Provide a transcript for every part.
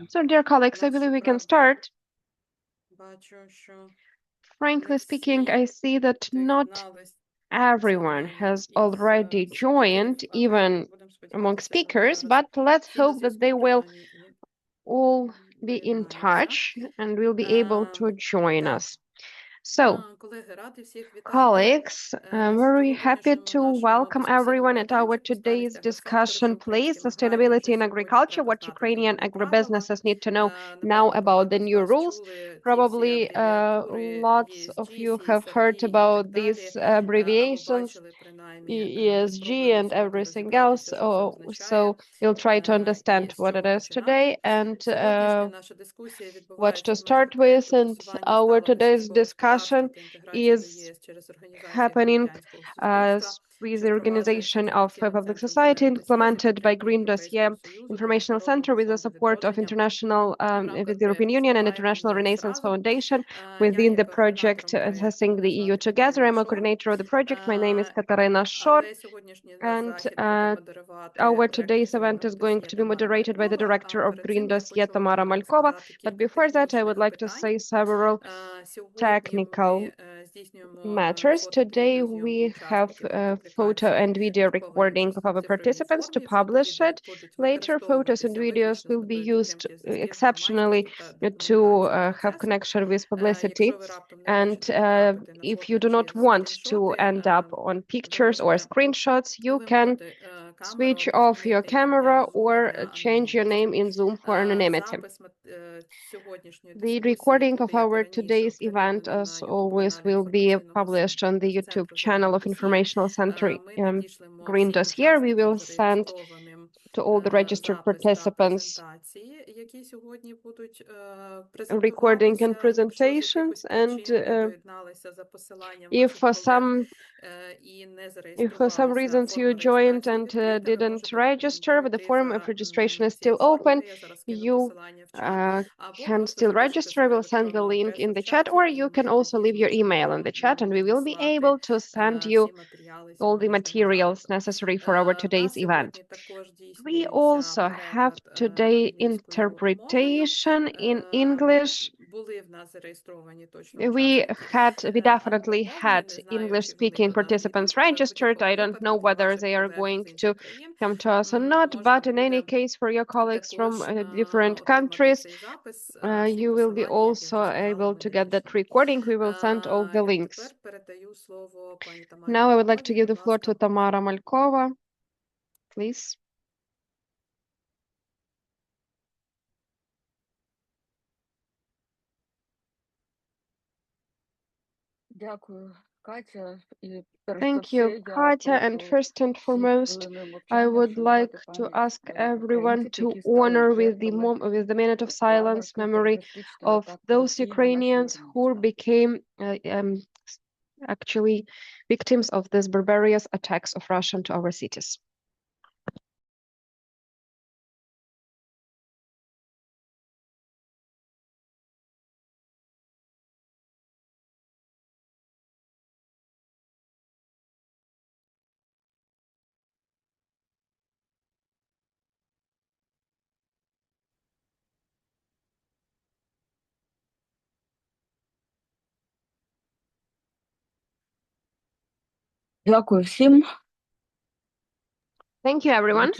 So, dear colleagues, I believe we can start. Frankly speaking, I see that not everyone has already joined, even among speakers, but let's hope that they will all be in touch and will be able to join us. So, colleagues, I'm very happy to welcome everyone at our today's discussion, please. Sustainability in agriculture, what Ukrainian agribusinesses need to know now about the new rules. Probably lots of you have heard about these abbreviations, ESG and everything else. So we'll try to understand what it is today and what to start with. And our today's discussion is happening with the organization of a public society implemented by Green Dossier Informational Center with the support of with the European Union and International Renaissance Foundation within the project Assessing the EU Together. I'm a coordinator of the project. My name is Katarina Shor, and our today's event is going to be moderated by the director of Green Dossier, Tamara Malkova. But before that, I would like to say several technical matters. Today, we have a photo and video recording of our participants to publish it. Later, photos and videos will be used exceptionally to have connection with publicity. And if you do not want to end up on pictures or screenshots, you can switch off your camera or change your name in Zoom for anonymity. The recording of our today's event, as always, will be published on the YouTube channel of Informational Center Green Dossier. We will send to all the registered participants recording and presentations, and if for some reasons you joined and didn't register, but the form of registration is still open, you can still register. I will send the link in the chat, or you can also leave your email in the chat, and we will be able to send you all the materials necessary for our today's event. We also have today interpretation in English. We definitely had English-speaking participants registered. I don't know whether they are going to come to us or not, but in any case, for your colleagues from different countries, you will be also able to get that recording. We will send all the links. Now I would like to give the floor to Tamara Malkova, please. Thank you, Katya. And first and foremost, I would like to ask everyone to honor with the minute of silence memory of those Ukrainians who became actually victims of these barbarous attacks of Russia to our cities. Дякую всім. Thank you, everyone.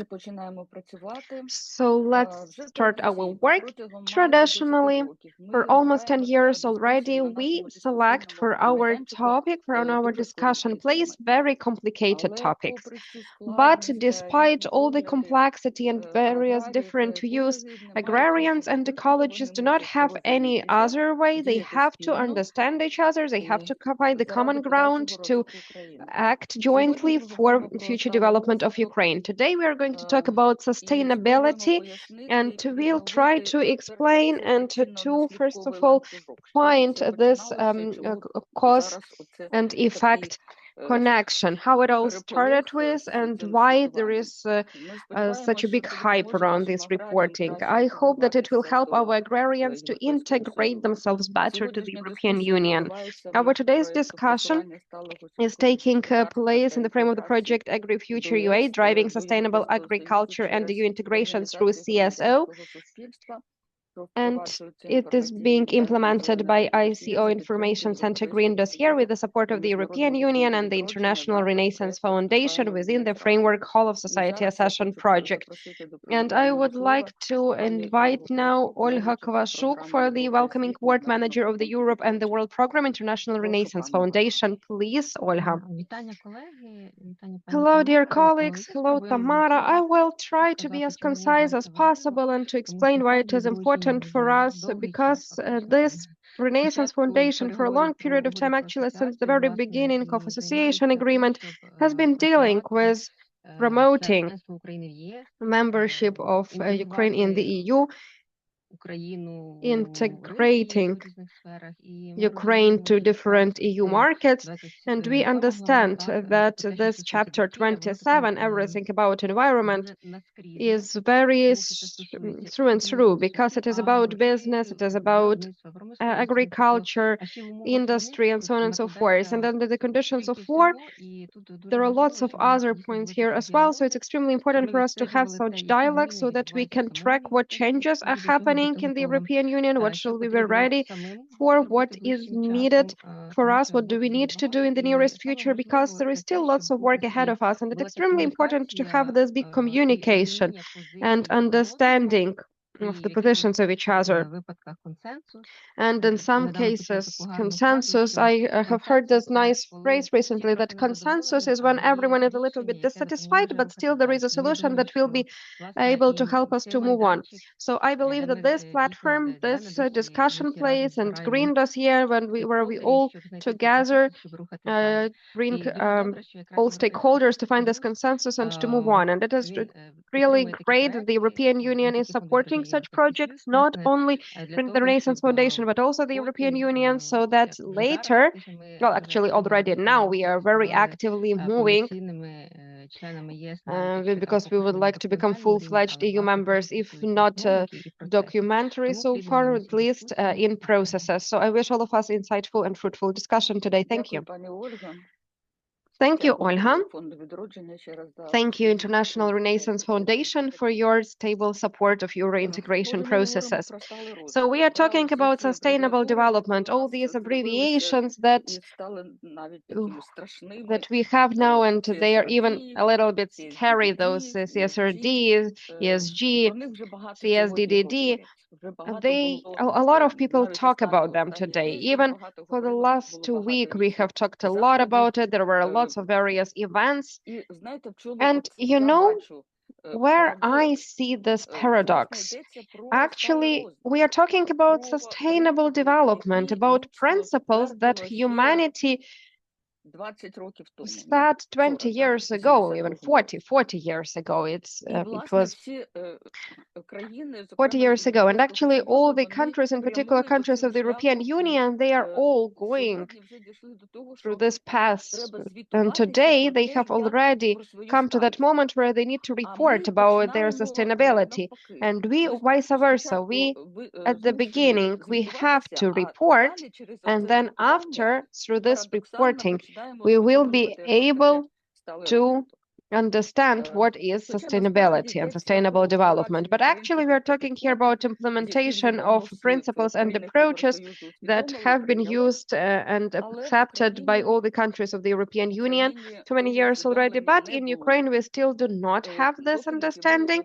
So let's start our work. Traditionally, for almost 10 years already, we select for our topic, for our discussion place, very complicated topics. But despite all the complexity and various different views, agrarians and ecologists do not have any other way. They have to understand each other. They have to find the common ground to act jointly for future development of Ukraine. Today, we are going to talk about sustainability, and we'll try to explain and to first of all, find this cause and effect connection, how it all started with, and why there is such a big hype around this reporting. I hope that it will help our agrarians to integrate themselves better to the European Union. Our today's discussion is taking place in the frame of the project AgriFuture UA, driving sustainable agriculture and EU integration through CSO. And it is being implemented by ICO Information Center Green Dossier with the support of the European Union and the International Renaissance Foundation within the framework Whole of Society Accession project. And I would like to invite now Olga Kvashuk for the Welcoming Ward Manager of the Europe and the World Program International Renaissance Foundation. Please, Olga. Hello, dear colleagues. Hello, Tamara. I will try to be as concise as possible and to explain why it is important for us, because this Renaissance Foundation for a long period of time, actually since the very beginning of association agreement, has been dealing with promoting membership of Ukraine in the EU, integrating Ukraine to different EU markets. And we understand that this chapter 27, everything about environment, is very through and through, because it is about business, it is about agriculture, industry, and so on and so forth. And under the conditions of war, there are lots of other points here as well. So it's extremely important for us to have such dialogue so that we can track what changes are happening in the European Union, what should we be ready for, what is needed for us, what do we need to do in the nearest future, because there is still lots of work ahead of us. And it's extremely important to have this big communication and understanding of the positions of each other. And in some cases, consensus. I have heard this nice phrase recently that consensus is when everyone is a little bit dissatisfied, but still there is a solution that will be able to help us to move on. So I believe that this platform, this discussion place and green dossier, where we all together bring all stakeholders to find this consensus and to move on. And it is really great that the European Union is supporting such projects, not only the Renaissance Foundation, but also the European Union, so that later, well, actually already now, we are very actively moving because we would like to become full-fledged EU members, if not documentary so far, at least in processes. So I wish all of us insightful and fruitful discussion today. Thank you. Thank you, Olga. Thank you, International Renaissance Foundation, for your stable support of Euro integration processes. So we are talking about sustainable development, all these abbreviations that we have now, and they are even a little bit scary, those CSRD, ESG, CSDDD. A lot of people talk about them today. Even for the last week, we have talked a lot about it. There were lots of various events. And you know where I see this paradox? Actually, we are talking about sustainable development, about principles that humanity set 20 years ago, even 40 years ago. It was 40 years ago. And actually, all the countries, in particular countries of the European Union, they are all going through this path. And today, they have already come to that moment where they need to report about their sustainability. And we, vice versa, we, at the beginning, we have to report. And then after, through this reporting, we will be able to understand what is sustainability and sustainable development. But actually, we are talking here about implementation of principles and approaches that have been used and accepted by all the countries of the European Union too many years already. But in Ukraine, we still do not have this understanding.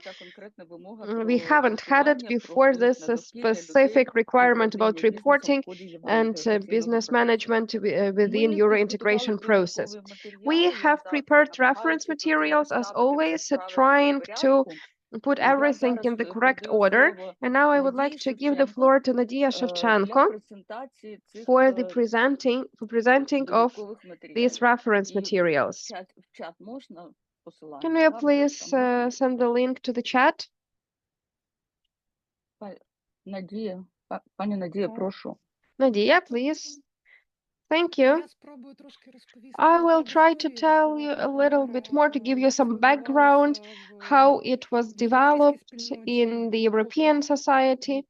We haven't had it before, this specific requirement about reporting and business management within Euro integration process. We have prepared reference materials, as always, trying to put everything in the correct order. And now I would like to give the floor to Nadia Shevchenko for the presenting of these reference materials. Can you please send the link to the chat? Nadia, Pani Nadia, прошу. Nadia, please. Thank you. I will try to tell you a little bit more to give you some background, how it was developed in the European society,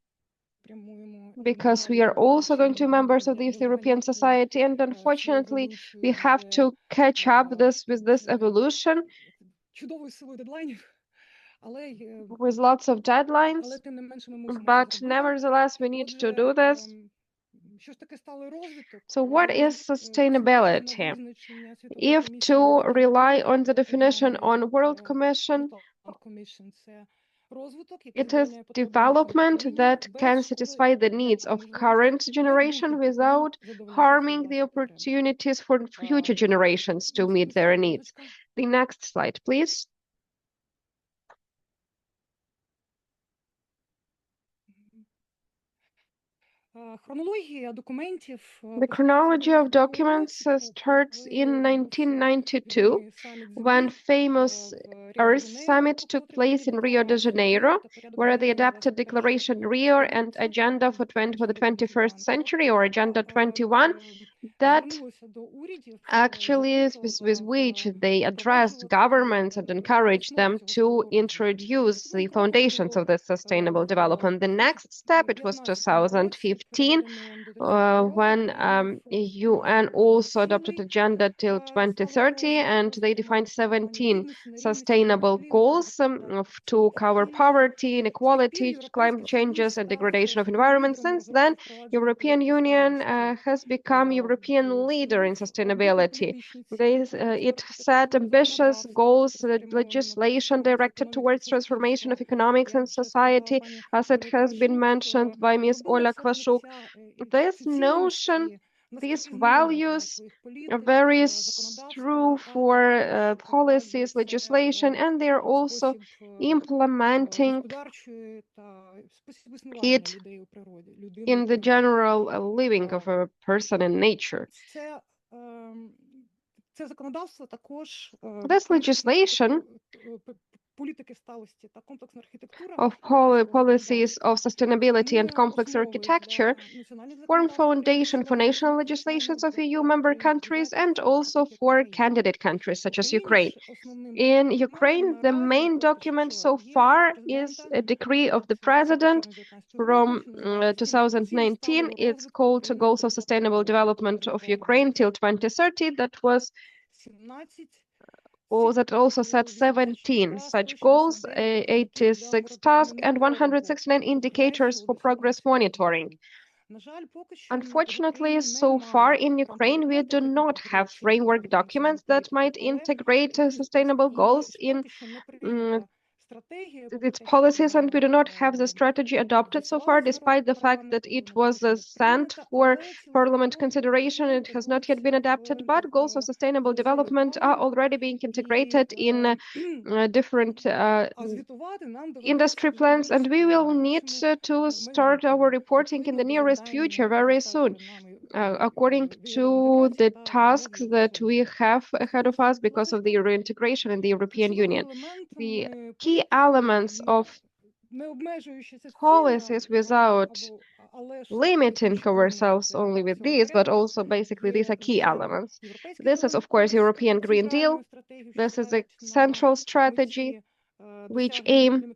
because we are also going to be members of the European society, and unfortunately, we have to catch up with this evolution with lots of deadlines, but nevertheless, we need to do this. So what is sustainability? If to rely on the definition on World Commission, it is development that can satisfy the needs of current generation without harming the opportunities for future generations to meet their needs. The next slide, please. The chronology of documents starts in 1992, when famous Earth Summit took place in Rio de Janeiro, where they adopted Declaration Rio and Agenda for the 21st Century, or Agenda 21, that actually with which they addressed governments and encouraged them to introduce the foundations of the sustainable development. The next step, it was 2015, when UN also adopted agenda till 2030, and they defined 17 sustainable goals to cover poverty, inequality, climate changes, and degradation of environment. Since then, European Union has become European leader in sustainability. It set ambitious goals, legislation directed towards transformation of economics and society, as it has been mentioned by Ms. Ola Kwashuk. This notion, these values are very true for policies, legislation, and they're also implementing it in the general living of a person in nature. This legislation of policies of sustainability and complex architecture form foundation for national legislations of EU member countries and also for candidate countries such as Ukraine. In Ukraine, the main document so far is a decree of the president from 2019. It's called Goals of Sustainable Development of Ukraine till 2030. That also set 17 such goals, 86 tasks, and 169 indicators for progress monitoring. Unfortunately, so far in Ukraine, we do not have framework documents that might integrate sustainable goals in its policies, and we do not have the strategy adopted so far, despite the fact that it was sent for parliament consideration. It has not yet been adapted, but goals of sustainable development are already being integrated in different industry plans, and we will need to start our reporting in the nearest future very soon. According to the tasks that we have ahead of us because of the reintegration in the European Union. The key elements of policies, without limiting ourselves only with these, but also basically these are key elements. This is, of course, European Green Deal. This is a central strategy which aim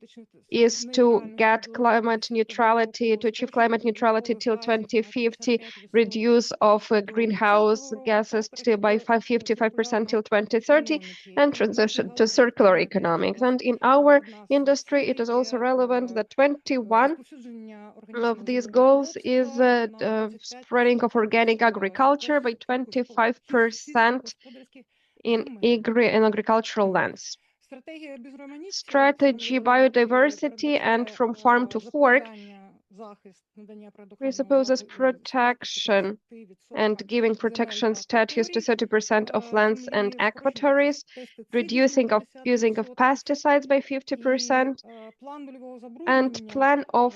is to get climate neutrality, to achieve climate neutrality till 2050, reduce of greenhouse gases by 55% till 2030, and transition to circular economics. And in our industry, it is also relevant that 21 of these goals is spreading of organic agriculture by 25% in agricultural lands. Strategy, biodiversity, and from farm to fork presupposes protection and giving protection status to 30% of lands and aquatories, reducing of using of pesticides by 50%, and plan of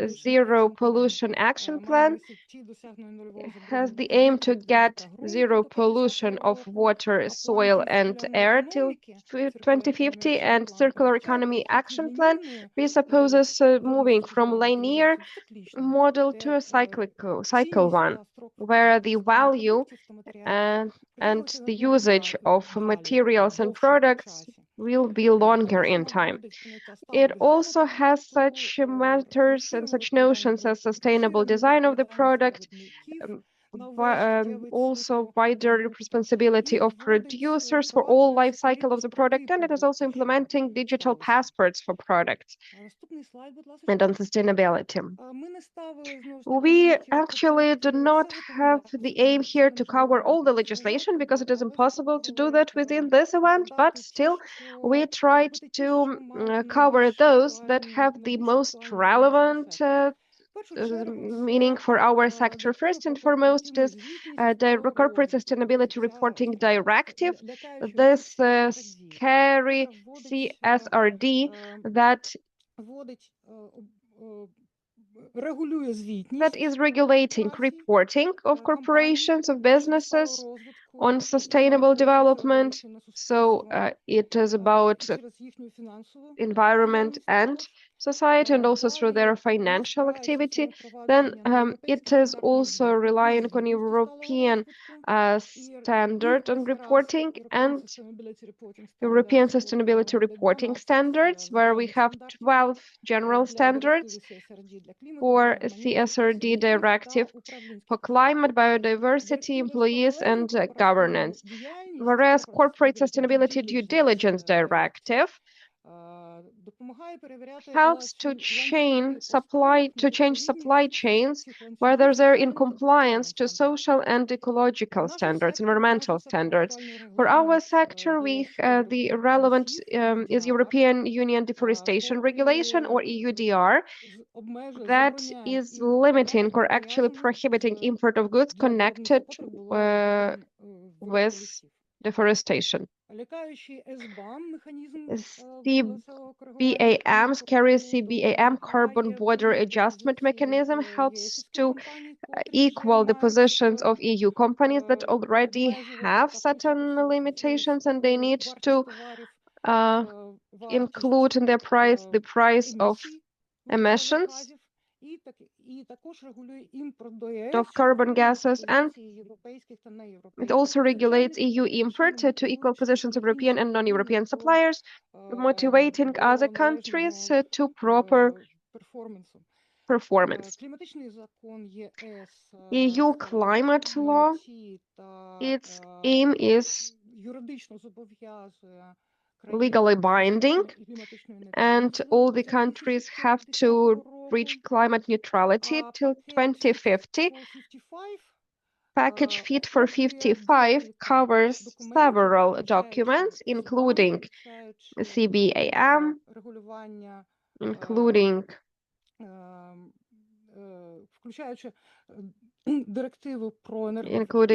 zero pollution action plan has the aim to get zero pollution of water, soil, and air till 2050, and circular economy action plan presupposes moving from linear linear model to a cycle one, where the value and the usage of materials and products will be longer in time. It also has such matters and such notions as sustainable design of the product, also wider responsibility of producers for all life cycle of the product, and it is also implementing digital passports for products and on sustainability. We actually do not have the aim here to cover all the legislation because it is impossible to do that within this event, but still we tried to cover those that have the most relevant meaning for our sector. First and foremost, it is the Corporate Sustainability Reporting Directive, this scary CSRD that is regulating reporting of corporations, of businesses on sustainable development. So it is about environment and society, and also through their financial activity. Then it is also relying on European standard on reporting and European sustainability reporting standards, where we have 12 general standards for CSRD directive for climate, biodiversity, employees, and governance. Whereas corporate sustainability due diligence directive helps to change supply chains whether they're in compliance to social and ecological standards, environmental standards. For our sector, the relevant is European Union Deforestation Regulation, or EUDR, that is limiting or actually prohibiting import of goods connected with deforestation. CBAM, CBAM carbon border adjustment mechanism helps to equal the positions of EU companies that already have certain limitations, and they need to include in their price the price of emissions of carbon gases, and it also regulates EU import to equal positions of European and non-European suppliers, motivating other countries to proper performance. EU climate law, its aim is legally binding, and all the countries have to reach climate neutrality till 2050. Package Fit for 55 covers several documents, including CBAM, including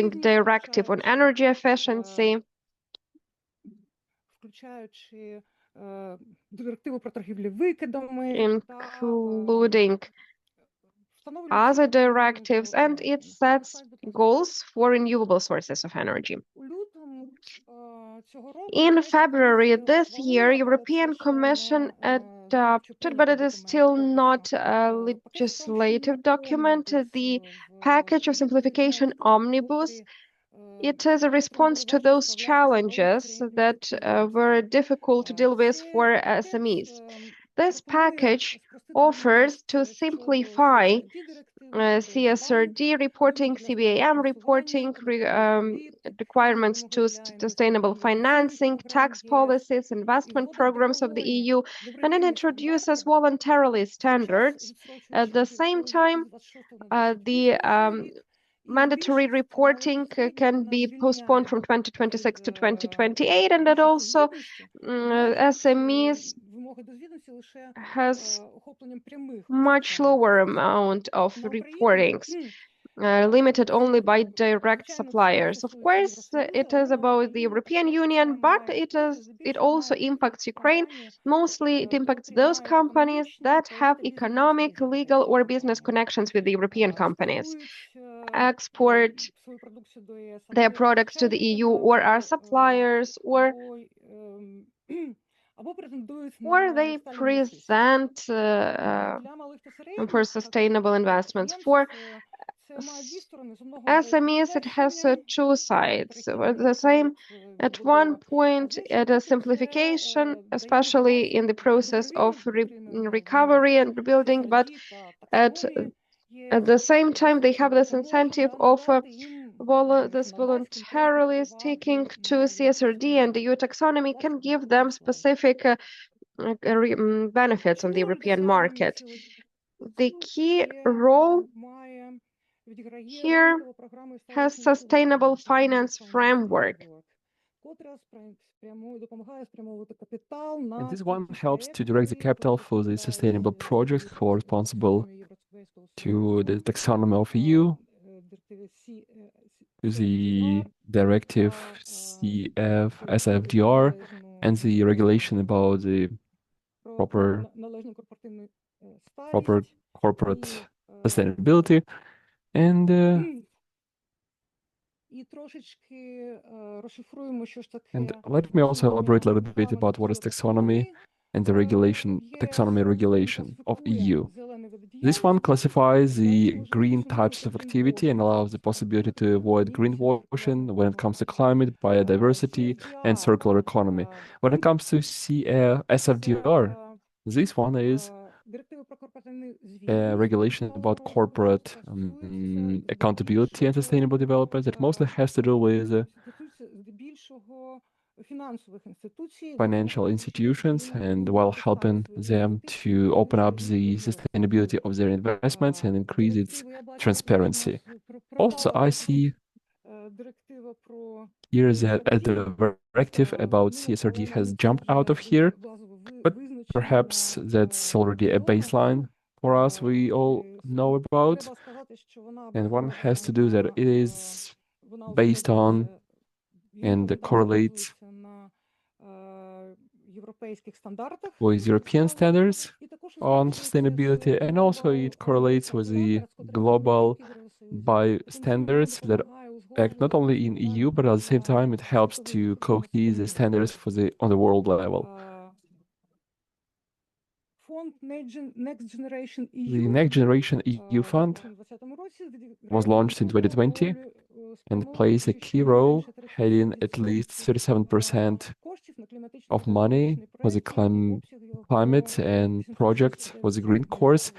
directive on energy efficiency, including other directives, and it sets goals for renewable sources of energy. In February this year, European Commission adopted, but it is still not a legislative document, the package of simplification omnibus. It is a response to those challenges that were difficult to deal with for SMEs. This package offers to simplify CSRD reporting, CBAM reporting, requirements to sustainable financing, tax policies, investment programs of the EU, and it introduces voluntarily standards. At the same time, the mandatory reporting can be postponed from 2026 to 2028, and that also SMEs has much lower amount of reportings, limited only by direct suppliers. Of course, it is about the European Union, but it also impacts Ukraine. Mostly, it impacts those companies that have economic, legal, or business connections with the European companies, export their products to the EU, or are suppliers, or they present for sustainable investments. For SMEs, it has two sides. The same, at one point, it is simplification, especially in the process of recovery and rebuilding, but at at the same time, they have this incentive of this voluntarily sticking to CSRD and the EU taxonomy can give them specific benefits on the European market. The key role here has sustainable finance framework. And this one helps to direct the capital for the sustainable projects who are responsible to the taxonomy of EU, to the directive SFDR, and the regulation about the proper corporate sustainability. And let me also elaborate a little bit about what is taxonomy and the taxonomy regulation of EU. This one classifies the green types of activity and allows the possibility to avoid greenwashing when it comes to climate, biodiversity, and circular economy. When it comes to SFDR, this one is a regulation about corporate accountability and sustainable development. It mostly has to do with financial institutions and while helping them to open up the sustainability of their investments and increase its transparency. Also, I see here that the directive about CSRD has jumped out of here, but perhaps that's already a baseline for us we all know about. And one has to do that it is based on and correlates with European standards on sustainability, and also it correlates with the global standards that act not only in EU, but at the same time it helps to cohere the standards on the world level. The Next Generation EU Fund was launched in 2020 and plays a key role, having at least 37% of money for the climate and projects for the green course,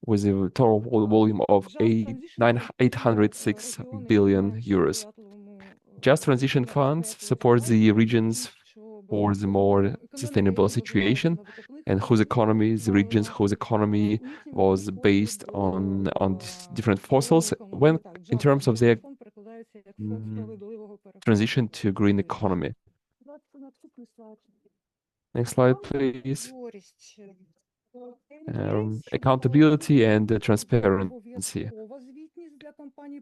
with a total volume of 806 billion euros. Just Transition funds support the regions for the more sustainable situation and the regions whose economy was based on these different fossils when in terms of their transition to green economy. Next slide, please. Accountability and transparency.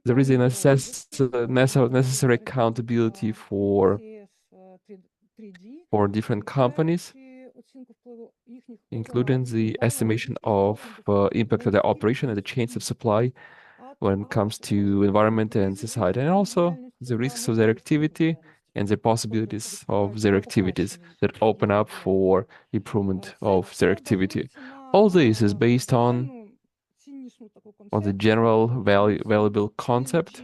There is a necessary accountability for different companies, including the estimation of impact of the operation and the chains of supply when it comes to environment and society, and also the risks of their activity and the possibilities of their activities that open up for improvement of their activity. All this is based on the general valuable concept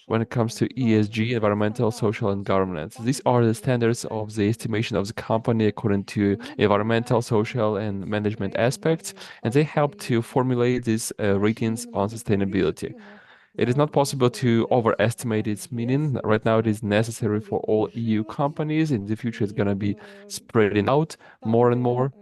when it comes to ESG, environmental, social, and governance. These are the standards of the estimation of the company according to environmental, social, and management aspects, and they help to formulate these ratings on sustainability. It is not possible to overestimate its meaning. Right now, it is necessary for all EU companies. In the future, it's going to be spreading out more and more.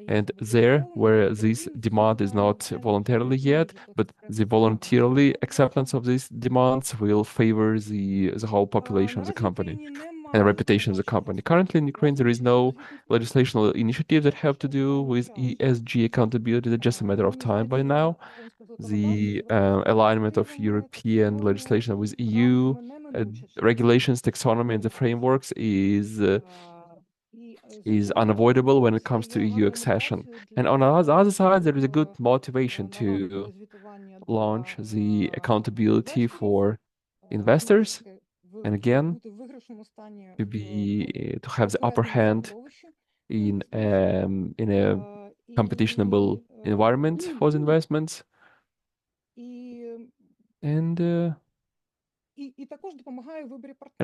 And there, where this demand is not voluntarily yet, but the voluntarily acceptance of these demands will favor the whole population of the company and reputation of the company. Currently in Ukraine, there is no legislational initiative that have to do with ESG accountability. It's just a matter of time by now. The alignment of European legislation with EU regulations, taxonomy, and the frameworks is unavoidable when it comes to EU accession. And on the other side, there is a good motivation to launch the accountability for investors, and again, to have the upper hand in a competitionable environment for the investments. And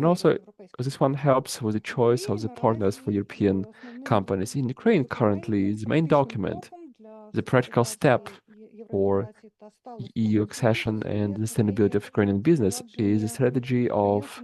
also, this one helps with the choice of the partners for European companies. In Ukraine, currently, the main document, the practical step for EU accession and the sustainability of Ukrainian business is a strategy of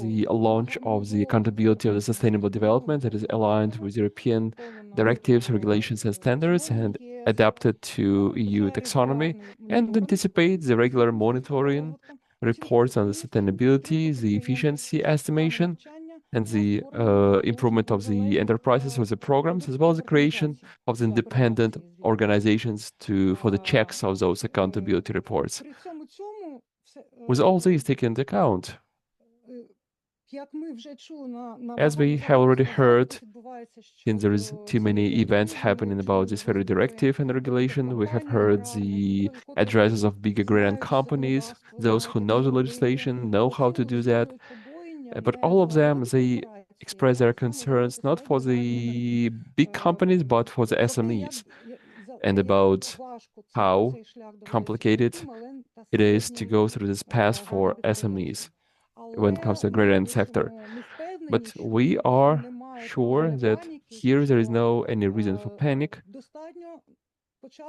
the launch of the accountability of the sustainable development that is aligned with European directives, regulations, and standards and adapted to EU taxonomy and anticipates the regular monitoring reports on the sustainability, the efficiency estimation, and the improvement of the enterprises with the programs, as well as the creation of the independent organizations for the checks of those accountability reports. With all these taken into account, as we have already heard, since there is too many events happening about this very directive and regulation, we have heard the addresses of big agrarian companies, those who know the legislation, know how to do that. But all of them, they express their concerns not for the big companies, but for the SMEs, and about how complicated it is to go through this path for SMEs when it comes to agrarian sector. But we are sure that here there is no any reason for panic,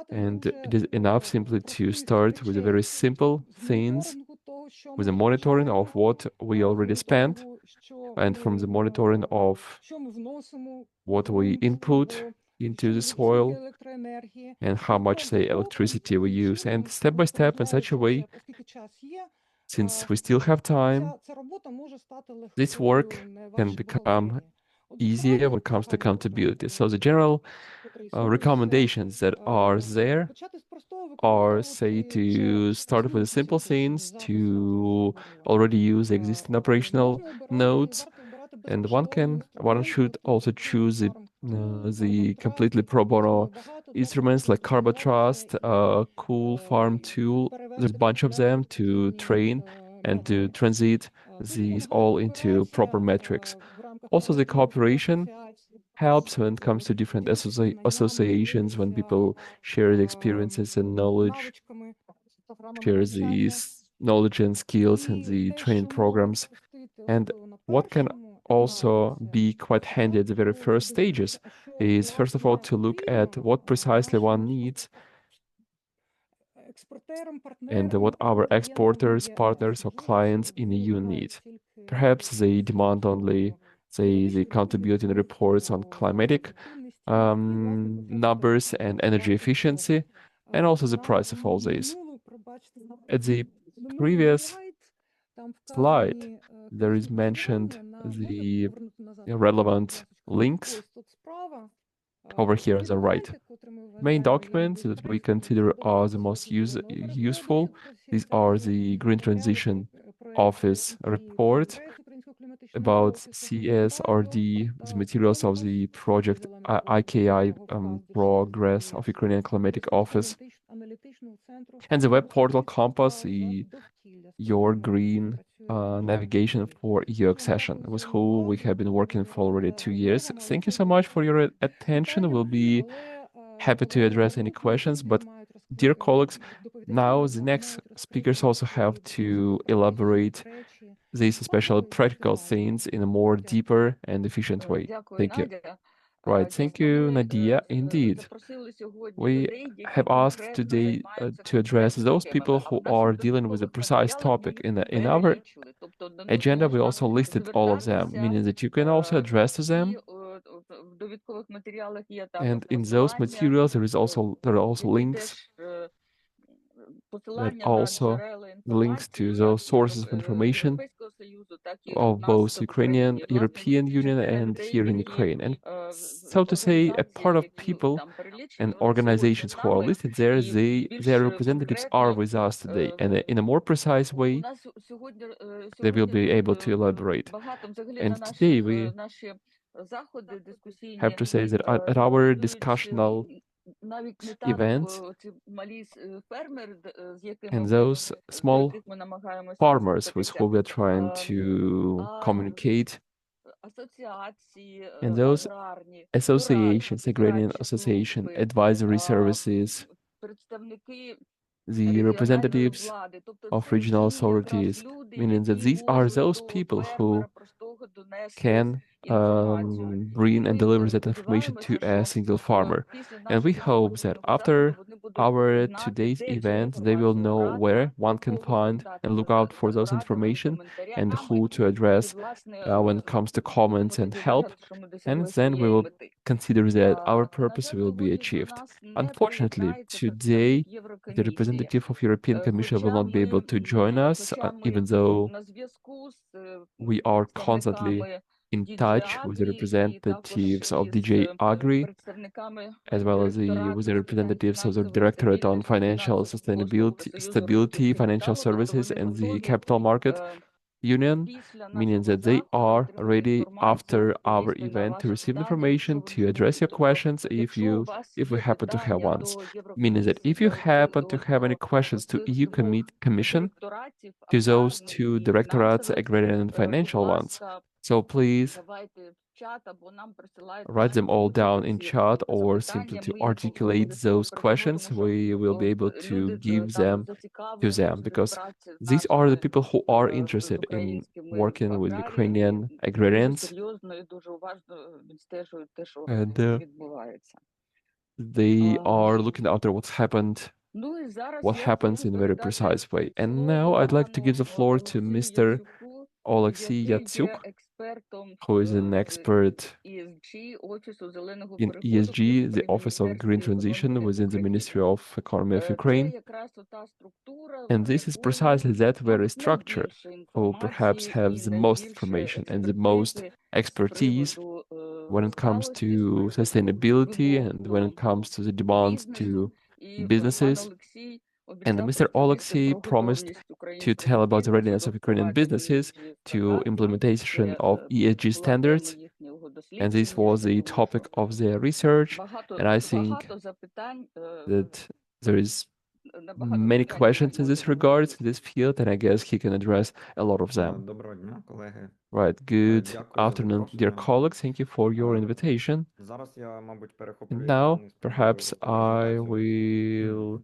and it is enough simply to start with a very simple things, with the monitoring of what we already spent, and from the monitoring of what we input into the soil and how much, say, electricity we use, and step by step in such a way, since we still have time, this work can become easier when it comes to accountability. So the general recommendations that are there are, say, to start with the simple things, to already use existing operational nodes, and one should also choose the completely pro bono instruments like Carbon Trust, Cool Farm Tool. There's a bunch of them to train and to transit these all into proper metrics. Also, the cooperation helps when it comes to different associations, when people share the experiences and knowledge, share these knowledge and skills and the training programs. And what can also be quite handy at the very first stages is, first of all, to look at what precisely one needs and what our exporters, partners, or clients in the EU need. Perhaps they demand only, say, the accountability and reports on climatic numbers and energy efficiency, and also the price of all these. At the previous slide, there is mentioned the relevant links over here on the right. Main documents that we consider are the most useful. These are the Green Transition Office report about CSRD, the materials of the project IKI progress of Ukrainian Climatic Office, and the web portal Compass, your green navigation for EU accession, with who we have been working for already 2 years. Thank you so much for your attention. We'll be happy to address any questions. But dear colleagues, now the next speakers also have to elaborate these especially practical things in a more deeper and efficient way. Thank you. Right, thank you, Nadia. Indeed, we have asked today to address those people who are dealing with a precise topic. In our agenda, we also listed all of them, meaning that you can also address to them. And in those materials, there are also links that also links to those sources of information of both Ukrainian, European Union, and here in Ukraine. And so to say, a part of people and organizations who are listed there, their representatives are with us today. And in a more precise way, they will be able to elaborate. And today we have to say that at our discussional events, and those small farmers with whom we're trying to communicate And those associations, agrarian association, advisory services, the representatives of regional authorities, meaning that these are those people who can bring and deliver that information to a single farmer. And we hope that after our today's event, they will know where one can find and look out for those information and who to address when it comes to comments and help. And then we will consider that our purpose will be achieved. Unfortunately, today, the representative of European Commission will not be able to join us, even though we are constantly in touch with the representatives of DJ Agri, as well as with the representatives of the Directorate on Financial Stability, Financial Services, and the Capital Market Union, meaning that they are ready after our event to receive information, to address your questions if we happen to have ones. Meaning that if you happen to have any questions to EU Commission, to those two directorates, agrarian and financial ones. So please write them all down in chat or simply to articulate those questions. We will be able to give them to them because these are the people who are interested in working with Ukrainian agrarians and they are looking after what happens in a very precise way. And now I'd like to give the floor to Mr. Oleksiy Yatsuk, who is an expert in ESG, the Office of Green Transition within the Ministry of Economy of Ukraine. And this is precisely that very structure who perhaps have the most information and the most expertise when it comes to sustainability and when it comes to the demands to businesses. And Mr. Oleksiy promised to tell about the readiness of Ukrainian businesses to implementation of ESG standards. And this was the topic of their research. And I think that there is many questions in this regard, in this field, and I guess he can address a lot of them. Доброго дня, колеги. Right. Good Дякую за afternoon, dear запрошення. colleagues. Thank you for your invitation. Зараз я, мабуть, перехоплю And now, екран і спробую perhaps робити I презентацію. will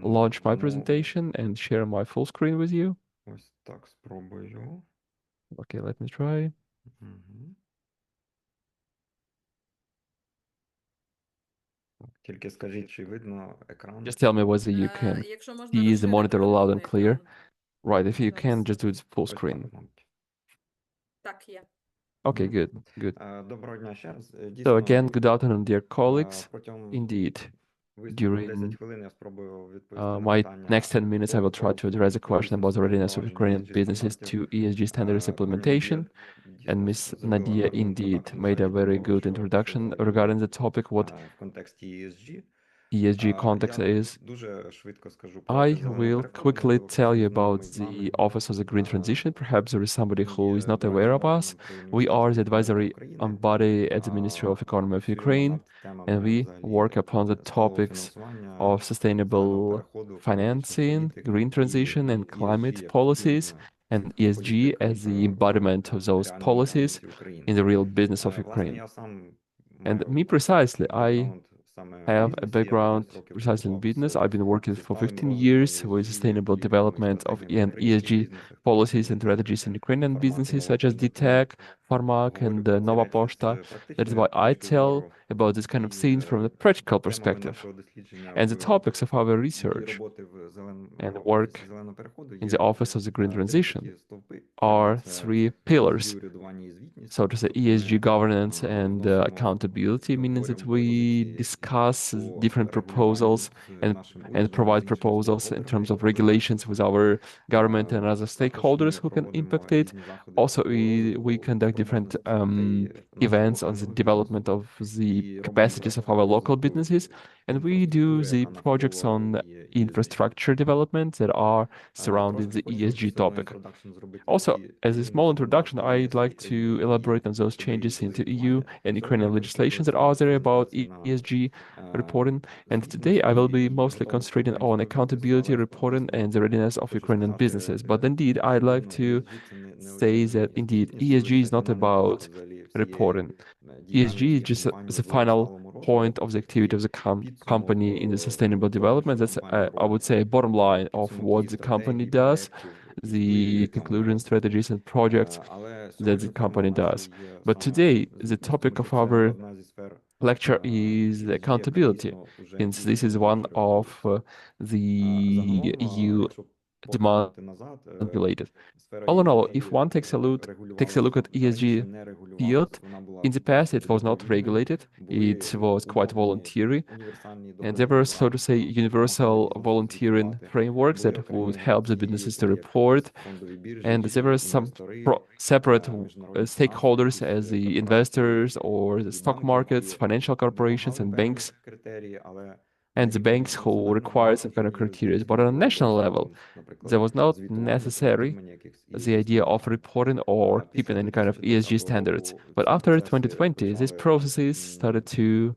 launch my Домовились. presentation and share my full screen with you. Ось так спробую. Okay, let me try. Мгм. Тільки скажіть, чи видно екран? Just tell me whether you can Якщо можна see the monitor розширити loud and clear. екран. Right, if you Зараз. can, just do it full Ось так, screen. мабуть. Так, є. Okay, Мгм. good, good. Доброго дня ще раз. So Дійсно, again, good afternoon, dear colleagues. протягом Indeed, виступу during 10 хвилин я спробую відповісти на my питання next 10 minutes, I will try to address a question about the readiness of Ukrainian businesses to ESG standards implementation. And Ms. Nadia indeed made a very good introduction regarding the topic, what в контексті ESG. ESG context is. Дуже швидко скажу про I зеленого will переходу, quickly можливо, tell you хтось about знайомий з нами. the Office of the Green Transition. Perhaps there is somebody who is not Ми aware of дорадчим us. органом We при are the Міністерстві економіки advisory України. body at the Ministry of Economy of Працюємо Ukraine, над темами and we взагалі work upon the сталого topics фінансування of зеленого sustainable переходу, екологічних financing, політик green і transition, and ESG climate як policies, ефективна and ESG політика as the embodiment of those реальної policies діяльності України. in the real business of Власне, Ukraine. я сам And маю me precisely, I бекграунд саме в have a бізнесі. Я background 15 років precisely in працював business. з I've been working for сталим 15 розвитком years with ESG, sustainable політиками development і of стратегіями and в українських ESG бізнесах, policies and підприємствах. strategies in Ukrainian businesses Матимемо such as розрахунок. DTEC, Pharmac, Говорю and про ці Nova речі Poshta. з That is практичної why I точки tell зору. about these kind of І things from the practical тема perspective. нашого дослідження And the topics of our моєї research роботи в and офісі work зеленого переходу in є the Office of the Green три Transition такі стовпи. are Перше, це three pillars. ESG урядування і звітність. So to say, Тобто ESG ми governance and вносимо, accountability, meaning that обговорюємо we пропозиції discuss по different proposals регулюванню з нашим and урядом, provide з іншими proposals in terms of стейкхолдерами. regulations with our government and other Також stakeholders ми who can проводимо impact it. різні заходи Also, по we conduct different спроможності дітей events on нашого the локального development бізнесу. of the І робимо capacities of проекти our по local розвитку businesses, and we do інфраструктури, the яка projects on навколо є ESG. infrastructure development that are surrounding Трошки the хочу ESG самого topic. інтродакшн зробити, Also, які as a зміни small відбуваються introduction, в I'd like ЄС і to країні, elaborate on those щодо changes їх into EU делегування. and Сьогодні Ukrainian я legislations that концентруюся are в there about презентації на ESG reporting. And today I звітності will be і на mostly тому, що concentrating on український accountability бізнес reporting належить. and the readiness of Хочу Ukrainian сказати, businesses. But indeed, I'd like безумовно, to ESG – це не say лише that indeed звітність, ESG лише is not економіка about взагалі reporting. ESG is just the final point of the activity of the company in the sustainable development. That's, I would say, a bottom line of what the company does, the conclusion strategies and projects that the company does. But today, the topic of our lecture is accountability, since this is one of the EU demand related. All in all, if one takes a look at ESG field, in the past it was not regulated, it was quite voluntary, and there were, so to say, universal volunteering frameworks that would help the businesses to report, and there were some separate stakeholders as the investors or the stock markets, financial corporations, and banks, and the banks who require some kind of criteria. But on a national level, there was not necessary the idea of reporting or keeping any kind of ESG standards. But after 2020, these processes started to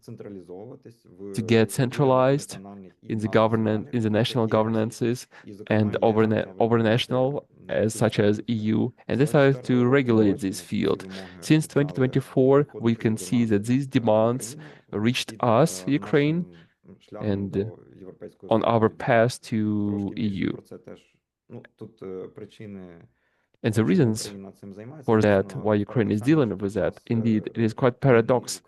get centralized in the governance, in the national governances, and over national, as such as EU, and they started to regulate this field. Since 2024, we can see that these demands reached us, Ukraine, and on our path to EU. And the reasons for that, why Ukraine is dealing with that, indeed, it is quite paradox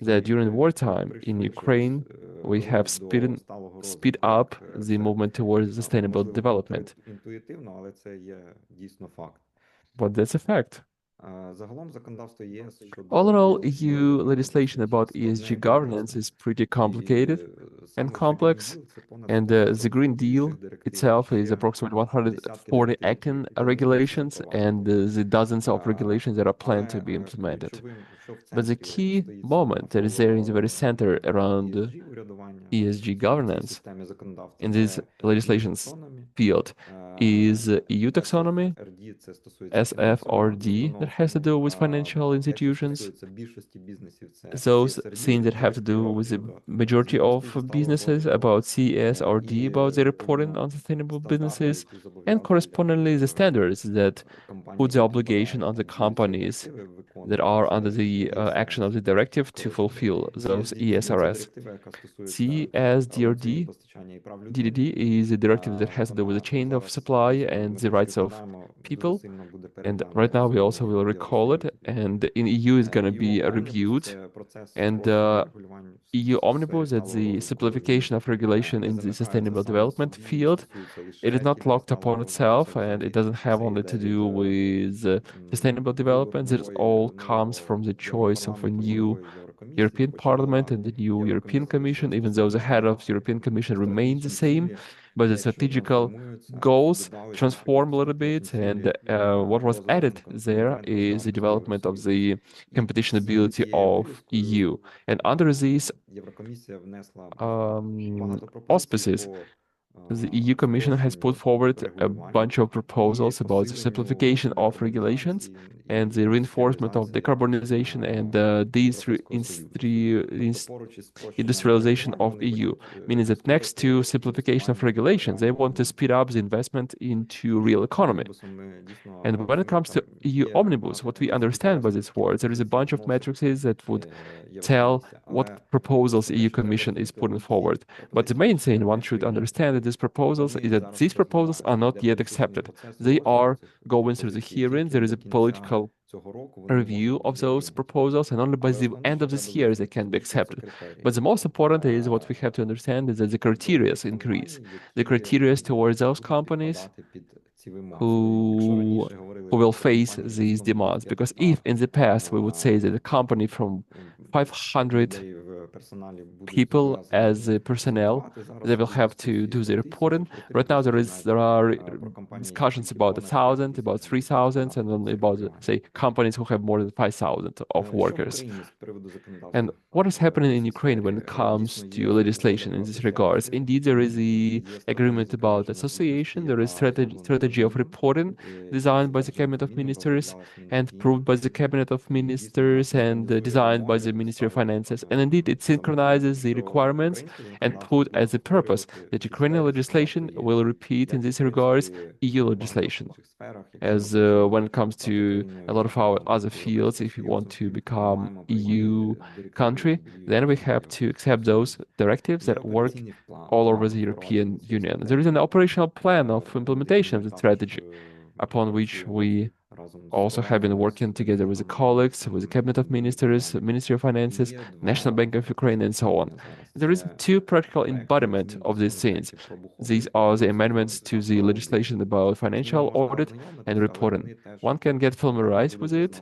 that during wartime in Ukraine, we have speed up the movement towards sustainable development. But that's a fact. All in all, EU legislation about ESG governance is pretty complicated and complex, and the Green Deal itself is approximately 140 acting regulations and the dozens of regulations that are planned to be implemented. But the key moment that is there in the very center around ESG governance in this legislation's field is EU taxonomy, CSRD, that has to do with financial institutions, those things that have to do with the majority of businesses, about CSRD, about the reporting on sustainable businesses, and correspondingly the standards that put the obligation on the companies that are under the action of the directive to fulfill those ESRS. CSDRD DDD is a directive that has to do with the chain of supply and the rights of people. And right now we also will recall it, and in EU is going to be reviewed. And EU Omnibus, that's the simplification of regulation in the sustainable development field. It is not locked upon itself, and it doesn't have only to do with sustainable development. It all comes from the choice of a new European Parliament and the new European Commission, even though the head of the European Commission remains the same, but the strategical goals transform a little bit. And what was added there is the development of the competition ability of EU. And under these auspices, the EU Commission has put forward a bunch of proposals about the simplification of regulations and the reinforcement of decarbonization and industrialization of EU, meaning that next to simplification of regulations, they want to speed up the investment into real economy. And when it comes to EU Omnibus, what we understand by this word, there is a bunch of matrices that would tell what proposals EU Commission is putting forward. But the main thing one should understand that these proposals is that these proposals are not yet accepted. They are going through the hearing. There is a political review of those proposals, and only by the end of this year they can be accepted. But the most important is what we have to understand is that the criteria increase. The criteria towards those companies who will face these demands. Because if in the past we would say that a company from 500 people as personnel, they will have to do the reporting. Right now there are discussions about 1,000, about 3,000, and then about say companies who have more than 5,000 of workers. And what is happening in Ukraine when it comes to legislation in this regards? Indeed, there is the agreement about association. There is strategy strategy of reporting designed by the Cabinet of Ministers and approved by the Cabinet of Ministers and designed by the Ministry of Finances. And indeed, it synchronizes the requirements and put as a purpose that Ukrainian legislation will repeat in this regards EU legislation. As when it comes to a lot of our other fields, if we want to become EU country, then we have to accept those directives that work all over the European Union. There is an operational plan of implementation of the strategy, upon which we also have been working together with the colleagues, with the Cabinet of Ministers, Ministry of Finances, National Bank of Ukraine, and so on. There is two practical embodiment of these things. These are the amendments to the legislation about financial audit and reporting. One can get familiarized with it,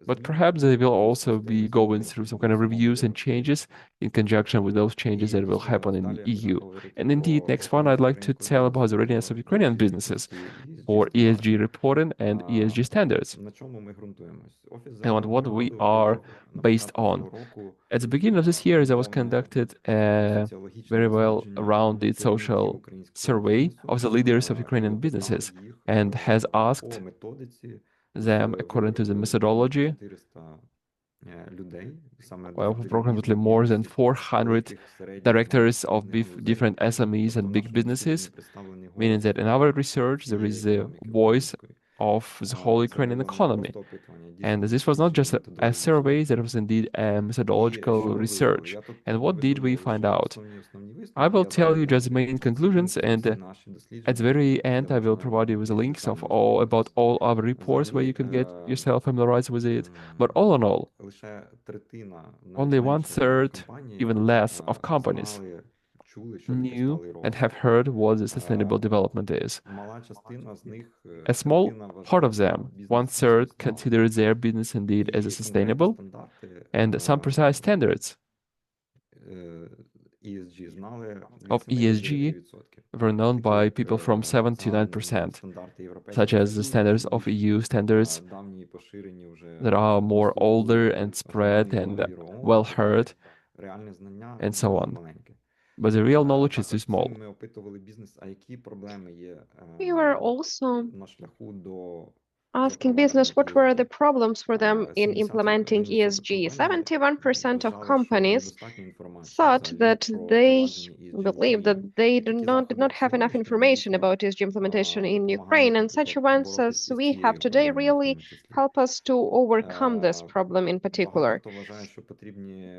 but perhaps they will also be going through some kind of reviews and changes in conjunction with those changes that will happen in the EU. And indeed, next one, I'd like to tell about the readiness of Ukrainian businesses for ESG reporting and ESG standards and what we are based on. At the beginning of this year, there was conducted a very well-rounded social survey of the leaders of Ukrainian businesses and has asked them, according to the methodology, of approximately more than 400 directors of different SMEs and big businesses, meaning that in our research, there is the voice of the whole Ukrainian economy. And this was not just a survey, that was indeed a methodological research. And what did we find out? I will tell you just the main conclusions, and at the very end, I will provide you with the links of about all our reports where you can get yourself familiarized with it. But all in all, only 1/3, even less, of companies knew and have heard what the sustainable development is. A small part of them, 1/3, considers their business indeed as a sustainable, and some precise standards of ESG were known by people from 7 to 9%, such as the standards of EU standards that are more older and spread and well heard, and so on. But the real knowledge is too small. We were also asking business what were the problems for them in implementing ESG. 71% of companies thought that they believe that they did not have enough information about ESG implementation in Ukraine, and such events as we have today really help us to overcome this problem in particular.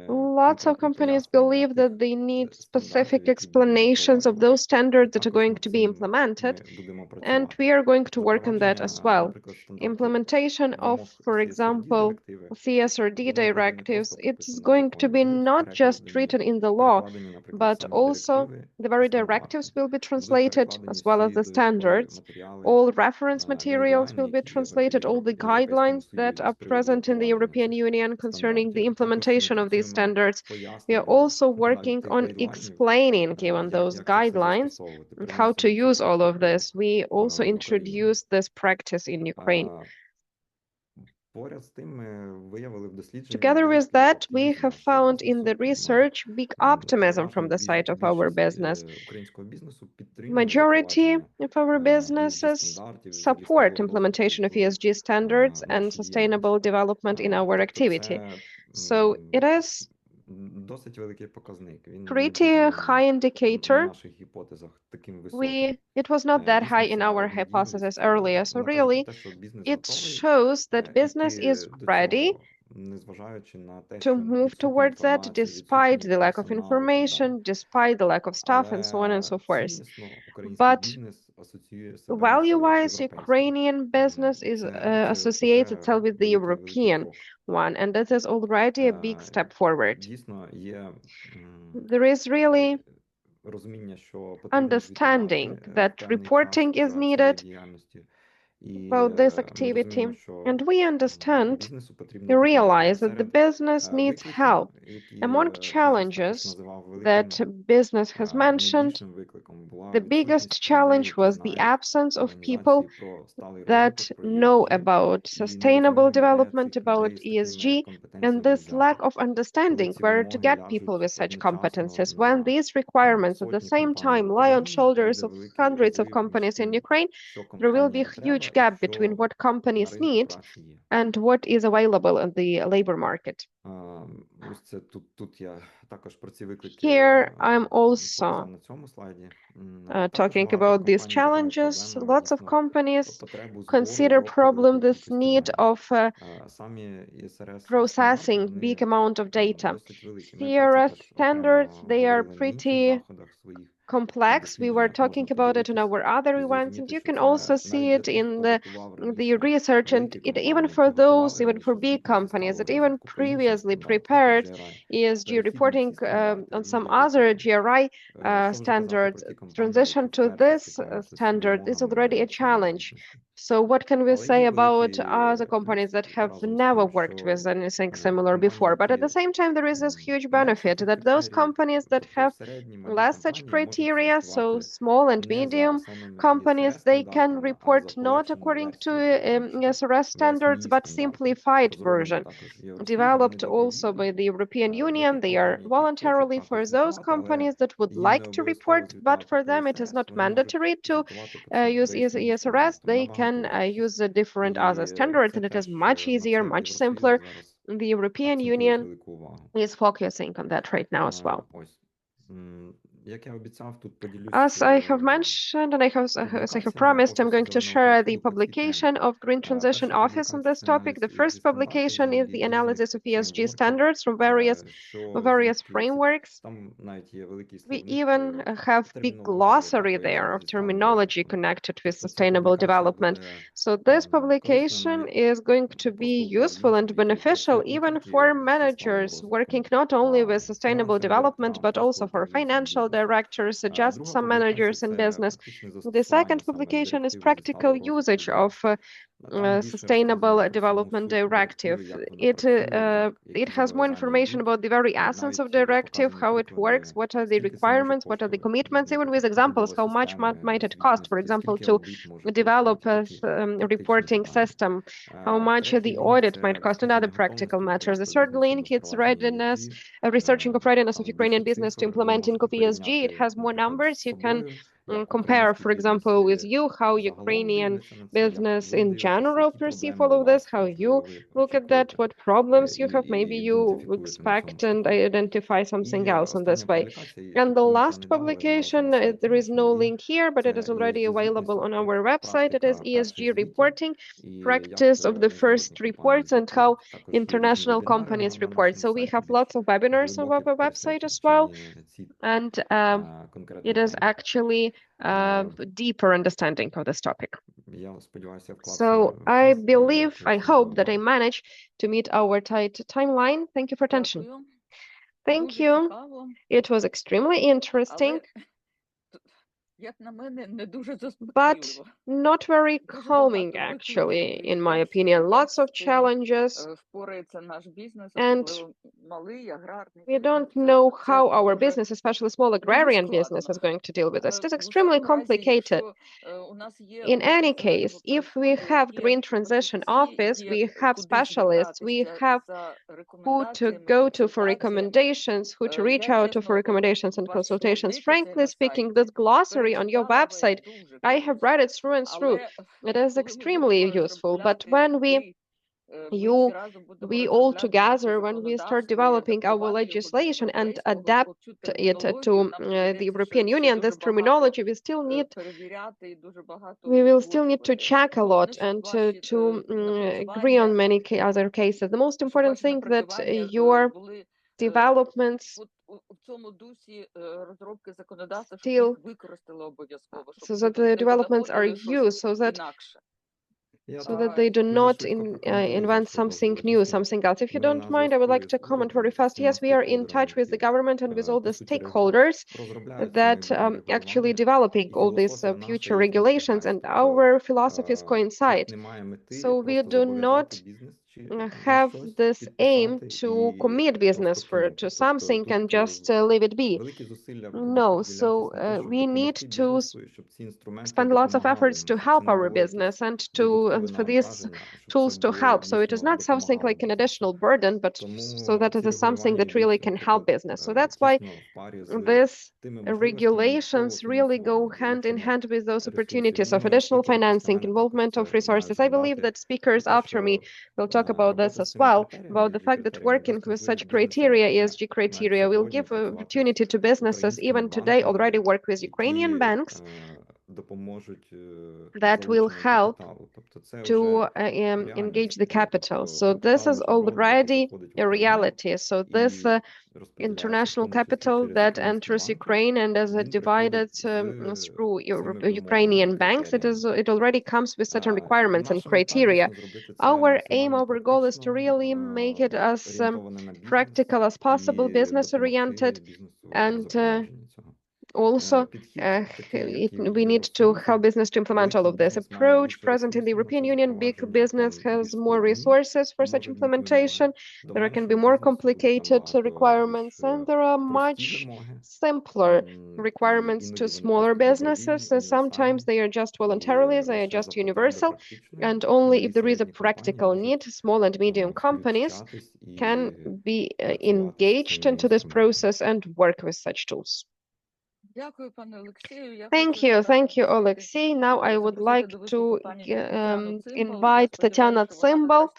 Lots of companies believe that they need specific explanations of those standards that are going to be implemented, and we are going to work on that as well. Implementation of, for example, CSRD directives, it's going to be not just written in the law, but also the very directives will be translated as well as the standards. All reference materials will be translated, all the guidelines that are present in the European Union concerning the implementation of these standards. We are also working on explaining, given those guidelines, how to use all of this. We also introduced this practice in Ukraine. Together with that, we have found in the research big optimism from the side of our business. Majority of our businesses support implementation of ESG standards and sustainable development in our activity. So it is pretty high indicator. It was not that high in our hypothesis earlier. So really, it shows that business is ready to move towards that despite the lack of information, despite the lack of staff, and so on and so forth. But value-wise, Ukrainian business is associates itself with the European one, and this is already a big step forward. There is really understanding that reporting is needed about this activity, and we understand, we realize that the business needs help. Among challenges that business has mentioned, The biggest challenge was the absence of people that know about sustainable development, about ESG, and this lack of understanding where to get people with such competences. When these requirements at the same time lie on shoulders of hundreds of companies in Ukraine, there will be a huge gap between what companies need and what is available in the labor market. Here I'm also talking about these challenges. Lots of companies consider problem this need of processing big amount of data. CRS standards, they are pretty complex. We were talking about it in our other events, and you can also see it in the research. And it, even for those, even for big companies that even previously prepared ESG reporting on some other GRI standards, transition to this standard is already a challenge. So what can we say about other companies that have never worked with anything similar before? But at the same time, there is this huge benefit that those companies that have less such criteria, so small and medium companies, they can report not according to ESRS standards, but simplified version, developed also by the European Union. They are voluntarily for those companies that would like to report, but for them it is not mandatory to use ESRS. They can use a different other standards, and it is much easier, much simpler. The European Union is focusing on that right now as well. As I have mentioned, and as I have promised, I'm going to share the publication of Green Transition Office on this topic. The first publication is the analysis of ESG standards from various frameworks. We even have big glossary there of terminology connected with sustainable development. So this publication is going to be useful and beneficial even for managers working not only with sustainable development, but also for financial directors, just some managers in business. The second publication is practical usage of Sustainable Development Directive. It has more information about the very essence of directive, how it works, what are the requirements, what are the commitments, even with examples, how much might it cost, for example, to develop a reporting system, how much the audit might cost, and other practical matters. The third link, it's readiness, researching of readiness of Ukrainian business to implementing of ESG. It has more numbers. You can compare, for example, with you, how Ukrainian business in general perceive all of this, how you look at that, what problems you have, maybe you expect and identify something else in this way. And the last publication, there is no link here, but it is already available on our website. It is ESG reporting, practice of the first reports and how international companies report. So we have lots of webinars on our website as well. And it is actually deeper understanding of this topic. So I believe, I hope that I managed to meet our tight timeline. Thank you for attention. Thank you. It was extremely interesting, but not very calming, actually, in my opinion. Lots of challenges, and we don't know how our business, especially small agrarian business, is going to deal with this. It is extremely complicated. In any case, if we have Green Transition Office, we have specialists, we have who to go to for recommendations, who to reach out to for recommendations and consultations. Frankly speaking, this glossary on your website, I have read it through and through. It is extremely useful, but when we all together, when we start developing our legislation and adapt it to the European Union, this terminology, we will still need to check a lot and to agree on many other cases. The most important thing that your developments still, so that the developments are used, so that they do not invent something new, something else. If you don't mind, I would like to comment very fast. Yes, we are in touch with the government and with all the stakeholders that actually developing all these future regulations, and our philosophies coincide. So we do not have this aim to commit business to something and just leave it be. No, so we need to spend lots of efforts to help our business and for these tools to help. So it is not something like an additional burden, but so that it is something that really can help business. So that's why these regulations really go hand in hand with those opportunities of additional financing, involvement of resources. I believe that speakers after me will talk about this as well, about the fact that working with such criteria, ESG criteria, will give opportunity to businesses even today already work with Ukrainian banks that will help to engage the capital. So this is already a reality. So this international capital that enters Ukraine and is divided through Ukrainian banks, it already comes with certain requirements and criteria. Our aim, our goal is to really make it as practical as possible, business oriented, and also, we need to help business to implement all of this approach. Present in the European Union, big business has more resources for such implementation. There can be more complicated requirements, and there are much simpler requirements to smaller businesses. So sometimes they are just voluntarily, they are just universal, and only if there is a practical need, small and medium companies can be engaged into this process and work with such tools. Thank you, Alexei. Now I would like to invite Tatiana Tsimbal.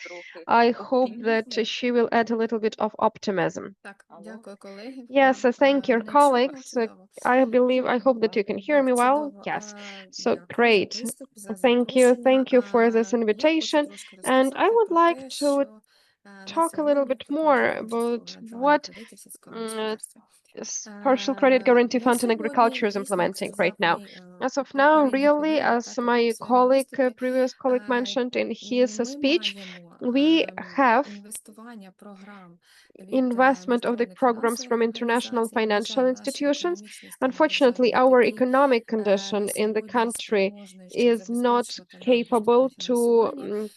I hope that she will add a little bit of optimism. Yes, thank you, colleagues. I hope that you can hear me well. Yes, so great. Thank you for this invitation. And I would like to talk a little bit more about what partial credit guarantee fund in agriculture is implementing right now. As of now, really, as my previous colleague mentioned in his speech, we have investment of the programs from international financial institutions. Unfortunately, our economic condition in the country is not capable to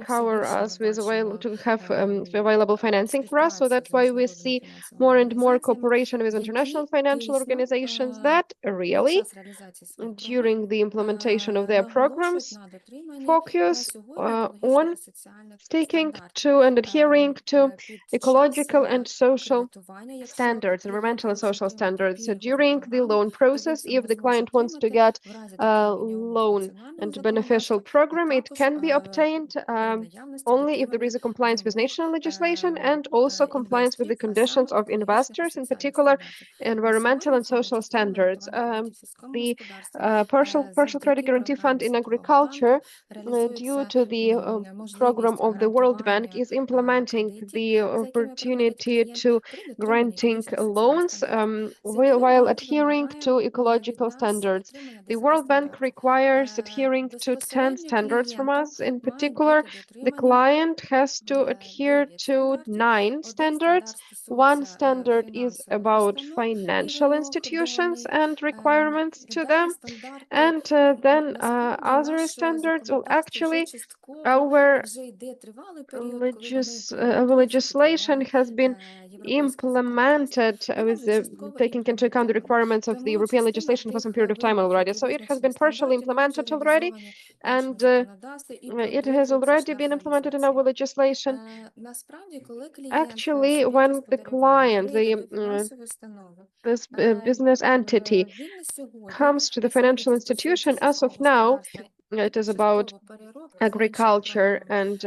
cover us with available financing for us. So that's why we see more and more cooperation with international financial organizations that really, during the implementation of their programs, focus on sticking to and adhering to ecological and social standards, environmental and social standards. So during the loan process, if the client wants to get a loan and beneficial program, it can be obtained only if there is a compliance with national legislation and also compliance with the conditions of investors, in particular environmental and social standards. The partial credit guarantee fund in agriculture, due to the program of the World Bank, is implementing the opportunity to granting loans while adhering to ecological standards. The World Bank requires adhering to 10 standards from us. In particular, the client has to adhere to 9 standards. One standard is about financial institutions and requirements to them. And then other standards, well, actually, our legislation has been implemented with taking into account the requirements of the European legislation for some period of time already. So it has been partially implemented already, and it has already been implemented in our legislation. Actually, when the client, this business entity comes to the financial institution, as of now, it is about agriculture and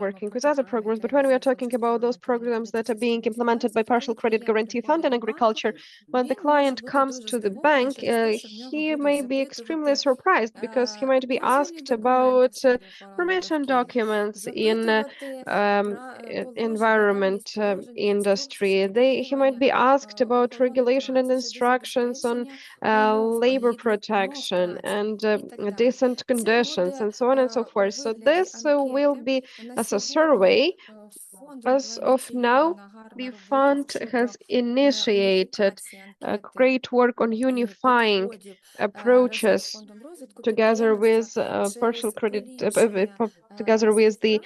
working with other programs. But when we are talking about those programs that are being implemented by partial credit guarantee fund in agriculture, when the client comes to the bank, he may be extremely surprised because he might be asked about permission documents in environment industry. He might be asked about regulation and instructions on labor protection and decent conditions and so on and so forth. So this will be as a survey As of now, the fund has initiated great work on unifying approaches together with partial credit, together with the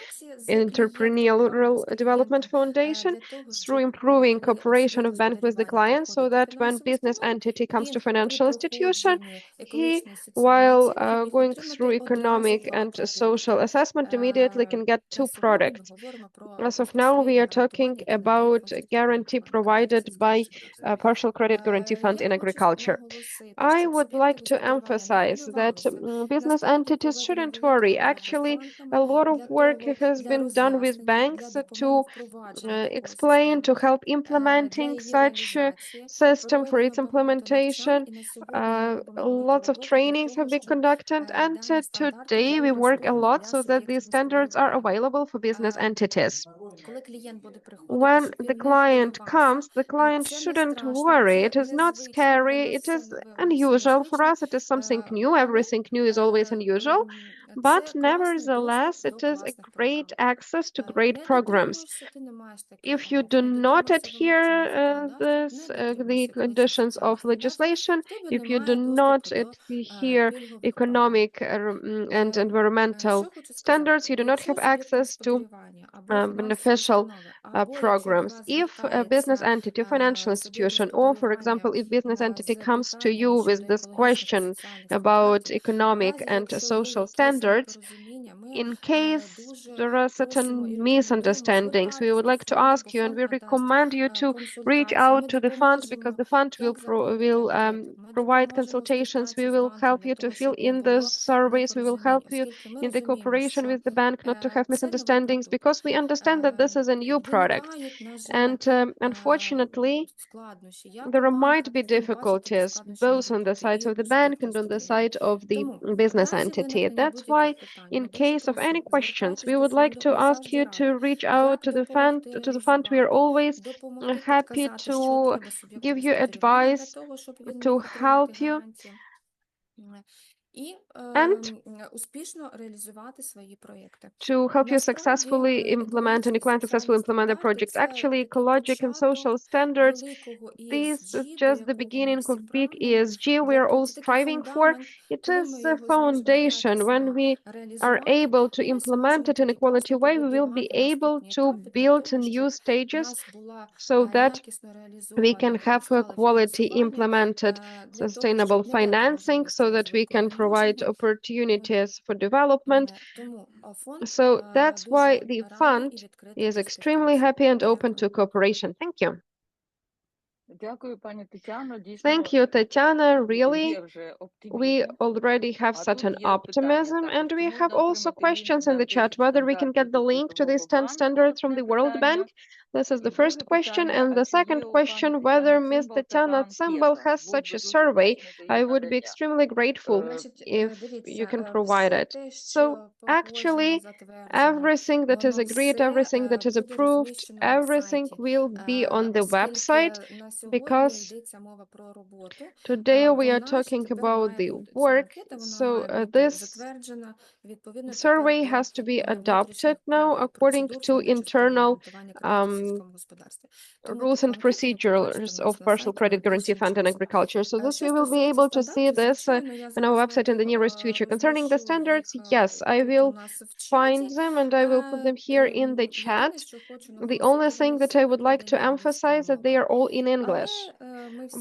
Entrepreneurial Development Foundation through improving cooperation of bank with the client, so that when business entity comes to financial institution, he, while going through economic and social assessment, immediately can get two products. As of now, we are talking about a guarantee provided by Partial Credit Guarantee Fund in Agriculture. I would like to emphasize that business entities shouldn't worry. Actually, a lot of work has been done with banks to explain, to help implementing such a system for its implementation. Lots of trainings have been conducted, and today we work a lot so that these standards are available for business entities. When the client comes, the client shouldn't worry. It is not scary. It is unusual for us. It is something new. Everything new is always unusual. But nevertheless, it is a great access to great programs. If you do not adhere the conditions of legislation, if you do not adhere economic and environmental standards, you do not have access to beneficial programs. If a business entity, financial institution, or for example, if business entity comes to you with this question about economic and social standards, in case there are certain misunderstandings, we would like to ask you, and we recommend you to reach out to the fund, because the fund will provide consultations. We will help you to fill in the surveys. We will help you in the cooperation with the bank not to have misunderstandings, because we understand that this is a new product. And unfortunately, there might be difficulties both on the side of the bank and on the side of the business entity. That's why, in case of any questions, we would like to ask you to reach out to the fund. We are always happy to give you advice, to help you, and to help you successfully implement and client successfully implement the projects. Actually, ecological and social standards, this is just the beginning of big ESG we are all striving for. It is a foundation. When we are able to implement it in a quality way, we will be able to build new stages so that we can have a quality implemented sustainable financing, so that we can provide opportunities for development. So that's why the fund is extremely happy and open to cooperation. Thank you. Thank you, Tatiana. Really, we already have such an optimism, and we have also questions in the chat whether we can get the link to these 10 standards from the World Bank. This is the first question. And the second question, whether Ms. Tatiana Tsimbal has such a survey. I would be extremely grateful if you can provide it. So actually, everything that is agreed, everything that is approved, everything will be on the website, because today we are talking about the work. So this survey has to be adopted now according to internal rules and procedures of Partial Credit Guarantee Fund in Agriculture. So this, we will be able to see this on our website in the nearest future. Concerning the standards, yes, I will find them and I will put them here in the chat. The only thing that I would like to emphasize that they are all in English.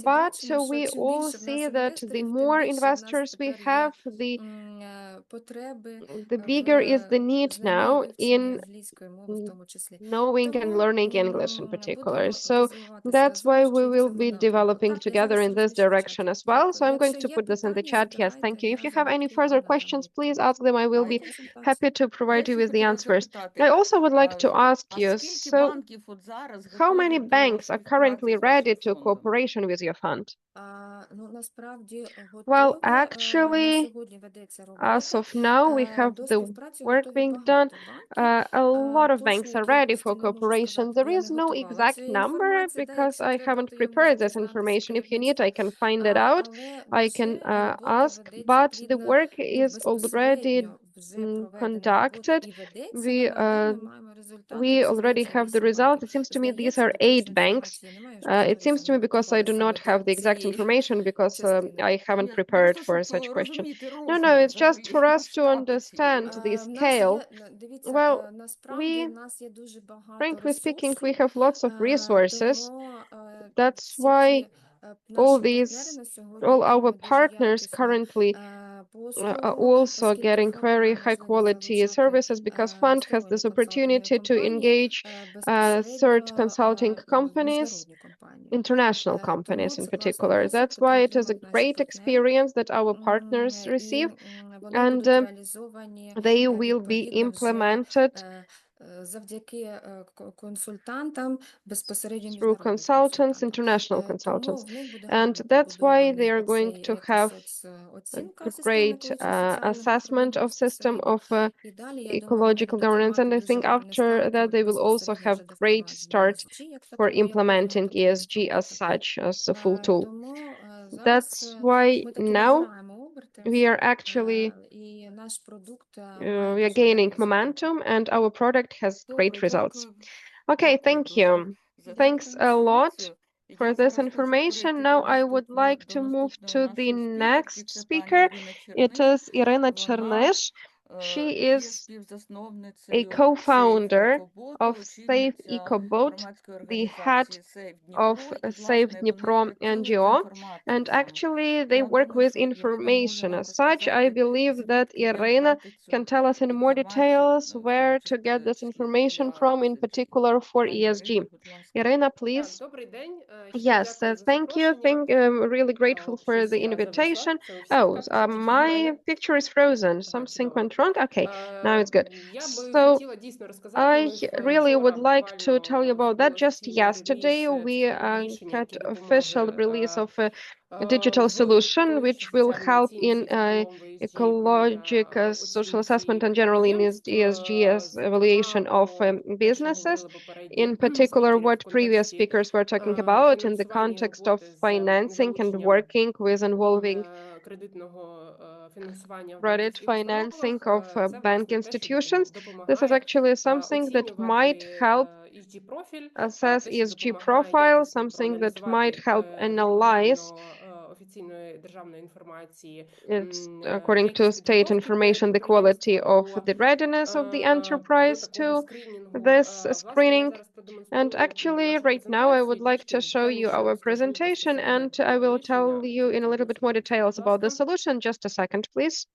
But we all see that the more investors we have, the bigger is the need now in knowing and learning English in particular. So that's why we will be developing together in this direction as well. So I'm going to put this in the chat. Yes, thank you. If you have any further questions, please ask them. I will be happy to provide you with the answers. I also would like to ask you, so how many banks are currently ready to cooperation with your fund? Well, actually, as of now, we have the work being done. A lot of banks are ready for cooperation. There is no exact number because I haven't prepared this information. If you need, I can find it out. I can ask, but the work is already conducted. We already have the result. It seems to me these are 8 banks. It seems to me, because I do not have the exact information, because I haven't prepared for such question. No, it's just for us to understand the scale. Well, frankly speaking, we have lots of resources. That's why all our partners currently are also getting very high quality services, because fund has this opportunity to engage third consulting companies, international companies in particular. That's why it is a great experience that our partners receive, and they will be implemented through consultants, international consultants. And that's why they are going to have a great assessment of system of ecological governance. And I think after that, they will also have great start for implementing ESG as such, as a full tool. That's why now we are actually we are gaining momentum, and our product has great results. Okay, thank you. Thanks a lot for this information. Now I would like to move to the next speaker. It is Irina Chernesh. She is a co-founder of Safe EcoBoat, the head of Save Dnipro NGO, and actually they work with information. As such, I believe that Irina can tell us in more details where to get this information from, in particular for ESG. Irina, please. Yes, thank you. I'm really grateful for the invitation. Oh, my picture is frozen. Something went wrong? Okay, now it's good. So I really would like to tell you about that. Just yesterday, we had official release of a digital solution which will help in ecological social assessment and generally in ESG evaluation of businesses. In particular, what previous speakers were talking about in the context of financing and working with involving credit financing of bank institutions. This is actually something that might help assess ESG profile, something that might help analyze. It's according to state information, the quality of the readiness of the enterprise to this screening. And actually, right now, I would like to show you our presentation, and I will tell you in a little bit more details about the solution. Just a second, please.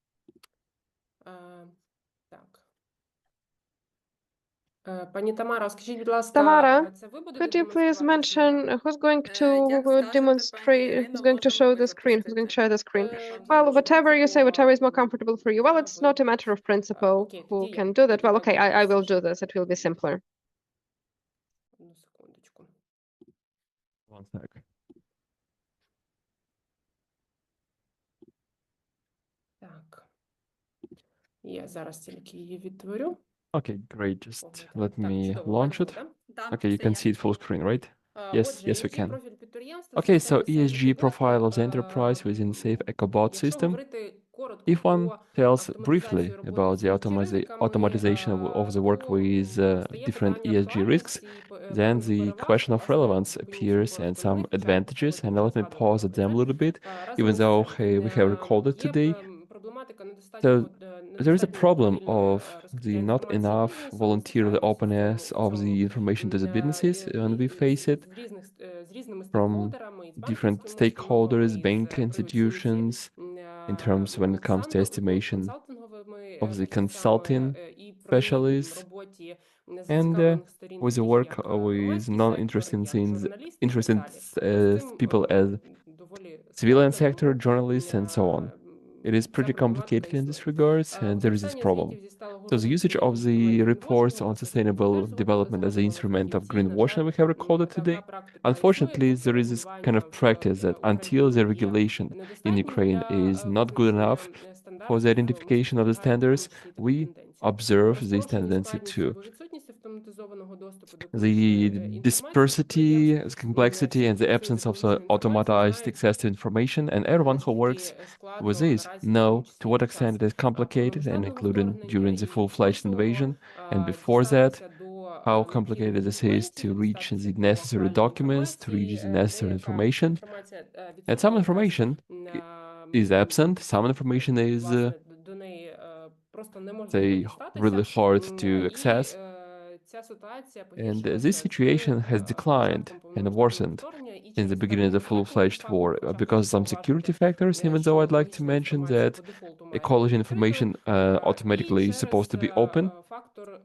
Tamara, could you please mention who's going to demonstrate, who's going to show the screen, who's going to share the screen? Well, whatever you say, whatever is more comfortable for you. Well, it's not a matter of principle who can do that. Well, okay, I will do this. It will be simpler. One sec. Okay, great. Just let me launch it. Okay, you can see it full screen, right? Yes, we can. Okay, so ESG profile of the enterprise within Safe EcoBot system. If one tells briefly about the automatization of the work with different ESG risks, then the question of relevance appears and some advantages, and let me pause at them a little bit, even though hey, we have recorded today. So there is a problem of the not enough volunteer openness of the information to the businesses, and we face it from different stakeholders, bank institutions, in terms when it comes to estimation of the consulting specialists, and with the work with non-interested interested people as civilian sector, journalists, and so on. It is pretty complicated in this regards, and there is this problem. So the usage of the reports on sustainable development as an instrument of greenwashing we have recorded today, unfortunately, there is this kind of practice that until the regulation in Ukraine is not good enough for the identification of the standards, we observe this tendency to the dispersity, complexity, and the absence of the automatized access to information, and everyone who works with this know to what extent it is complicated, and including during the full-fledged invasion and before that, how complicated this is to reach the necessary documents, to reach the necessary information. And some information is absent, some information is, say, really hard to access. And this situation has declined and worsened in the beginning of the full-fledged war because some security factors, even though I'd like to mention that ecology information automatically is supposed to be open.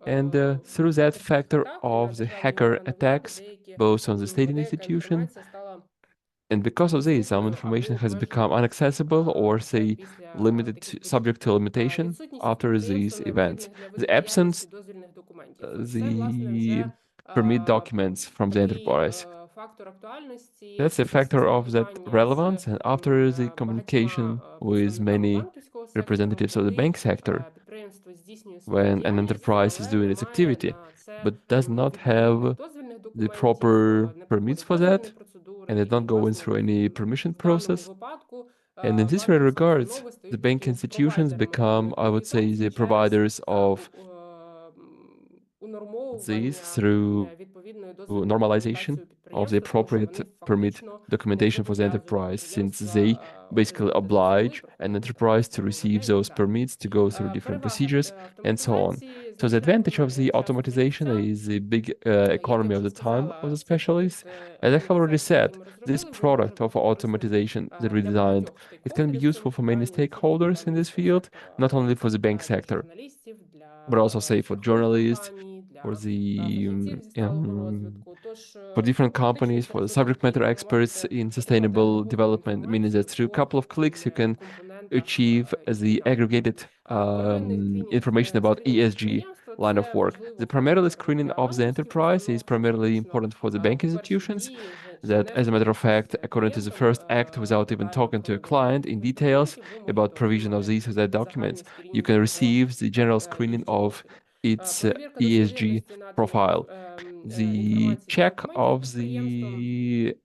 And through that factor of the hacker attacks, both on the state and institution, and because of this, some information has become inaccessible or, say, subject to limitation after these events. The absence, the permit documents from the enterprise. That's a factor of that relevance. And after the communication with many representatives of the bank sector, when an enterprise is doing its activity, but does not have the proper permits for that, and is not going through any permission process. And in this regards, the bank institutions become, I would say, the providers of these through normalization of the appropriate permit documentation for the enterprise, since they basically oblige an enterprise to receive those permits, to go through different procedures, and so on. So the advantage of the automatization is the big economy of the time of the specialists. As I have already said, this product of automatization that we designed, it can be useful for many stakeholders in this field, not only for the bank sector, but also say for journalists, for the for different companies, for the subject matter experts in sustainable development, meaning that through a couple of clicks you can achieve the aggregated information about ESG line of work. The primarily screening of the enterprise is primarily important for the bank institutions. That, as a matter of fact, according to the first act, without even talking to a client in details about provision of these or that documents, you can receive the general screening of its ESG profile. The check of the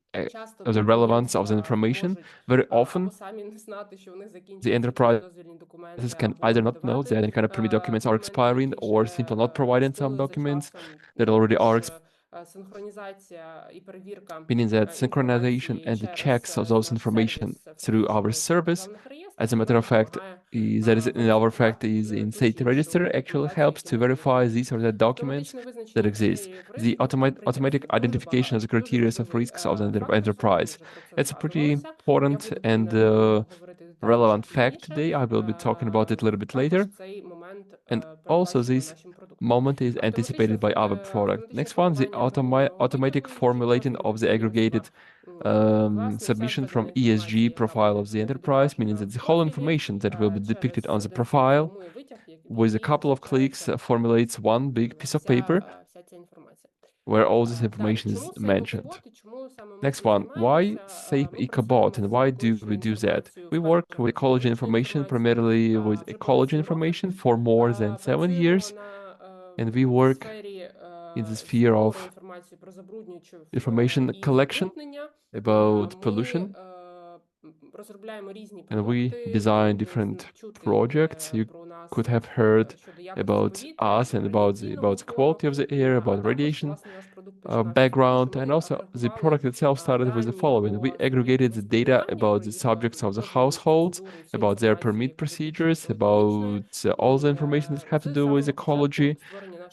relevance of the information very often the enterprises can either not know that any kind of permit documents are expiring or simply not providing some documents that already are meaning that synchronization and the checks of those information through our service, as a matter of fact, is in state register actually helps to verify these or that documents that exist. The automatic identification of the criteria of risks of the enterprise. It's a pretty important and relevant fact today. I will be talking about it a little bit later. And also this moment is anticipated by our product. Next one, the automatic formulating of the aggregated submission from ESG profile of the enterprise, meaning that the whole information that will be depicted on the profile with a couple of clicks formulates one big piece of paper where all this information is mentioned. Next one, why Safe EcoBot and why do we do that? We work with ecology information, primarily with ecology information for more than 7 years, and we work in the sphere of information collection about pollution. And we design different projects. You could have heard about us and about the quality of the air, about radiation background, and also the product itself started with the following. We aggregated the data about the subjects of the households, about their permit procedures, about all the information that have to do with ecology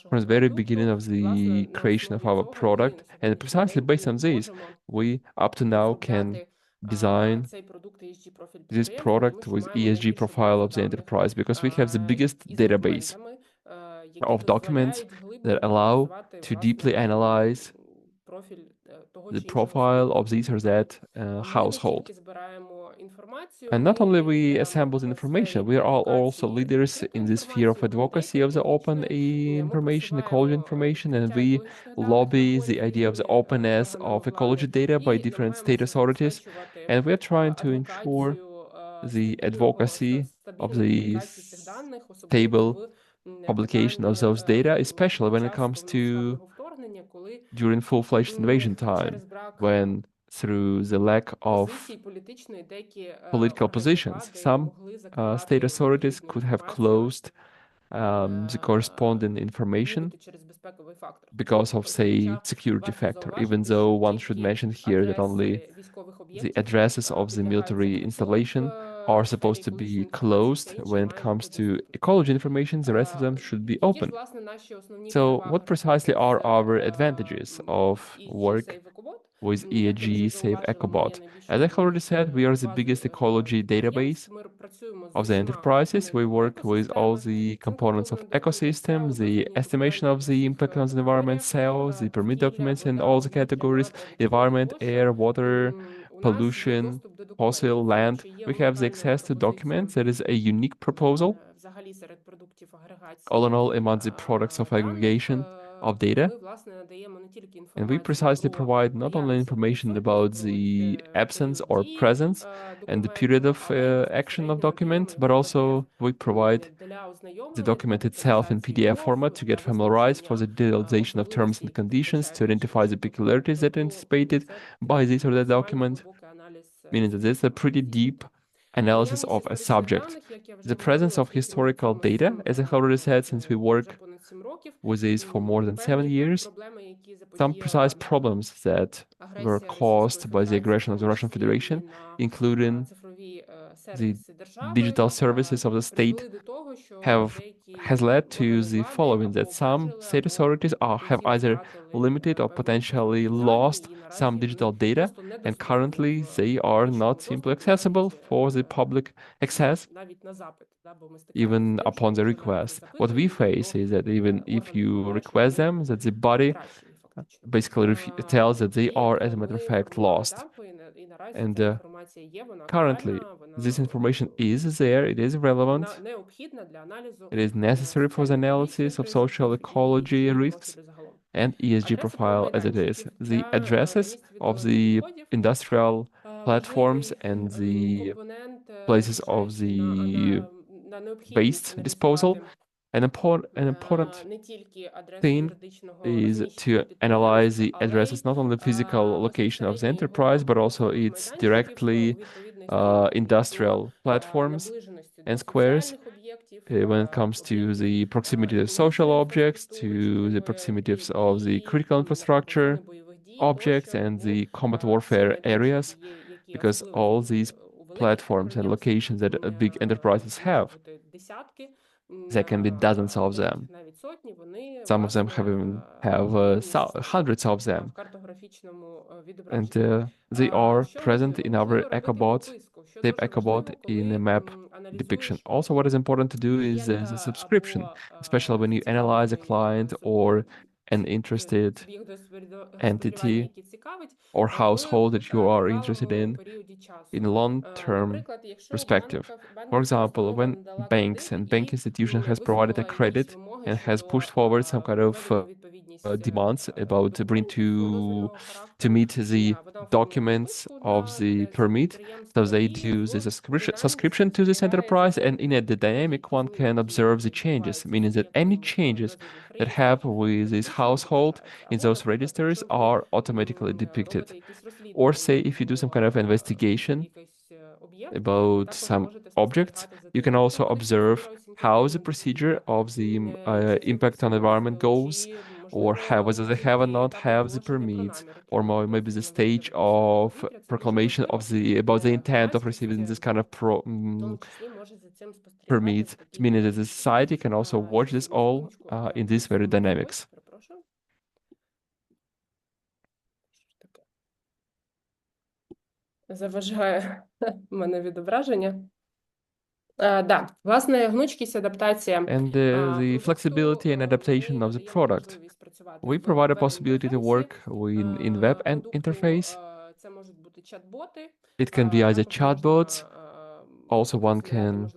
from the very beginning of the creation of our product. And precisely based on this, we up to now can design this product with ESG profile of the enterprise because we have the biggest database of documents that allow to deeply analyze the profile of this or that household. And not only we assemble the information, we are all also leaders in this sphere of advocacy of the open information, ecology information, and we lobby the idea of the openness of ecology data by different state authorities. And we are trying to ensure the advocacy of the stable publication of those data, especially when it comes to during full-fledged invasion time, when through the lack of political positions, some state authorities could have closed the corresponding information because of, say, security factor, even though one should mention here that only the addresses of the military installation are supposed to be closed. When it comes to ecology information, the rest of them should be open. So what precisely are our advantages of work with EAG Save EcoBot? As I already said, we are the biggest ecology database of the enterprises. We work with all the components of ecosystem, the estimation of the impact on the environment, sales, the permit documents in all the categories, environment, air, water, pollution, fossil, land. We have the access to documents. That is a unique proposal, all in all, among the products of aggregation of data. And we precisely provide not only information about the absence or presence and the period of action of document, but also we provide the document itself in PDF format to get familiarized for the detailization of terms and conditions, to identify the peculiarities that are anticipated by this or that document, meaning that this is a pretty deep analysis of a subject. The presence of historical data, as I already said, since we work with this for more than 7 years, some precise problems that were caused by the aggression of the Russian Federation, including the digital services of the state, has led to the following: that some state authorities have either limited or potentially lost some digital data, and currently they are not simply accessible for the public access, even upon the request. What we face is that even if you request them, that the body basically tells that they are, as a matter of fact, lost. And currently, this information is there, it is relevant, it is necessary for the analysis of social ecology risks and ESG profile as it is. The addresses of the industrial platforms and the places of the waste disposal, an important thing is to analyze the addresses, not only physical location of the enterprise, but also its directly industrial platforms and squares when it comes to the proximity of social objects, to the proximity of the critical infrastructure objects and the combat warfare areas, because all these platforms and locations that big enterprises have, there can be dozens of them. Some of them have hundreds of them. And they are present in our EcoBot, Tape EcoBot in a map depiction. Also, what is important to do is the subscription, especially when you analyze a client or an interested entity or household that you are interested in a long-term perspective. For example, when banks and bank institution has provided a credit and has pushed forward some kind of demands about to meet the documents of the permit, so they do the subscription to this enterprise, and in a dynamic one can observe the changes, meaning that any changes that have with this household in those registers are automatically depicted. Or say if you do some kind of investigation about some objects, you can also observe how the procedure of the impact on the environment goes, or whether they have or not have the permits, or more, maybe the stage of proclamation of the about the intent of receiving this kind of permits, meaning that the society can also watch this all in this very dynamics. Заважає мене відображення. Да, власне, гнучкість, адаптація. And the flexibility and adaptation of the product. We provide a possibility to work in web and interface. Це можуть бути чат-боти. It can be either chatbots. Also, one can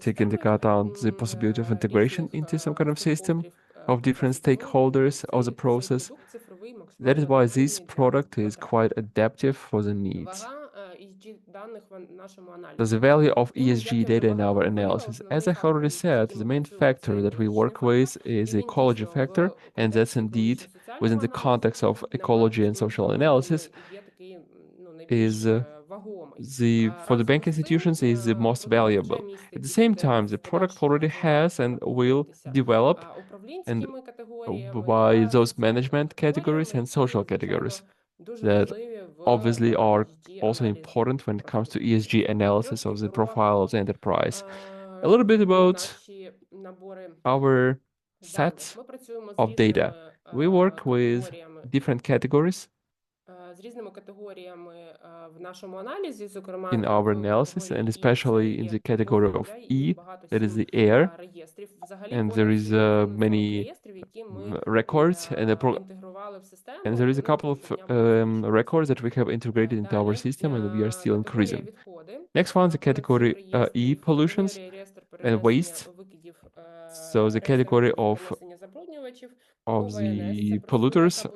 take into account the possibility of integration into some kind of system of different stakeholders of the process. That is why this product is quite adaptive for the needs. the value of ESG data in our analysis. As I already said, the main factor that we work with is the ecology factor, and that's indeed within the context of ecology and social analysis is for the bank institutions is the most valuable. At the same time, the product already has and will develop and by those management categories and social categories that obviously are also important when it comes to ESG analysis of the profile of the enterprise. A little bit about our sets of data. We work with different categories in our analysis, and especially in the category of E, that is the air, and there is many records and there is a couple of records that we have integrated into our system, and we are still increasing. Next one, the category E, pollutions and waste. So the category of the polluters.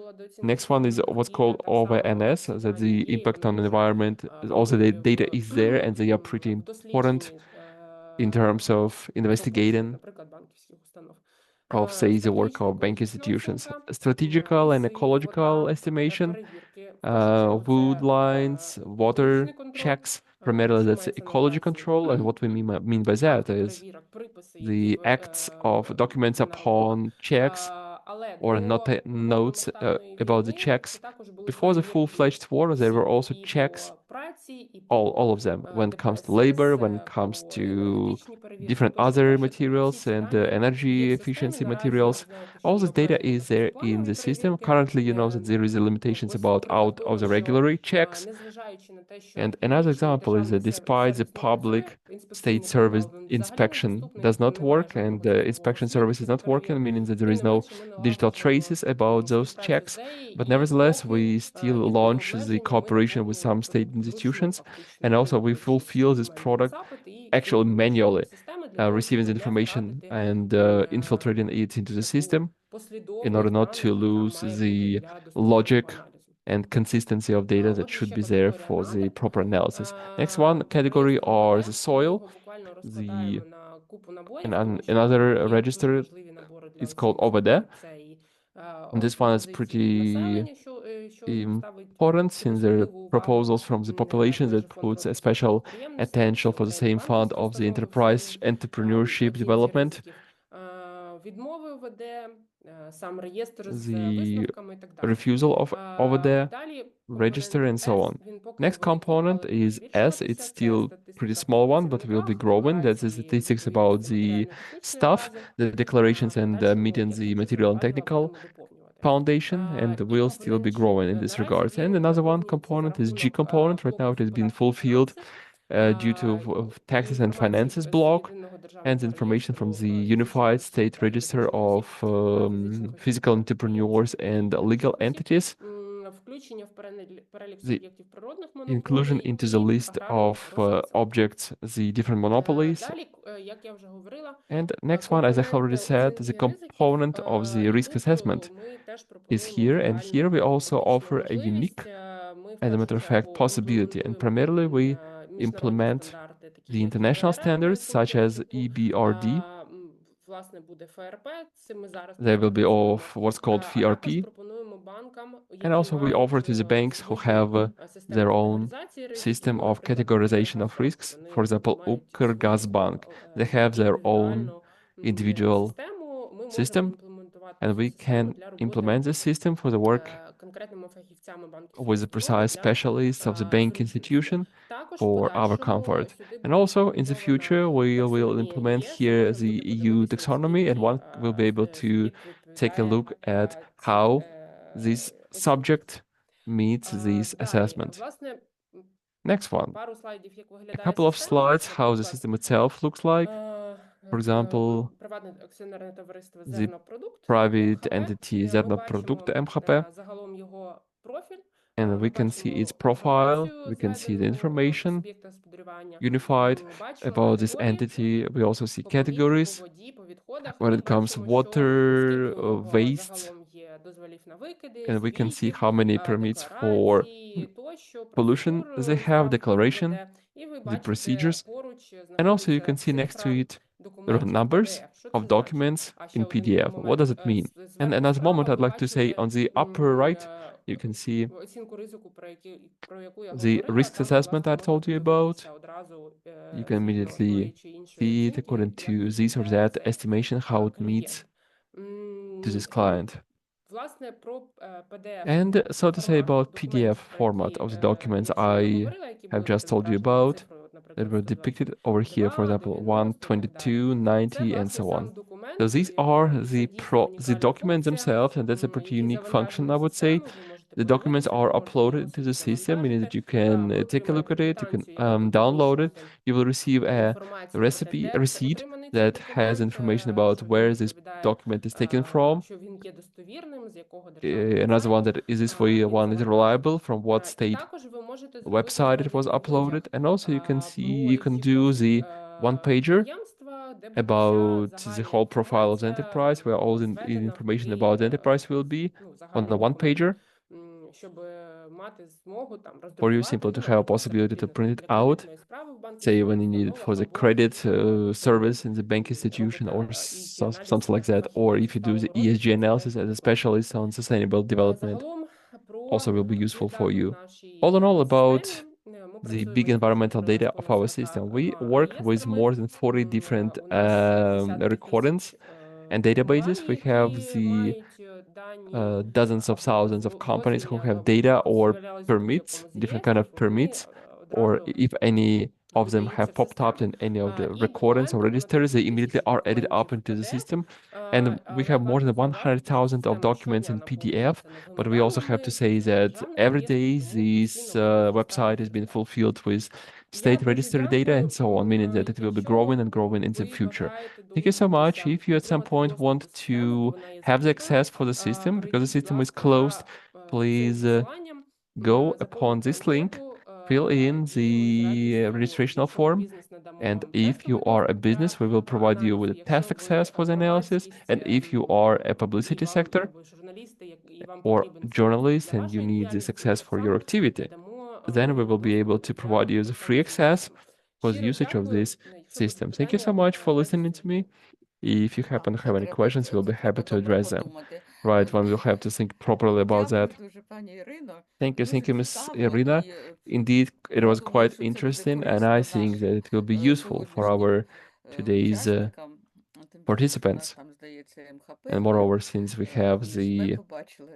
Next one is what's called OVNS, that the impact on the environment. Also, the data is there, and they are pretty important in terms of investigating of, say, the work of bank institutions. Strategical and ecological estimation, wood lines, water checks, primarily that's ecology control. And what we mean by that is the acts of documents upon checks or notes about the checks. Before the full-fledged war, there were also checks, all of them, when it comes to labor, when it comes to different other materials and energy efficiency materials. All this data is there in the system. Currently, you know that there is limitations about out of the regular checks. And another example is that despite the public state service inspection does not work and the inspection service is not working, meaning that there is no digital traces about those checks. But nevertheless, we still launch the cooperation with some state institutions, and also we fulfill this product actually manually, receiving the information and infiltrating it into the system in order not to lose the logic and consistency of data that should be there for the proper analysis. Next one category are the soil. Another register is called OVD. And this one is pretty important since there are proposals from the population that puts a special attention for the same fund of the enterprise entrepreneurship development. The refusal of over there, register, and so on. Next component is S. It's still pretty small one, but will be growing. That's the statistics about the stuff, the declarations, and meeting the material and technical foundation, and will still be growing in this regard. And another one component is G component. Right now it has been fulfilled due to taxes and finances block and information from the Unified State Register of Physical Entrepreneurs and Legal Entities. The inclusion into the list of objects, the different monopolies. And next one, as I already said, the component of the risk assessment is here. And here we also offer a unique, as a matter of fact, possibility. And primarily we implement the international standards such as EBRD. They will be of what's called VRP. And also we offer to the banks who have their own system of categorization of risks. For example, Ukrgazbank, they have their own individual system, and we can implement the system for the work with the precise specialists of the bank institution for our comfort. And also in the future, we will implement here the EU taxonomy, and one will be able to take a look at how this subject meets this assessment. Next one, a couple of slides how the system itself looks like. For example, the private entity Zernoprodukt MHP, and we can see its profile, we can see the information unified about this entity. We also see categories when it comes to water, waste, дозволів на викиди, And we can see звітів, how many permits for декларацій тощо, pollution процедур they have, справді declaration, веде. І ви the бачите, procedures. поруч And also you can знаходиться see next to цифра it the документів numbers PDF. Що це of значить? documents А ще in один PDF. What момент. does it mean? And Зверху another справа moment ви I'd like to say бачите on the upper right, you can see оцінку ризику, про яку я the говорила. risk Там ви, assessment власне, I told можете you about. подивитися одразу You can згідно immediately тої чи іншої see it оцінки, according як to this or that відповідає цей estimation, how it клієнт. meets to this client. Власне, про PDF And so to say формат about PDF документів, про format які, of the documents якщо я I говорила, які have були just told you відображені about цифрою, that наприклад, were depicted over here, for 122, example, 90 і так далі. 122, 90, Це, and власне, so сам on. документ, So these який are це дійсно the унікальна documents функція, themselves, and that's a pretty який unique function, завантажений I в would say. систему. Ви можете The documents подивитися, are ви можете uploaded його into the собі system, meaning that завантажити. you can Ви take a look отримаєте at it, you can квитанцію, яка буде download it, містити you will receive a інформацію про те, a де receipt отриманий цей that has документ, information about що він where this відповідає, document is taken from. що він є достовірним, з якого державного Another one сайту that is this він one is завантажений. reliable, from what І state також ви можете website it was зробити uploaded, and also you can see you can do the one pager підприємства, де буде вся about the загальна whole profile of the інформація, enterprise, where all the зведена в information такий, about the enterprise will be on загальний the one документ, pager щоб мати змогу там for you роздрукувати, simply to have a наприклад, це possibility to потрібно print для it out, кредитної справи в say банківській when you need it установах, for the або credit service коли in the bank institution or IT-аналіз something like that, or if you do the ESG analysis as a specialist on sustainable development, Загалом про also will be useful бig for дату you. в нашій All in all, about системі. Ми the працюємо, big як я вже environmental говорила, data з of our понад system. 40 We work with реєстрами. more than 40 different У нас десятки recordings тисяч and databases. компаній, We have які the мають дані dozens of або thousands of companies who have дозвільні, data або or з'являлись в permits, будь-якому з different kind of реєстрів, вони permits, or одразу if any of them додаються have в popped up систему. in any of the І recordings or документ понад registers, they 30 immediately тисяч are added up документів into the PDF. system. And we have more than Варто зауважити, що 100,000 of система documents щодня in PDF, наповнюється but we новими also have to даними say з that державних every day реєстрів, тому this постійно буде website зростати is being кількість. fulfilled with Я state дуже register data and so on, meaning that it will be Якщо growing and growing in the ви future. бажаєте Thank you so much. долучитися, If you at some отримати point доступ want до системи, то to вона є have the закритою, access for the system, because the перейдіть, будь system is ласка, closed, за цим please посиланням, go upon заповнити this link, анкету, fill in і the озирайтеся. registrational Якщо ви form. бізнес, надамо And вам if you тестовий are a доступ business, для we will provide you with аналізу. a test Якщо access ви for the analysis. громадськість, And if you are a і publicity вам, sector або журналісти, і вам or потрібен цей доступ journalist для and you вашої need this діяльності, ми access так for your само activity, надамо then we will be able доступ to для provide you the free використання access системи. for the Щиро usage of дякую. this Якщо будуть system. Thank you so питання, much for listening радий to me. If you happen to have any Треба, questions, we'll be це треба happy to добре address them. подумати. Right, one will have to think properly about that. Дякую дуже, пані Ірино. Thank you, Дуже Miss цікаво, Irina. і Indeed, it я was думаю, quite що це буде interesting, and корисно I think that нашим it will be useful for our сьогоднішнім today's учасникам. Тим більше, що в нас participants. там, здається, МХП, And moreover, since we have вони ж не the побачили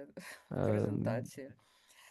um, презентацію.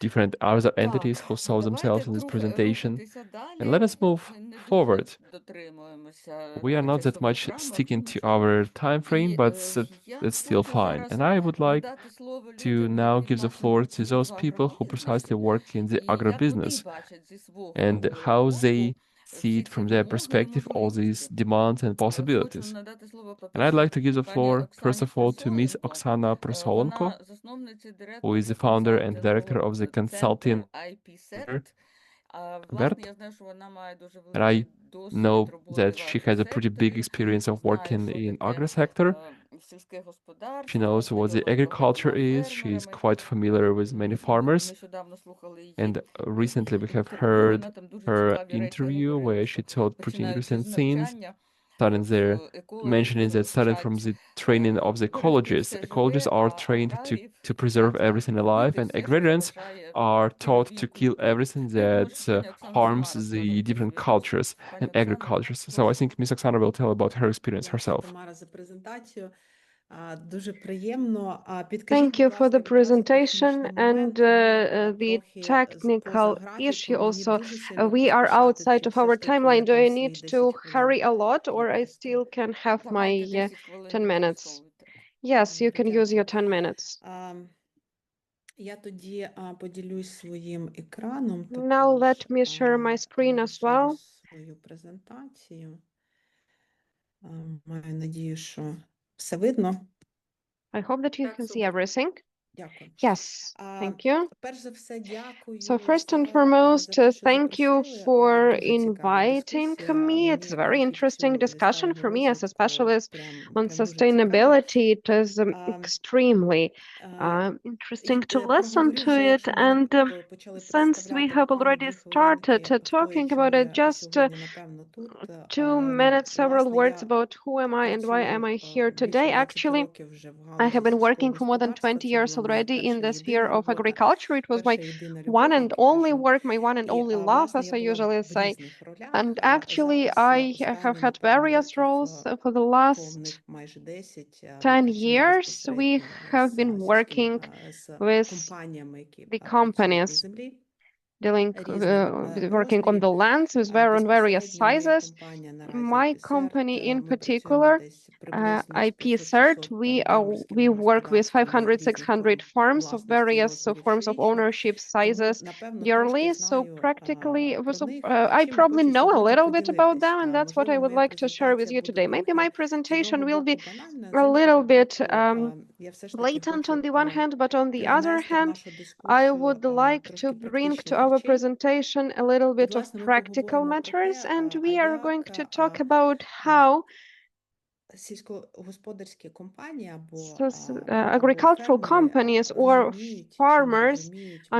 different other entities who Так, saw themselves давайте in this трохи presentation, рухатися and далі. let us move Не дуже forward. дотримуємося We are not that часових much рамок. sticking to our time frame, І but я that's still хочу fine. зараз And I would like надати слово to людям, now які give the власне floor to працюють those в people who precisely агробізнесі, work in the і як вони agribusiness бачать зі свого and how they боку see всі it ці from their вимоги і perspective, all these можливості. demands and Хочу possibilities. надати слово, And I'd по-перше, like to give the пані floor, first Оксані of all, to Miss Просоленко. Oksana Prosolenko, Вона засновниця who is директорка the founder and director of the консалтингового consulting. центру IPSET. Власне, Bert. я знаю, що вона має дуже And великий I досвід know роботи that в she has a pretty big агросекторі, experience of знає, working що in таке agri sector. сільське She господарство, knows what the знайома з agriculture багатьма is. She is фермерами. quite familiar with many farmers. Нещодавно слухали її And recently we have інтерв'ю, heard вона там дуже her цікаві речі interview говорила, where що she told pretty починаючи interesting з things, навчання starting there, в екологів mentioning that starting from the training of the ecologists. все Ecologists живе, are а trained аграріїв to preserve вчаться everything alive, вбити and все, що agrarians заважає are taught to передовій kill культури. everything Я думаю, that що пані Оксана harms сама the розкаже про different свій cultures досвід. Пані and Оксана, agricultures. So I прошу. think Miss Oksana will tell about her experience Дякую, herself. Тамара, за презентацію. Дуже приємно. Thank you for the presentation and the technical issue also. We are outside of our timeline. Do I need to hurry a lot or I still can have my Давайте 10 хвилин 10 minutes? використовуйте. Yes, you can use your 10 minutes. Я тоді поділюсь своїм екраном. Now let me share my screen as well. Свою презентацію. Маю надію, що все видно. I hope that you Так, can see супер. everything. Дякую. Yes, thank you. Перш за все, дякую So first and за foremost, те, що thank you запросили. for Дуже цікава inviting дискусія. me. Мені It's a very як interesting фахівцю зі discussion for сталого me as a розвитку specialist прям on дуже цікаво. sustainability. It is Um, extremely interesting to listen to it. And since we have already started talking about it, just 2 minutes, several words about who am I and why am I here today. Actually, I have been working for more than 20 years already in the sphere of agriculture. It was my one and only work, my one and only love, as I usually say. And actually, I have had various roles for the last 10 years. We have been working with the companies dealing working on the lands with various sizes. My company in particular, IP CERT, we work with 500, 600 farms of various forms of ownership sizes yearly. So practically, I probably know a little bit about them, and that's what I would like to share with you today. Maybe my presentation will be a little bit blatant on the one hand, but on the other hand, I would like to bring to our presentation a little bit of practical matters, and we are going to talk about how сільськогосподарські компанії або agricultural companies or farmers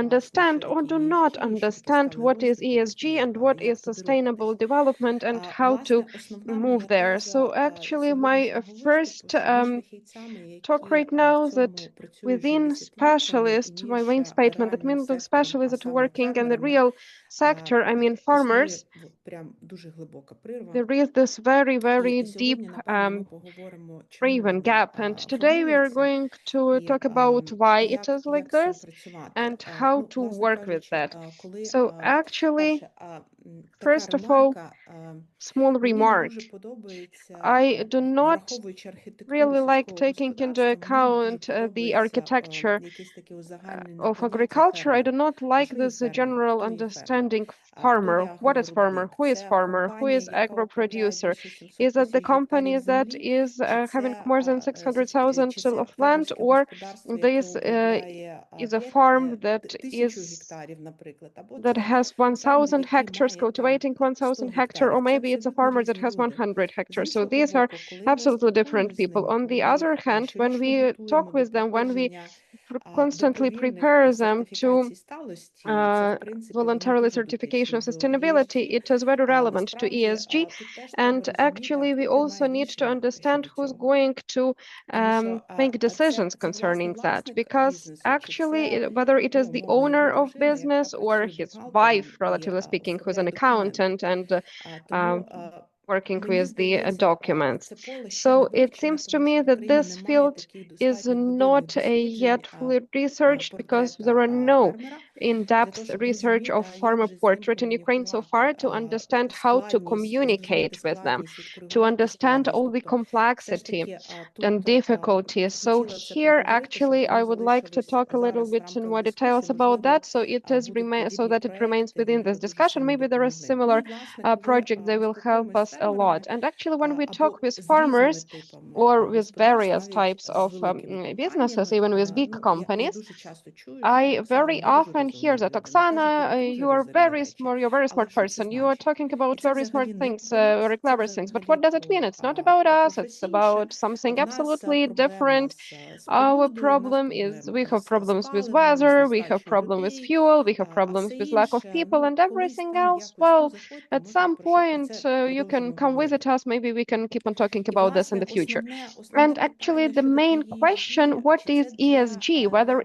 understand or do not understand what is ESG and what is sustainable development and how to move there. So actually my first talk right now that within specialists, my main statement, that means the specialists that are working in the real sector, I mean farmers, there is this very, very deep driven gap. And today we are going to talk about why it is like this and how to work with that. So actually, first of all, small remark. I do not really like taking into account the architecture of agriculture. I do not like this general understanding farmer. What is farmer? Who is farmer? Who is agro producer? Is it the company that is having more than 600,000 of land, or this is a farm that has 1,000 hectares, cultivating 1,000 hectares, or maybe it's a farmer that has 100 hectares. So these are absolutely different people. On the other hand, when we talk with them, when we constantly prepare them to voluntarily certification of sustainability, it is very relevant to ESG. And actually, we also need to understand who's going to make decisions concerning that, because actually, whether it is the owner of business or his wife, relatively speaking, who's an accountant and working with the documents. So it seems to me that this field is not yet fully researched, because there are no in-depth research of farmer portrait in Ukraine so far to understand how to communicate with them, to understand all the complexity and difficulties. So here, actually, I would like to talk a little bit in more details about that, so that it remains within this discussion. Maybe there is similar project that will help us a lot. And actually, when we talk with farmers or with various types of businesses, even with big companies, I very often hear that, Oksana, you're a very smart person. You are talking about very smart things, very clever things. But what does it mean? It's not about us. It's about something absolutely different. Our problem is we have problems with weather, we have problems with fuel, we have problems with lack of people and everything else. Well, at some point, you can come visit us. Maybe we can keep on talking about this in the future. And actually, the main question, what is ESG? Whether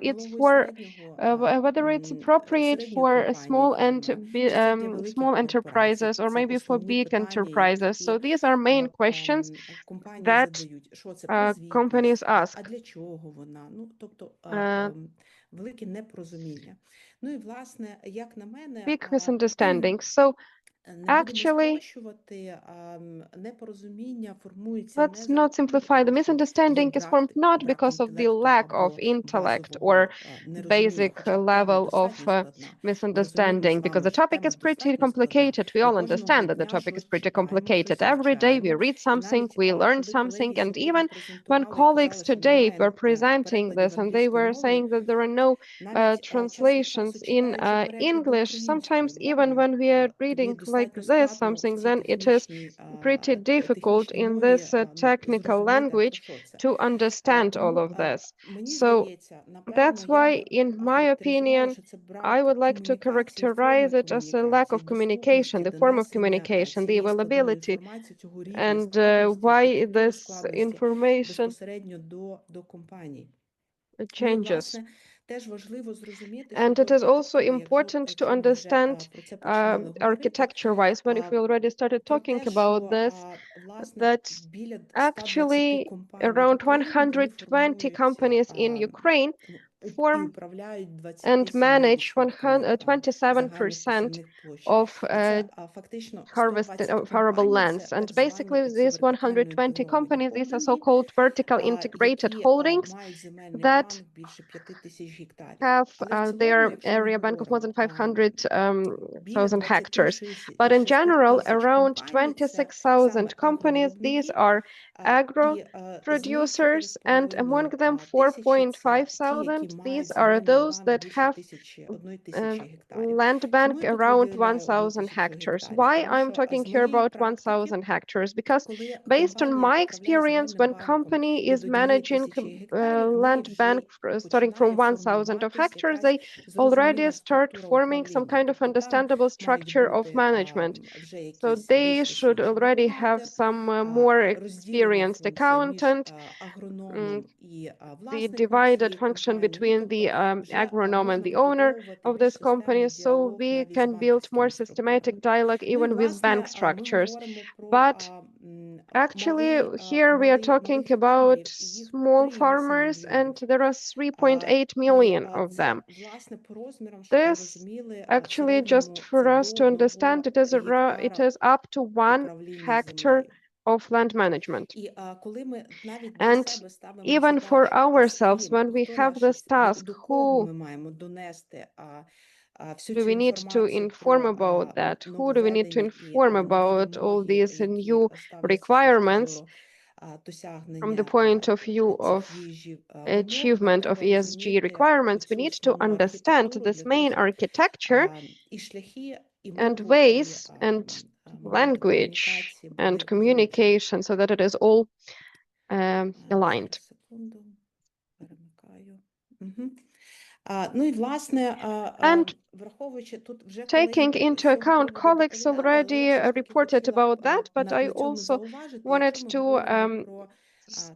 it's appropriate for small enterprises or maybe for big enterprises. So these are main questions that companies ask. велике непорозуміння. Ну і власне, як на мене, big misunderstandings. So Не будемо Actually, спрощувати, непорозуміння формується не let's за not рахунок simplify. The того, що є misunderstanding is formed not брак because of the інтелекту lack of або intellect базового or нерозуміння, basic хоча тема level of достатньо складна. Ми розуміємо misunderstanding, з because вами, the що topic тема is pretty достатньо складна. complicated. We Ми all кожного understand that the дня topic is щось pretty читаємо, complicated. щось Every day we вивчаємо. read І something, навіть we learn коли something, колеги and сьогодні even when презентували, colleagues казали, що today немає were presenting перекладів this and they англійською were мовою, saying that there are no навіть час від translations часу in читаючи переклади English. Sometimes українською even мовою, when we are тобі reading like достатньо this складно something, в цій then it is технічній pretty difficult технічній in мові this technical зрозуміти, а language про що це. to understand all Тому of this. мені So здається, напевно, that's я why, би in my охарактеризувала, opinion, що це I would брак like to комунікації, characterize форми it as a lack of комунікації, communication, доступності, the form of донесення communication, the цієї складної availability, інформації, цього рівня and складності, why архітектури this складності information безпосередньо до компаній. Ну і, changes. власне, теж важливо зрозуміти And щодо it is also архітектури, important to якщо ми вже understand про це починали говорити, architecture-wise, when if we already started про talking те, about що, this, власне, that біля 120 actually компаній в around Україні, вони 120 формують companies in Ukraine і form управляють and manage 27% загальних 27% посівних площ. of І це фактично harvested 120 of arable компаній, lands. це And так звані basically, оці these вертикально 120 інтегровані companies, these are холдинги, so-called vertical integrated які holdings мають земельний that банк більше 5000 гектарів. have Але в цілому, their якщо ми area bank of more than говоримо, 500,000 hectares. біля But in 26 general, тисяч around компаній це 26,000 саме companies, these агровиробники, are agro і з них producers, and among 4,5 them тисячі це ті, які 4,5 мають these are земельний those банк that більше have 1 uh, тисячі гектарів. land Чому bank я тут around виділяю 1,000 1000 hectares. гектарів? Why Тому I'm що talking з here моєї about практики, 1,000 hectares? Because коли based on компанія my управляє experience, земельним when банком company is від 1 managing тисячі гектарів, в неї land bank вже starting from починає 1,000 of формуватись hectares, якась they already зрозуміла start структура forming some управління. kind of Тобто там understandable мають structure of бути management. вже So якийсь they більш should досвідчений already have бухгалтер, some more розділена experienced функція між accountant, агрономом і the власником divided цієї function компанії. Ну, between the тобто вже agronom and можна the owner вибудовувати of більш this company, системний so діалог we навіть з can build more банківськими systematic структурами. dialogue Ну і, even with bank власне, ми structures. говоримо про But actually, here we are talking about small farmers, and there are 3.8 million of them. власне, по розмірам, щоб ви This розуміли, actually, just середньому for це us to до understand, 1 it гектара is up to 1 управління hectare землею. of land management. І коли ми навіть для And себе ставимо even for задачу, а з ourselves, ким, when we хто have наші, this task, до кого who ми маємо донести всю do цю we need to інформацію inform про about that? Who do we need to нововведення і inform нові about all вимоги, these які new ставляться з точки requirements зору from the досягнення point of view цих of вимог, нам achievement of треба ESG розуміти requirements? We цю need to основну understand архітектуру this для того, main щоб architecture і шляхи, і and мову, і ways and моменти language комунікації and були узгоджені. communication so that it is all aligned. Зараз, секунду, перемикаю. Мгм. Ну і, власне, And враховуючи, тут вже taking колеги into з цього account, приводу colleagues доповідали, але already я все ж таки reported хотіла about б that, but I на цьому also зауважити, wanted якщо ми to говоримо про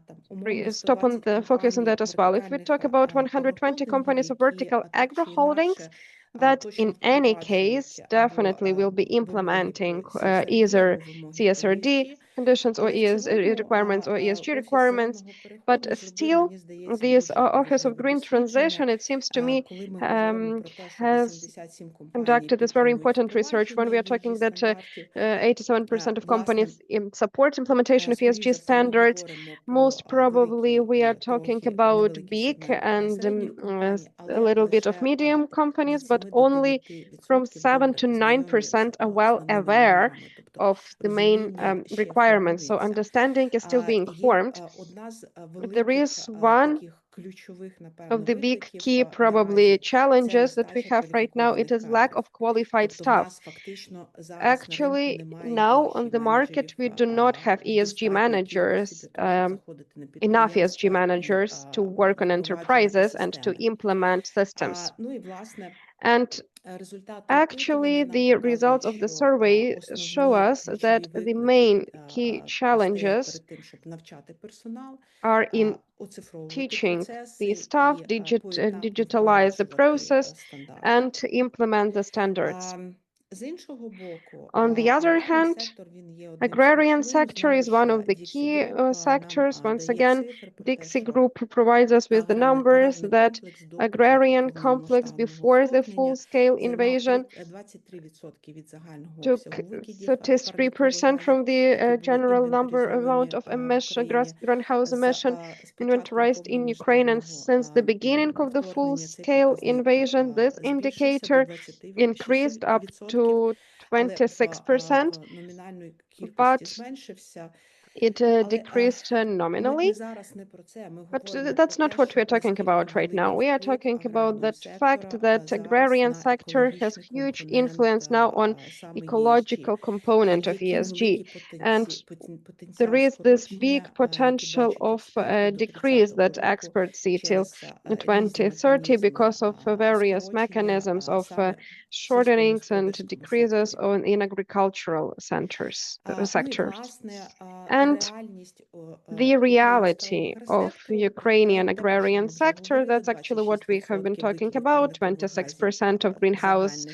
там умовно stop on 120 the focus on компаній that as well. If we вертикальних talk about 120 агрохолдингів, companies of які vertical так agro чи holdings, інакше that точно in any впроваджують case або definitely will be вимоги по implementing CSRD, either або вимоги по CSRD ESG. conditions or Але в цілому requirements or ESG Офіс requirements. зеленого But переходу зробив, still, мені здається, this дуже Office of важливе Green дослідження, Transition, it seems to me, коли ми говоримо про те, що has 87 компаній conducted this very підтримують important research when впровадження we are talking ESG that стандартів. 87% of Власне, companies support implementation of скоріш ESG за все, ми standards. говоримо Most про probably великі we are і talking трохи about невеликі big сегменти and середніх компаній, a але little bit of лише medium companies, від but 7 до only from 9% 7 to добре знайомі 9% are з well новими aware вимогами. Тобто of the main розуміння ще requirements. So формується. understanding is still being Є formed. одна з But there великих is one таких ключових, напевно, of the big викликів key probably наразі – це challenges that we нестача have right now. It кваліфікованих is lack кадрів. of qualified Тобто в staff. нас фактично зараз на ринку Actually, немає now on the market, ESG-менеджерів we do not have ESG достатньої managers, кількості для того, щоб заходити на enough ESG підприємства і managers to work on впроваджувати enterprises and to системи. implement systems. Ну і, власне, And результати actually, опитування нам the results показують, of the що survey show основні us that ключові the виклики main key стоять challenges перед тим, щоб навчати персонал, are in оцифровувати teaching the процеси staff, і поетапно digitalize the впроваджувати process, стандарти. and implement the standards. On the other hand, agrarian sector is one of the key sectors. Once again, Dixie Group provides us with the numbers that agrarian complex before the full-scale invasion took 33% from the general amount of greenhouse emission inventorized in Ukraine. And since the beginning of the full-scale invasion, this indicator increased up to 26%, but it decreased nominally. But that's not what we're talking about right now. We are talking about that fact that agrarian sector has huge influence now on ecological component of ESG. And there is this big potential of decrease that experts see till 2030 because of various mechanisms of shortenings and decreases in agricultural sectors. And the reality of Ukrainian agrarian sector, that's actually what we have been talking about, 26% of greenhouse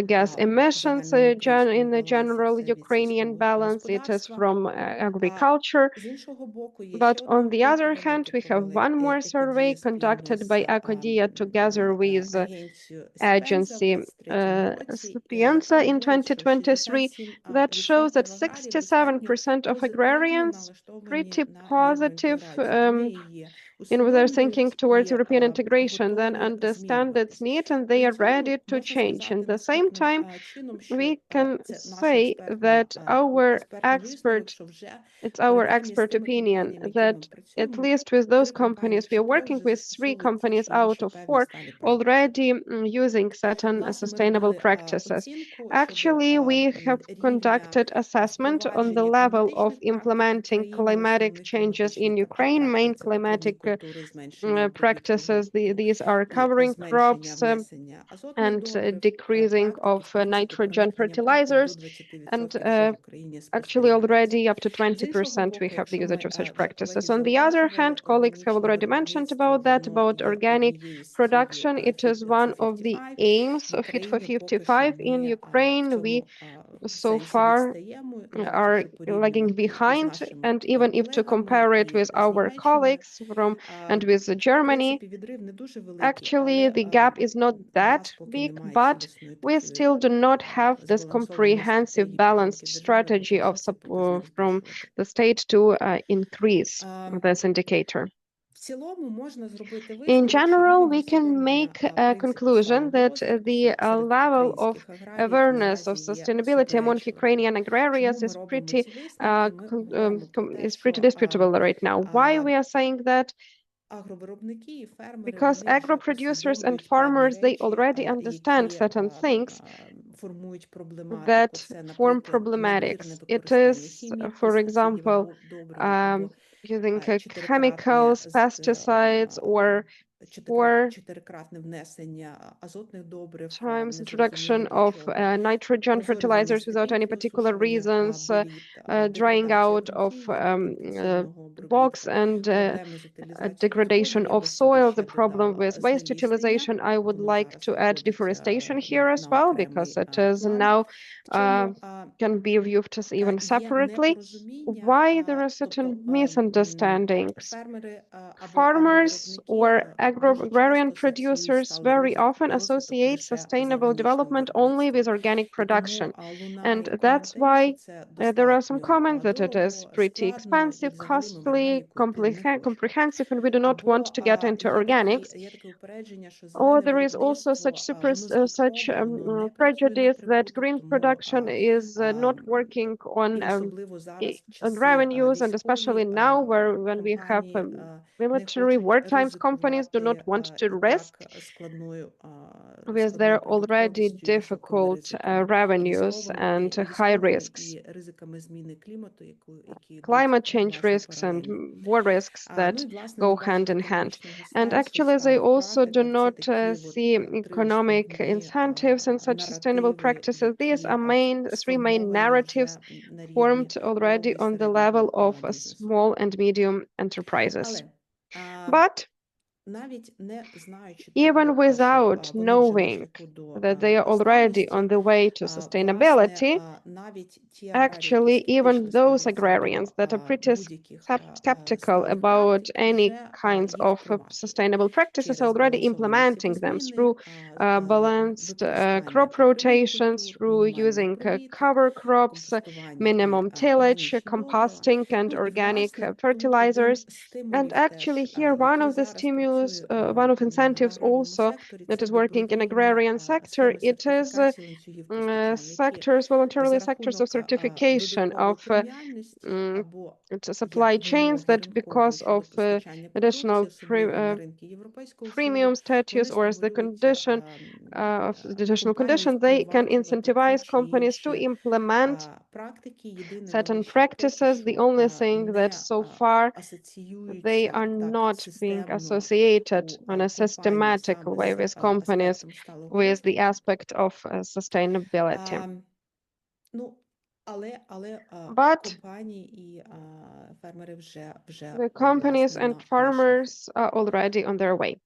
gas emissions in the general Ukrainian balance, it is from agriculture. But on the other hand, we have one more survey conducted by Acodia together with agency Sapienza in 2023 that shows that 67% of agrarians pretty positive in their thinking towards European integration, then understand its need and they are ready to change. At the same time, we can say that it's our expert opinion that at least with those companies we are working with, 3 companies out of 4 already using certain sustainable practices. Actually, we have conducted assessment on the level of implementing climatic changes in Ukraine, main climatic practices. These are covering crops and decreasing of nitrogen fertilizers. And actually already up to 20% we have the usage of such practices. On the other hand, colleagues have already mentioned about that, about organic production. It is one of the aims of Fit for 55 in Ukraine. We so far are lagging behind, and even if to compare it with our colleagues and with Germany, actually the gap is not that big, but we still do not have this comprehensive balanced strategy of from the state to increase this indicator. In general, we can make a conclusion that the level of awareness of sustainability among Ukrainian agrarians is pretty disputable right now. Why we are saying that? Because agro producers and farmers, they already understand certain things that form problematics. It is, for example, using chemicals, pesticides, or times introduction of nitrogen fertilizers without any particular reasons, drying out of bogs and degradation of soil, the problem with waste utilization. I would like to add deforestation here as well, because it is now can be viewed as even separately. Why there are certain misunderstandings? Farmers or agrarian producers very often associate sustainable development only with organic production. And that's why there are some comments that it is pretty expensive, costly, comprehensive, and we do not want to get into organics. Or there is also such prejudice that green production is not working on revenues, and especially now when we have military wartime, companies do not want to risk with their already difficult revenues and high risks, climate change risks and war risks that go hand in hand. And actually they also do not see economic incentives in such sustainable practices. These are 3 main narratives formed already on the level of small and medium enterprises. But Even without knowing that they are already on the way to sustainability, actually, even those agrarians that are pretty skeptical about any kinds of sustainable practices are already implementing them through balanced crop rotations, through using cover crops, minimum tillage, composting, and organic fertilizers. And actually, here one of the stimulus, one of incentives also that is working in agrarian sector, it is voluntarily sectors of certification of supply chains that because of additional premium status or as the condition of the additional condition, they can incentivize companies to implement certain practices. The only thing that so far they are not being associated on a systematic way with companies with the aspect of sustainability. But the companies and farmers are already on their way.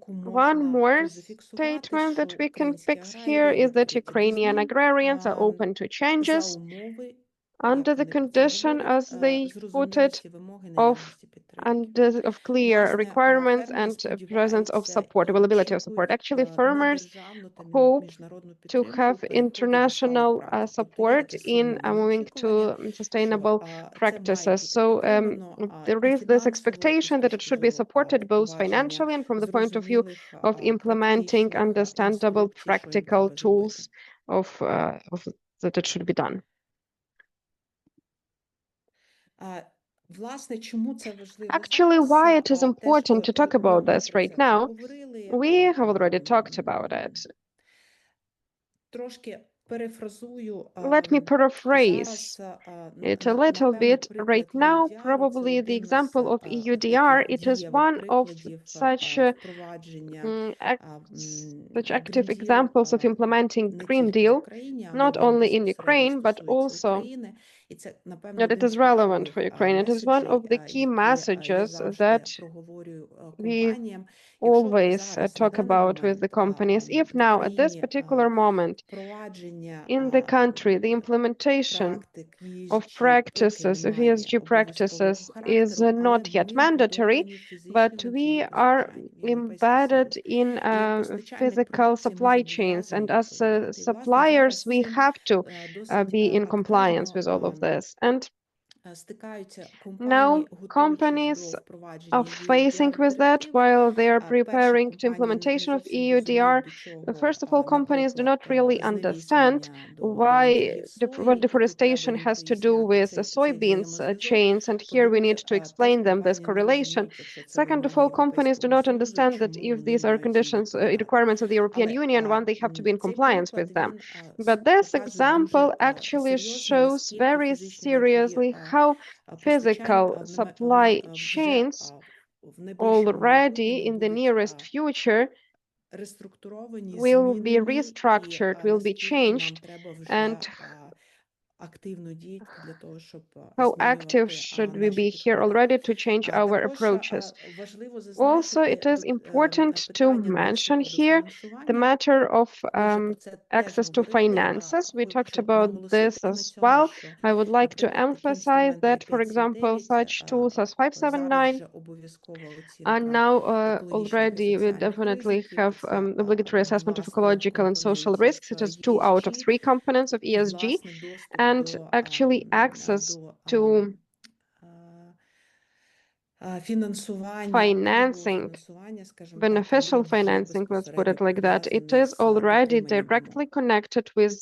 One more statement that we can fix here is that Ukrainian agrarians are open to changes under the condition, as they put it, of clear requirements and presence of support, availability of support. Actually, farmers hope to have international support in moving to sustainable practices. So there is this expectation that it should be supported both financially and from the point of view of implementing understandable practical tools of that it should be done. Actually, why it is important to talk about this right now, we have already talked about it. Let me paraphrase it a little bit. Right now, probably the example of EUDR, it is one of such active examples of implementing Green Deal, not only in Ukraine, but also that it is relevant for Ukraine. It is one of the key messages that we always talk about with the companies. If now, at this particular moment, in the country, the implementation of practices, of ESG practices, is not yet mandatory, but we are embedded in physical supply chains, and as suppliers, we have to be in compliance with all of this. And now companies are facing with that while they are preparing to implementation of EUDR. First of all, companies do not really understand why what deforestation has to do with the soybeans chains, and here we need to explain them this correlation. Second of all, companies do not understand that if these are conditions, requirements of the European Union, one, they have to be in compliance with them. But this example actually shows very seriously how physical supply chains already in the nearest future will be restructured, will be changed, and how active should we be here already to change our approaches. Also, it is important to mention here the matter of access to finances. We talked about this as well. I would like to emphasize that, for example, such tools as 579 are now already, we definitely have obligatory assessment of ecological and social risks. It is 2 out of 3 components of ESG, and actually access to financing, beneficial financing, let's put it like that, it is already directly connected with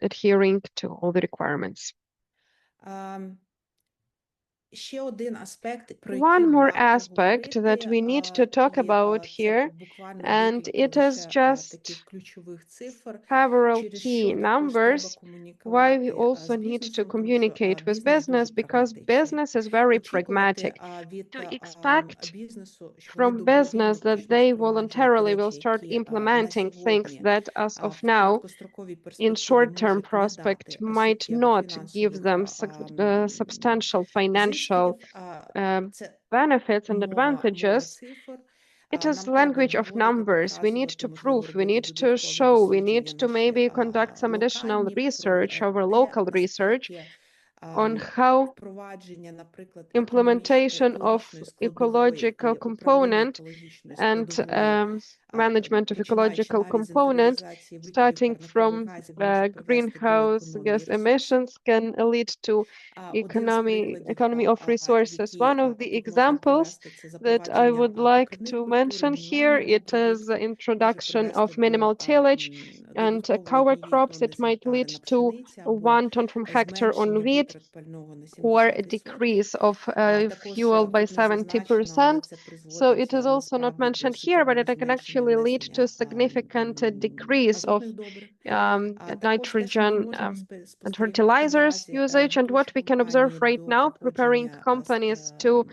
adhering to all the requirements. One more aspect that we need to talk about here, and it is just several key numbers why we also need to communicate with business, because business is very pragmatic. To expect from business that they voluntarily will start implementing things that as of now in short-term prospect might not give them substantial financial potential benefits and advantages, it is language of numbers. We need to prove, we need to show, we need to maybe conduct some additional research, our local research, on how implementation of ecological component and management of ecological component, starting from greenhouse gas emissions, can lead to economy of resources. One of the examples that I would like to mention here, it is the introduction of minimal tillage and cover crops. It might lead to 1 ton from hectare on wheat, or a decrease of fuel by 70%. So it is also not mentioned here, but it can actually lead to significant decrease of nitrogen and fertilizers usage. And what we can observe right now, preparing companies to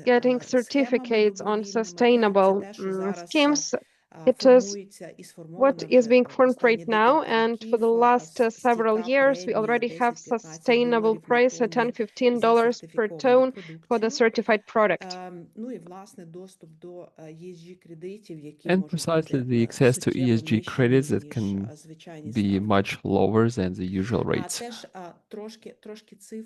getting certificates on sustainable schemes, it is what is being formed right now. And for the last several years, we already have sustainable price at $10-15 per ton for the certified product. And precisely the access to ESG credits that can be much lower than the usual rates.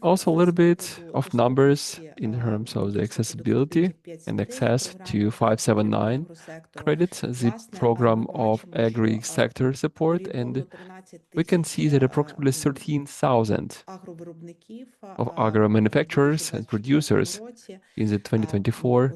Also a little bit of numbers in terms of the accessibility and access to 579 credits, the program of agri sector support, and we can see that approximately 13,000 of agro manufacturers and producers in the 2024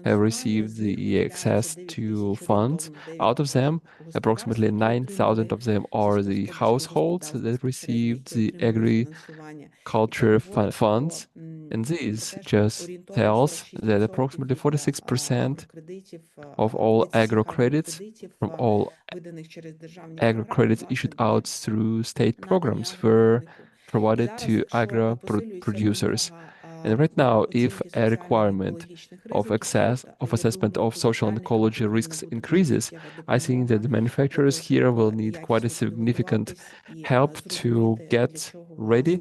have received the access to funds. Out of them, approximately 9,000 of them are the households that received the agriculture funds. And this just tells that approximately 46% of all agro credits from all agro credits issued out through state programs were provided to agro producers. And right now, if a requirement of assessment of social and ecology risks increases, I think that the manufacturers here will need quite a significant help to get ready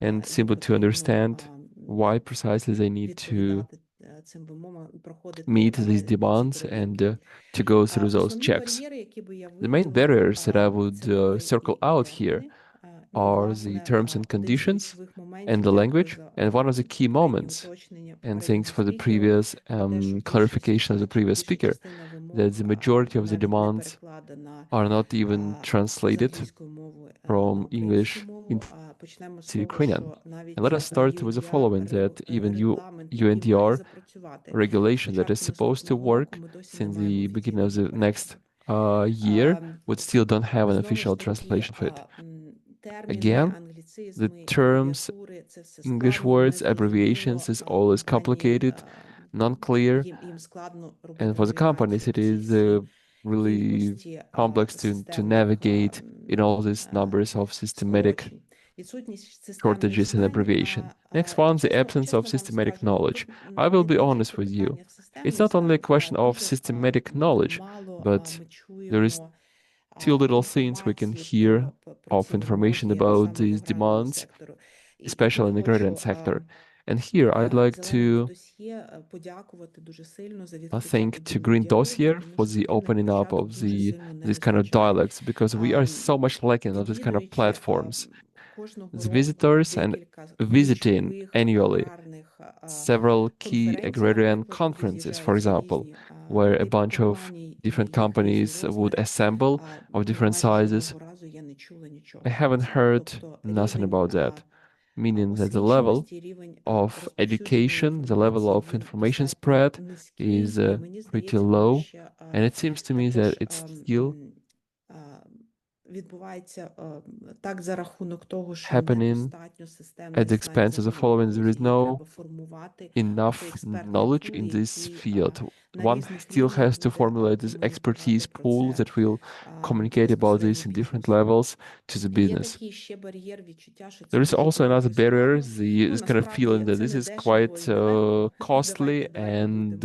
and simply to understand why precisely they need to meet these demands and to go through those checks. The main barriers that I would circle out here are the terms and conditions and the language. And one of the key moments, and thanks for the previous clarification of the previous speaker, that the majority of the demands are not even translated from English into Ukrainian. And let us start with the following, that even UNDR regulation that is supposed to work since the beginning of the next year would still don't have an official translation for it. Again, the terms, English words, abbreviations is always complicated, non-clear, and for the companies it is really complex to navigate in all these numbers of systematic shortages and abbreviation. Next one, the absence of systematic knowledge. I will be honest with you. It's not only a question of systematic knowledge, but there is too little things we can hear of information about these demands, especially in the agrarian sector. And here I'd like to thank to Green Dossier for the opening up of these kind of dialects, because we are so much lacking of these kind of platforms. The visitors and visiting annually several key agrarian conferences, for example, where a bunch of different companies would assemble of different sizes. I haven't heard nothing about that, meaning that the level of education, the level of information spread is pretty low, and it seems to me that it's still happening at the expense of the following. There is no enough knowledge in this field. One still has to formulate this expertise pool that will communicate about this in different levels to the business. There is also another barrier, this kind of feeling that this is quite costly and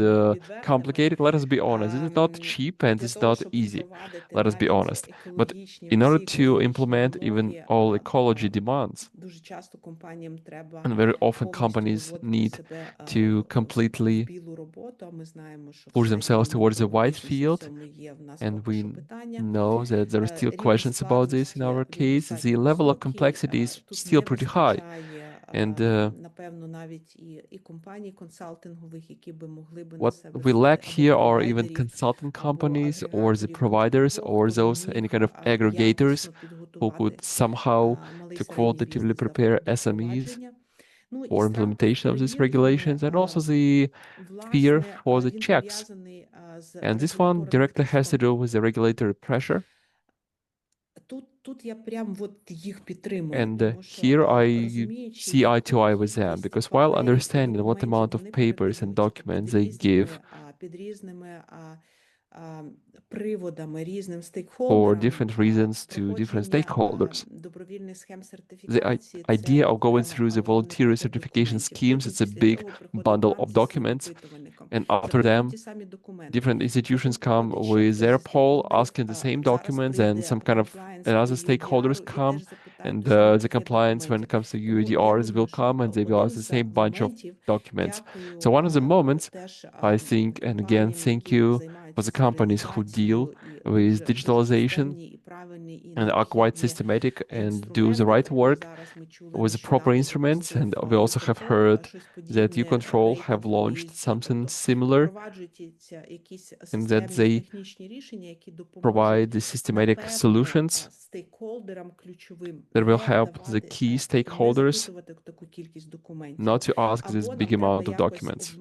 complicated. Let us be honest, this is not cheap and it's not easy. Let us be honest. But in order всі to екологічні implement even вимоги, all ecology demands, дуже часто компаніям треба and very often повністю companies виводити need себе to в completely білу роботу, а ми знаємо, що в push themselves середньому towards the науковому white бізнесі в field. цьому є в нас And поки we що питання. know that there are still Рівень questions about this in складності, our він case. The достатньо level of високий, complexity is тут still не pretty high. вистачає, And напевно, навіть і компаній консалтингових, які би могли би на what себе we взяти lack або here are even провайдерів, consulting або companies or the агрегаторів providers будь-кого, or хто би those any міг kind of aggregators якісно who підготувати could somehow малий to середній qualitatively бізнес prepare до SMEs впровадження. Ну і for страх implementation of these перед regulations, and also the fear власне, for the він checks. пов'язаний з And this one регуляторним directly has to тиском. do with the regulatory pressure. Тут я прям їх підтримую, And тому що here I розуміючи, see eye to eye with яку them, кількість because while паперів і understanding what документів amount of вони papers and передають documents they give під різними приводами, різним for стейкхолдерам, different reasons to different stakeholders, добровільних схем the сертифікації, idea of going окрема through the ланка voluntary таких certification документів. schemes, Потім it's a після big цього приходить bundle банк of зі своїм documents, опитувальником. and after Запитують them, ті самі документи. different Потім institutions come приходить ще with хтось their зі poll стейкхолдерів. asking the same Зараз documents, and прийде some kind of комплаєнс and по other stakeholders UDR і come, теж запитає and ту саму the пакет compliance when it документів. comes to Тому я UDRs думаю, will що come and they will один ask the з same bunch of моментів, documents. дякую So one of the moments, теж I think, and again, компаніям, thank які you for займаються the companies who deal цифровізацією і with дуже digitalization системні і правильні і and are quite необхідні systematic and do the інструменти. right Також work зараз ми чули with the proper нещодавно instruments. And запустив we also have Юконтрол heard щось that подібне, Ucontrol have рейтинг launched ESG. something Тобто similar, впроваджуються якісь and that системні they технічні рішення, які допоможуть provide the systematic напевно solutions стейкхолдерам ключовим that will не help the давати key не stakeholders запитувати таку кількість документів, not to ask this або нам big треба amount of якось documents.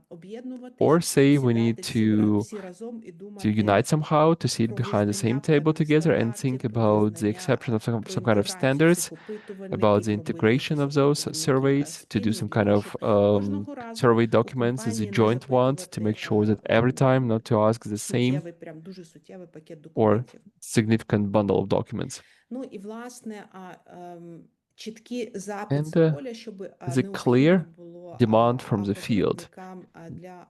об'єднуватись, Or say we need сідати to всі разом і to думати unite somehow, to sit про behind the визнання same table певних together and стандартів, think про about the визнання, exception of про some kind of інтеграцію standards, цих about опитувальників, the робити integration ці of those опитувальники surveys, to do спільно some для kind того, of щоб кожного разу survey у documents as a компанії не joint one to make запитувати sure that every time not to ask the same суттєвий, прям дуже суттєвий пакет or документів. significant bundle of documents. Ну і власне, чіткий запит And з поля, щоб the необхідно clear було demand from the field агровиробникам для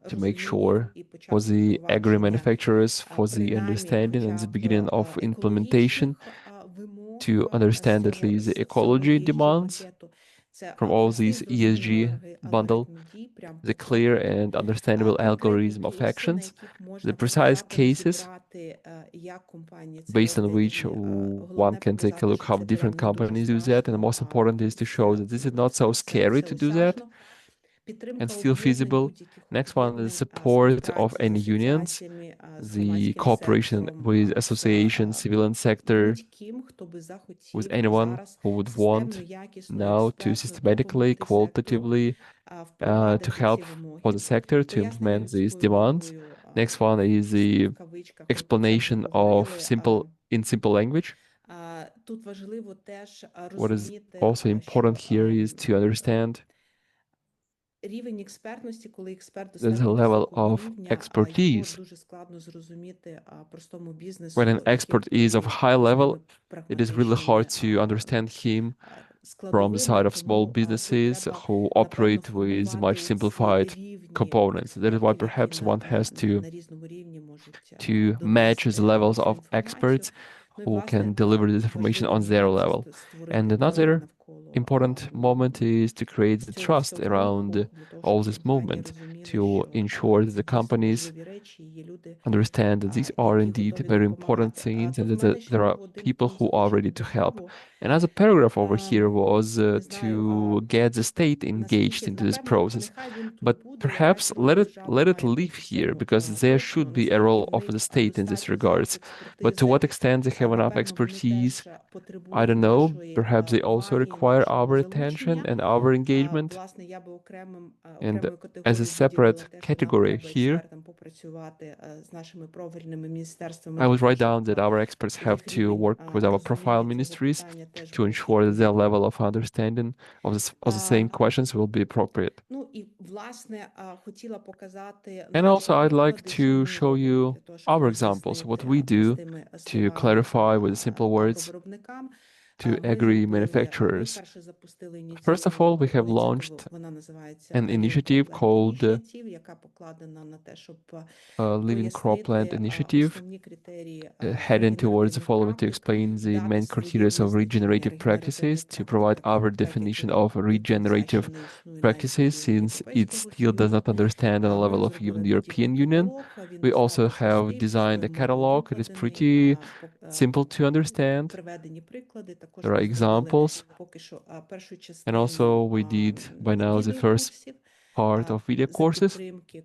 to make розуміння sure і for початку the agri впровадження manufacturers, for the принаймні understanding and хоча the б beginning of implementation, екологічних вимог to understand at least the з цього ecology ESG demands пакету. Це from all простий, these ESG зрозумілий bundle, алгоритм дій прямо the по clear ходу. and understandable Конкретні algorithm of кейси, на actions, яких the можна precise показати, cases розібрати, як компанії це based on роблять, which і one головне can take a показати, look що how це different прям не дуже companies do that. And the страшно, most important is to show that this is not so scary to do that осяжно. and Підтримка still об'єднань, feasible. будь-яких Next one is об'єднань, support of співпраці з any unions, асоціаціями, з the громадським cooperation сектором, with з associations, civilian sector, будь-ким, хто би with захотів anyone зараз who would системно, want якісно, now to експертно systematically, допомогти сектору qualitatively to впровадити help ці for вимоги. the sector to Пояснення implement these людською demands. мовою, Next one is the в кавичках, ми про це вже explanation of говорили. in simple language. Тут важливо теж What is розуміти, also important що here is to understand рівень експертності, коли експерт there's a достатньо level високого of рівня, його expertise. дуже складно зрозуміти простому When бізнесу, an expert який is of є high level, простим і it is really прагматичним, hard to understand him from the side of small Тому businesses тут треба, who напевно, operate with much формувати simplified ці рівні components. That is why експертів, perhaps які one has на різному рівні можуть to match the levels цю of інформацію. experts Ну і, who власне, can deliver this information важливий on their момент level. це створити And довіру another навколо important moment is to create the цього trust всього around руху, для того, all щоб this компанії movement, розуміли, to що ensure that це the дійсно companies важливі речі, є люди, understand that these are які indeed готові very important допомагати. things and Тут в that мене ще there are був один people пункт who are ready залишений to до help. того. Another paragraph over here was Не знаю, to get the state engaged наскільки, into this напевно, process. нехай він тут But буде, perhaps якась роль держави let it має live бути в here цьому because there точно, should be a наскільки role в of них the state in this достатньо regards. зараз But to експертизи, what extent they have enough напевно, вони expertise, теж I потребують don't know. нашої Perhaps they also уваги, require нашого our attention залучення. and our engagement. Власне, я би окремою And as a категорією separate виділила те, що нам category треба here, експертам попрацювати з нашими профільними міністерствами I для would того, write щоб down that our experts have їх to рівень work with our profile розуміння цього ministries питання теж to був ensure that their відповідний. level of understanding of the same questions will be appropriate. Ну і, власне, хотіла показати And наші also, I'd like приклади, що to ми show робимо you для того, щоб our examples, роз'яснити what we do простими to словами clarify with simple words агровиробникам, to Ми agri зробили, ми manufacturers. вперше запустили First of all, we have ініціативу, launched вона називається an Living initiative Cropland called Initiative, яка покладена на те, щоб Living Cropland пояснити Initiative, основні критерії heading towards the регенеративних following to практик, explain the дати main своє criteria of визначення regenerative practices, регенеративних to provide практик, our так як definition воно of до кінця ще regenerative не існує навіть practices, в рівні since it Європейського still does Союзу. not understand on the Ми level of розробили even the тоді European Union. каталог, він We also достатньо have простий, designed a мовою catalog. It is викладений, pretty simple to understand. приведені приклади. Також There are ми зробили examples. поки що першу And частину also we did by now the first відеокурсів part of video за courses підтримки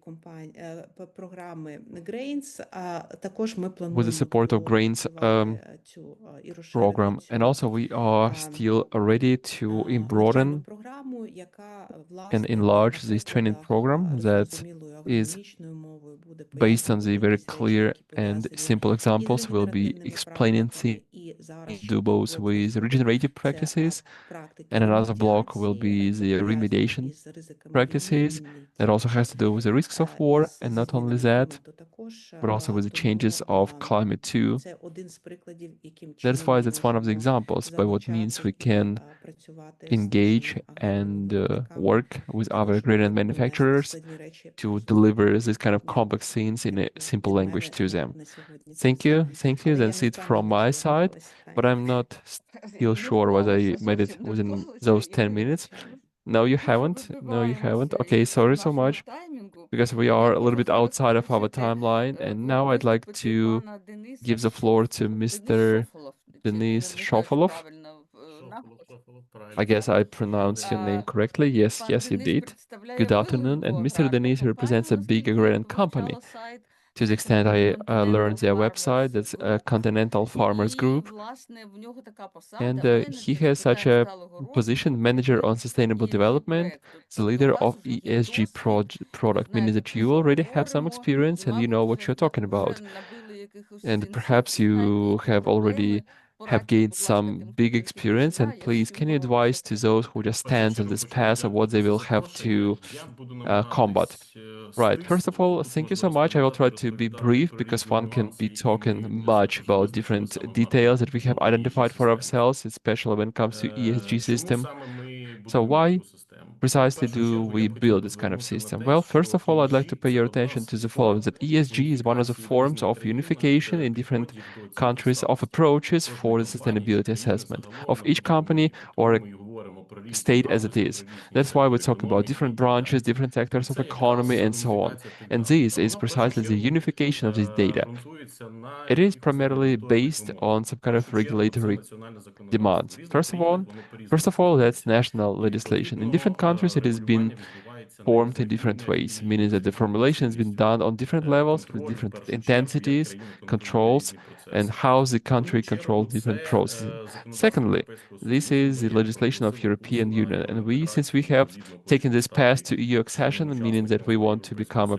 програми Grains. А також ми with the плануємо support of Grains попрацювати цю і розширити program. And цю also we are still ready to навчальну broaden програму, яка and власне enlarge на this training прикладах program that зрозумілою is агрономічною мовою буде based on the пояснювати very якісь речі, clear які and пов'язані simple із examples. We'll be регенеративними explaining практиками, і зараз ще do є both блок with наступний. regenerative Це practices, практики and another block will ремедіації, be the пов'язані remediation із ризиками війни, practices. війни That also has to do with the risks of war, and зі not only змінами that, клімату також. but also with the changes Тому of climate too. це один з прикладів, яким That's чином why ми that's one of the можемо examples by what means залучати we і can працювати з engage нашими and агровиробниками. work with other Також ingredient донести manufacturers складні речі to простими deliver this kind of мовою. complex things in a Дякую. simple Від language мене to them. на сьогодні це Thank все. you, Але я that's не it from впевнена, my чи side, врахувалися but питання. I'm not still Не sure whether I вклалися made it зовсім, не within вклалися, those 10 Ігорю, minutes. звичайно. No, you Дуже haven't. No, you haven't. вибиваємося Okay, sorry із so нашого much таймінгу. because we Я are a little хочу bit outside of our запросити timeline, and now I'd like виступити to пана Дениса give the floor to Денис Mr. Шофолов. Denis Не знаю, чи Shofolov. правильно I guess I pronounced your name correctly. Yes, Пан yes, you Денис did. представляє Good afternoon. And велику Mr. Denis аграрну represents a компанію, big наскільки agrarian company. вивчала сайт. To the Це extent I learned Continental their Farmers website, that's Group. Continental Farmers І, Group. власне, в нього така посада And he менеджер has з such питань a сталого position, розвитку manager on і sustainable ESG development, проекту. the Тобто у leader вас of вже є ESG досвід, product, ви meaning знаєте, that про you що already have some говоримо, experience і, and you мабуть, know what you're talking вже about. набили якихось And perhaps інсайтів, знаєте, you які have проблеми. already have Порадьте, gained будь ласка, some тим, big хто тільки experience, and починає, please з can чим you advise to боротися. those who just stand on this path of what they will have to combat? Right. First of all, thank you so much. I will try to be brief because one can be talking much about different details that we have identified for ourselves, especially when it comes to ESG system. So why precisely do we build this kind of system? Well, first of all, I'd like to pay your attention to the following, that ESG is one of the forms of unification in different countries of approaches for the sustainability assessment of each company or a state as it is. That's why we talk about different branches, different sectors of economy, and so on. And this is precisely the unification of this data. It is primarily based on some kind of regulatory demands. First of all, that's national legislation. In different countries, it has been formed in different ways, meaning that the formulation has been done on different levels with different intensities, controls, and how the country controls different processes. Secondly, this is the legislation of European Union, and since we have taken this path to EU accession, meaning that we want to become a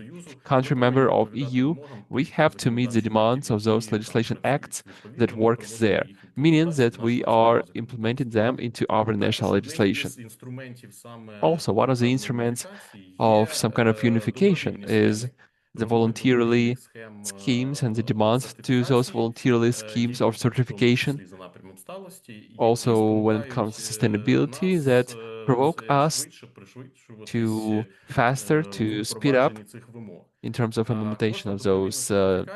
country member of EU, we have to meet the demands of those legislation acts that work there, meaning that we are implementing them into our national legislation. Also, one of the instruments of some kind of unification is the voluntarily schemes and the demands to those voluntarily schemes of certification. Also, when it comes to sustainability, that provoke us to faster, to speed up in terms of implementation of those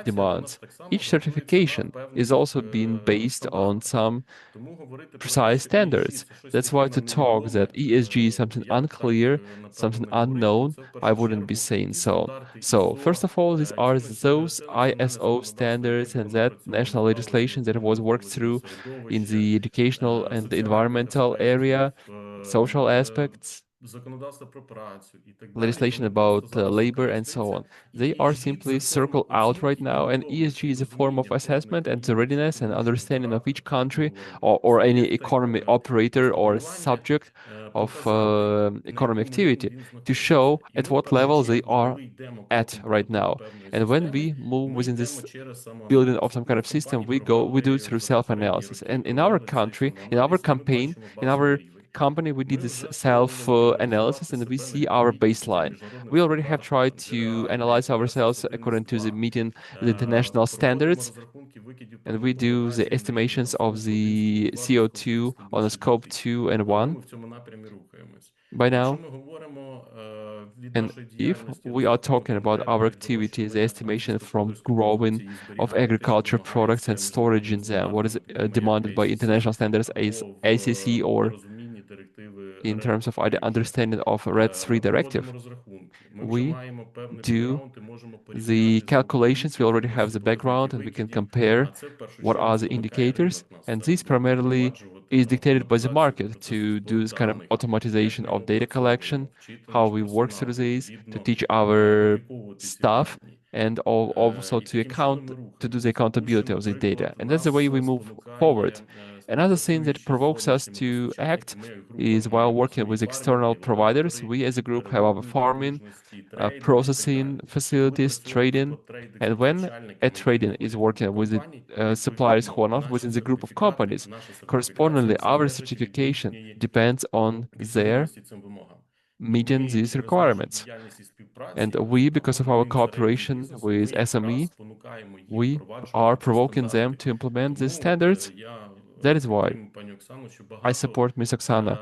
demands. Each certification is also being based on some precise standards. That's why to talk that ESG is something unclear, something unknown, I wouldn't be saying so. So, first of all, these are those ISO standards and that national legislation that was worked through in the educational and the environmental area, social aspects, legislation about labor and so on. They are simply circled out right now, and ESG is a form of assessment and the readiness and understanding of each country or any economy operator or subject of economic activity to show at what level they are at right now. And when we move within this building of some kind of system, we do it through self-analysis. And in our country, in our campaign, in our company, we did this self analysis and we see our baseline. We already have tried to analyze ourselves according to the meeting the international standards and we do the estimations of the CO2 on a scope 2 and 1 by now. And if we are talking about our activities, the estimation from growing of agriculture products and storage in them, what is demanded by international standards as ACC or in terms of understanding of RED 3 directive, we do the calculations, we already have the background and we can compare what are the indicators. And this primarily is dictated by the market to do this kind of automatization of data collection, how we work through these, to teach our staff and also to do the accountability of the data. And that's the way we move forward. Another thing that provokes us to act is while working with external providers, we as a group have our farming, processing facilities, trading, and when a trading is working with the suppliers who are not within the group of companies, correspondingly, our certification depends on their meeting these requirements. And we, because of our cooperation with SME, we are provoking them to implement these standards. That is why I support Ms. Oksana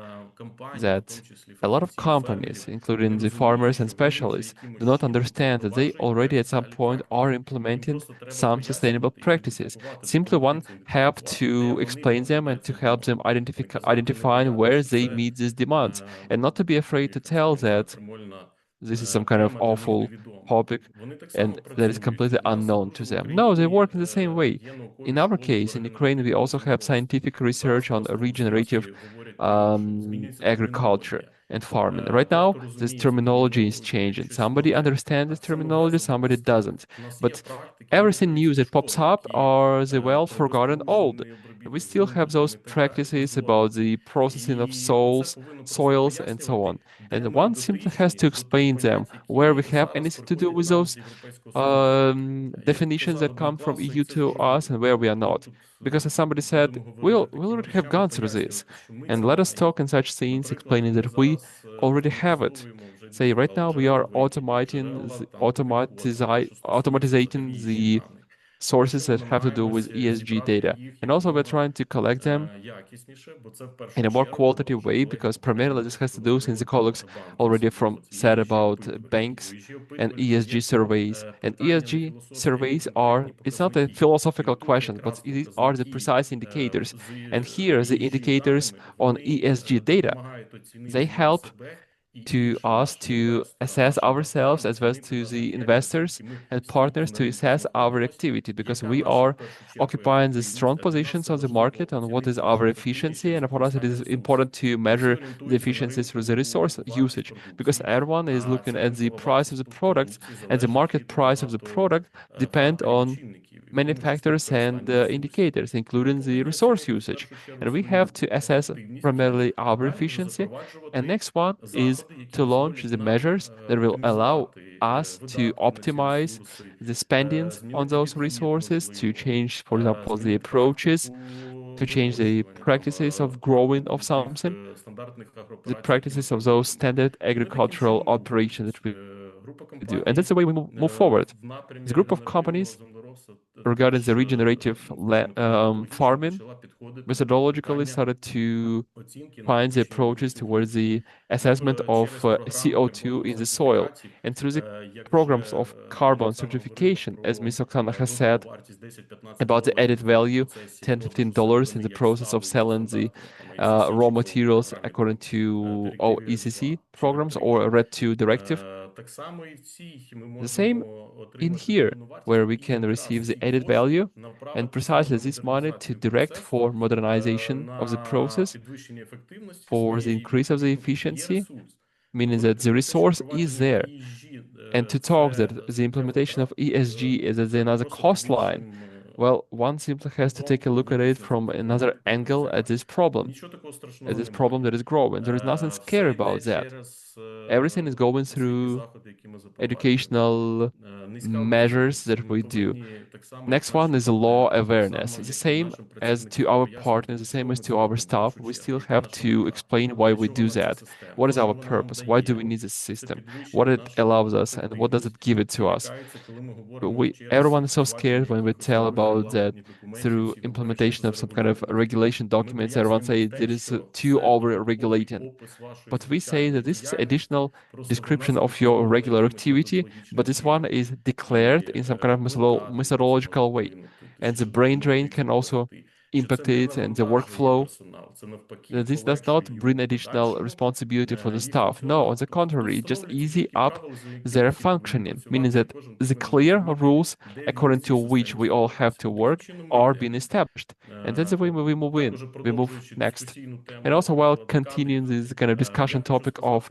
that a lot of companies, including the farmers and specialists, do not understand that they already at some point are implementing some sustainable practices. Simply one have to explain them and to help them identifying where they meet these demands, and not to be afraid to tell that this is some kind of awful topic and that is completely unknown to them. No, they work in the same way. In our case, in Ukraine, we also have scientific research on regenerative agriculture and farming. Right now, this terminology is changing. Somebody understands this terminology, somebody doesn't. But everything new that pops up are the well forgotten old. We still have those practices about the processing of soils, and so on. And one simply has to explain them where we have anything to do with those definitions that come from EU to us and where we are not. Because as somebody said, we'll already have gone through this. And let us talk in such scenes explaining that we already have it. Say right now we are automatizing the sources that have to do with ESG data. And also we're trying to collect them in a more qualitative way because primarily this has to do, since the colleagues already said about banks and ESG surveys. And ESG surveys it's not a philosophical question, but these are the precise indicators. And here the indicators on ESG data, they help to us to assess ourselves as well as to the investors and partners to assess our activity because we are occupying the strong positions on the market on what is our efficiency, and for us it is important to measure the efficiency through the resource usage because everyone is looking at the price of the products, and the market price of the product depend on many factors and indicators, including the resource usage. And we have to assess primarily our efficiency. And next one is to launch the measures that will allow us to optimize the spendings on those resources, to change, for example, the approaches, to change the practices of growing of something, the practices of those standard agricultural operations that we do. And that's the way we move forward. This group of companies regarding the regenerative farming methodologically started to find the approaches towards the assessment of CO2 in the soil. And through the programs of carbon certification, as Ms. Oksana has said, about the added value, $10–15 in the process of selling the raw materials according to ECC programs or RED 2 directive. The same in here, where we can receive the added value and precisely this money to direct for modernization of the process, for the increase of the efficiency, meaning that the resource is there. And to talk that the implementation of ESG is as another cost line, well, one simply has to take a look at it from another angle at this problem that is growing. There is nothing scary about that. Everything is going through educational measures that we do. Next one is law awareness. It's the same as to our partners, the same as to our staff. We still have to explain why we do that. What is our purpose? Why do we need this system? What it allows us and what does it give it to us? Everyone is so scared when we tell about that through implementation of some kind of regulation documents. Everyone say it is too over-regulated. But we say that this is additional description of your regular activity, but this one is declared in some kind of methodological way. And the brain drain can also impact it and the workflow. This does not bring additional responsibility for the staff. No, on the contrary, it just easy up their functioning, meaning that the clear rules according to which we all have to work are being established. And that's the way we move in. We move next. And also, while continuing this kind of discussion topic of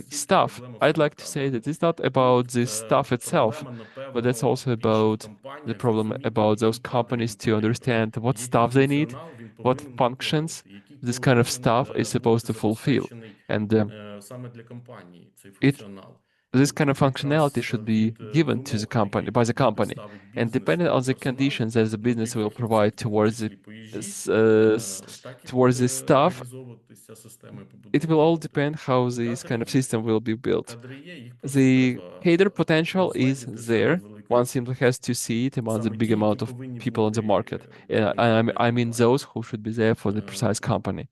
stuff, I'd like to say that it's not about the stuff itself, but that's also about the problem about those companies to understand what stuff they need, what functions this kind of stuff is supposed to fulfill. And this kind of functionality should be given to the company by the company, and depending on the conditions that the business will provide towards towards this stuff, it will all depend how this kind of system will be built. The header potential is there. One simply has to see it among the big amount of people on the market. I mean those who should be there for the precise company.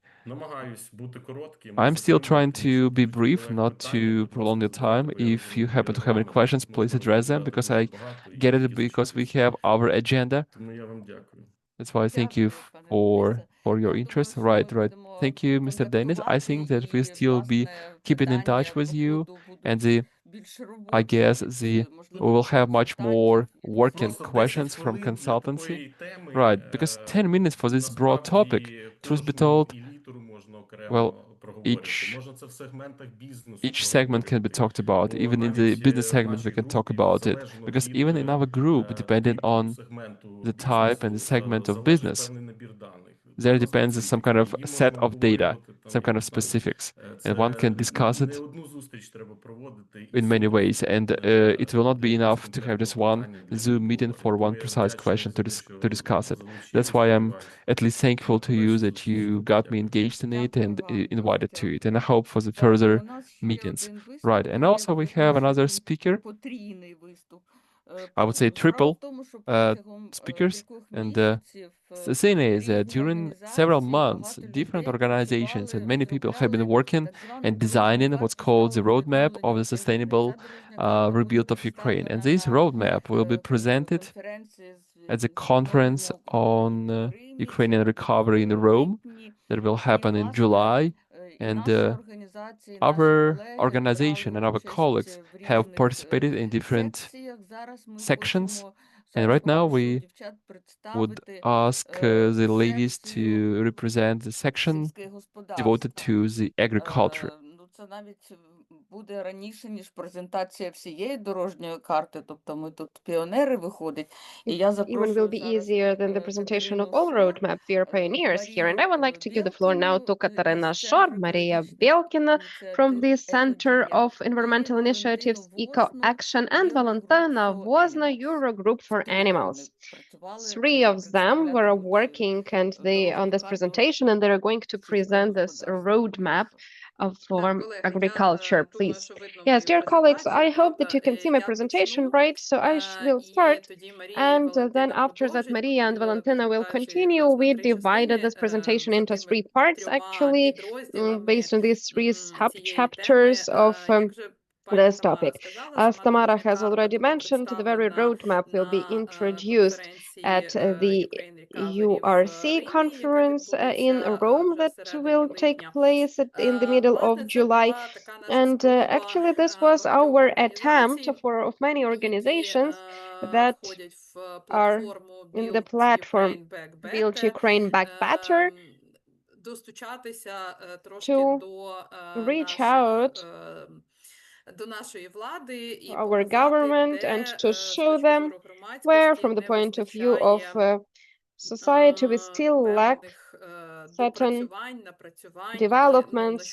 I'm still trying to be brief, not to prolong the time. If you happen to have any questions, please address them because I get it because we have our agenda. That's why I thank you for your interest. Right. Thank you, Mr. Dennis. I think that we'll still be keeping in touch with you, and I guess we will have much more working questions from consultancy. Right, because 10 minutes for this broad topic, truth be told, well, each segment can be talked about. Even in the business segment, we can talk about it. Because even in our group, depending on the type and the segment of business, there depends on some kind of set of data, some kind of specifics, and one can discuss it in many ways. And it will not be enough to have just one Zoom meeting for one precise question to discuss it. That's why I'm at least thankful to you that you got me engaged in it and invited to it. And I hope for the further meetings. Right. And also we have another speaker. I would say triple speakers. And the thing is that during several months, different organizations and many people have been working and designing what's called the roadmap of the sustainable rebuild of Ukraine. And this roadmap will be presented at the conference on Ukrainian recovery in Rome that will happen in July. And our organization and our colleagues have participated in different sections. And right now we would ask the ladies to represent the section devoted to the agriculture. Це навіть буде раніше, ніж презентація всієї дорожньої карти, тобто ми тут піонери виходить. І я Even will be easier than the presentation of all roadmap. We are pioneers here. And I would like to give the floor now to Katarina Shor, Maria Belkina from the Center of Environmental Initiatives, Eco Action, and Valentina Vozna, Eurogroup for Animals. Three of them were working on this presentation, and they're going to present this roadmap for agriculture, please. Yes, dear colleagues, I hope that you can see my presentation, right? So I will start, and then after that, Maria and Valentina will continue. We divided this presentation into three parts, actually, based on these three sub-chapters of this topic. As Tamara has already mentioned, the very roadmap will be introduced at the URC conference in Rome that will take place in the middle of July. And actually, this was our attempt of many organizations that are in the platform Build Ukraine Back Better to reach out our government and to show them where, from the point of view of society, we still lack certain developments,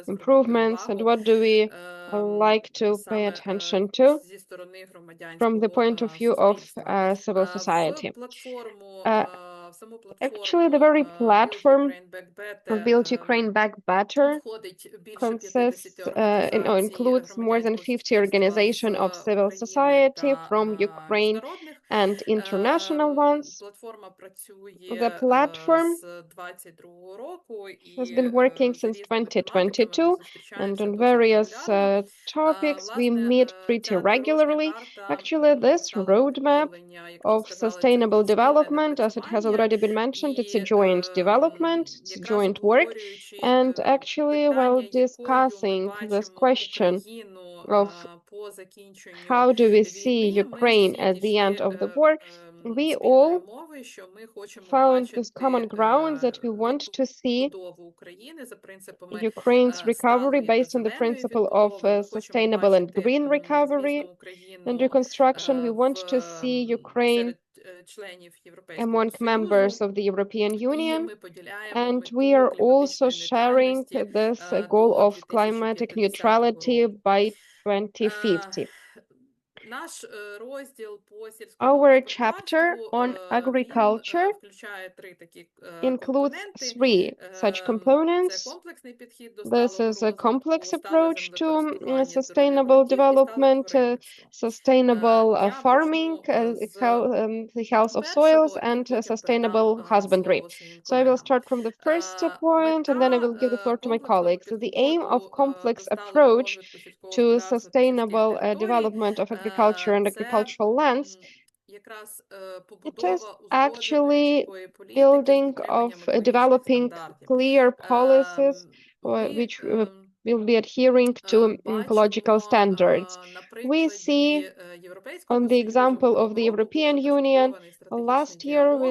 improvements, and what do we like to pay attention to from the point of view of civil society. Actually, the very platform of Build Ukraine Back Better includes more than 50 organizations of civil society from Ukraine and international ones. Платформа працює The platform з 22-го року has і been working за since різними тематиками ми 2022, and зустрічаємося on досить various регулярно. topics we Власне, meet pretty ця дорожня regularly. карта Actually, this стала roadmap поповнення, як вже of сказали, це sustainable спільне development, as it has напрацювання. already been mentioned, it's a І joint development, it's якраз joint work. обговорюючи And actually, while питання, якою ми discussing this бачимо question Україну of по закінченню how do we see війни, ми Ukraine всі at the end дійшли of the war, we спільної all мови, що ми хочемо found this common бачити ground that we want to see відбудову України за принципами Ukraine's recovery сталої та based on the зеленої principle of відбудови. Ми хочемо sustainable and бачити, green recovery звісно, and Україну reconstruction. We want to в see Ukraine серед членів Європейського among members Союзу. of the European І Union. ми поділяємо And мету we are also кліматичної sharing нейтральності this goal до of climatic 2050 neutrality року. by 2050. Наш розділ по сільському Our chapter господарству, on agriculture він включає три такі includes компоненти. three such Це components. комплексний підхід до This сталого is a complex розвитку, стале approach to землекористування, здоров'я sustainable ґрунтів і стале development, тваринництво. sustainable Я farming, почну з the health of soils, першого і and потім sustainable передам husbandry. слово своїм So I will колегам. start from the first point, and then I will give the floor to my colleagues. So the aim of complex До сталого approach розвитку сільського to господарства та сільських sustainable територій development of agriculture and це agricultural lands, якраз it is побудова узгодженої actually чіткої політики з building of дотриманням екологічних developing стандартів. clear policies Ми which will be adhering to ecological бачимо standards. на We see прикладі Європейського on the Союзу example of минулого the року був European Union, започаткований стратегічний last year діалог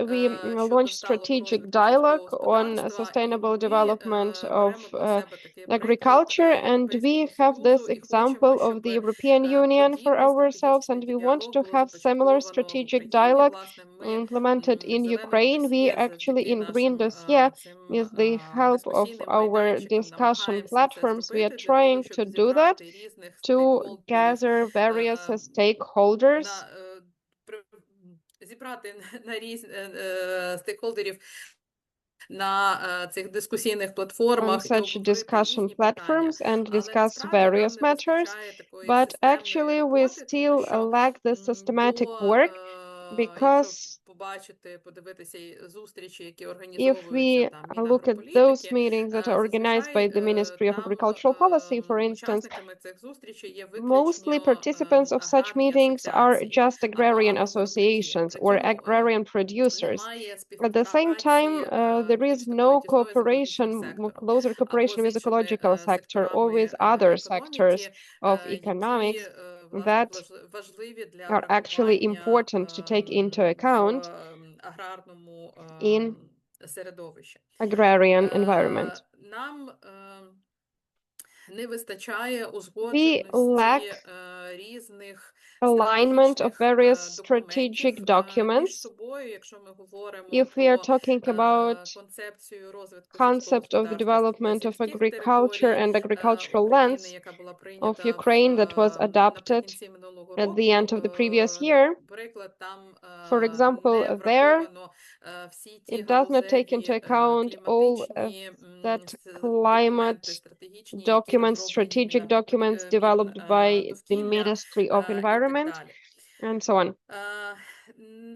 we щодо launched сталого strategic розвитку dialogue сільського on господарства, sustainable і ми development of беремо для себе такий приклад agriculture, and we Європейського have this Союзу і example хочемо, of the щоб European Union for подібний ourselves, and стратегічний we want діалог to було have similar започатковано в strategic Україні. dialogue Власне, ми implemented in в зеленому Ukraine. We досьє actually завдяки in Green нашим Dossier, цим with the help of дискусійним our майданчикам discussion намагаємося це platforms, we are зробити для trying того, щоб to do that, зібрати різних to стейкхолдерів gather various stakeholders на зібрати на стейкхолдерів на цих дискусійних on платформах і such обговорити discussion різні питання. platforms and Але discuss насправді нам various не matters, вистачає такої but системної actually we роботи, still тому що lack the systematic до, work, якщо because побачити, подивитися зустрічі, які if організовуються we там look at those Мінагрополітики, meetings that are organized by зазвичай the Ministry of там Agricultural Policy, for instance, учасниками цих зустрічей є mostly виключно participants of such аграрні meetings are асоціації just agrarian або виробники. associations При or цьому agrarian producers. немає At the same time, співпраці there is більш такої no тісної з екологічним cooperation, сектором closer або cooperation з with іншими ecological sector or with секторами other sectors економіки, of які economics власне that важливі для are actually врахування important to take into в account аграрному in середовищі. agrarian environment. Нам не вистачає We узгодженості lack різних alignment of стратегічних various документів strategic documents. між собою, якщо ми говоримо If we are про talking about концепцію розвитку сільського concept of the господарства та development of сільських agriculture територій and agricultural України, lands яка була of прийнята Ukraine that was adopted наприкінці минулого at the end of the previous року. year. Наприклад, там For example, не there враховано всі ті it does not take into галузеві account all кліматичні that документи climate стратегічні, які documents, розроблені strategic documents developed by the Міндовкілля Ministry of і так Environment, далі. and so on.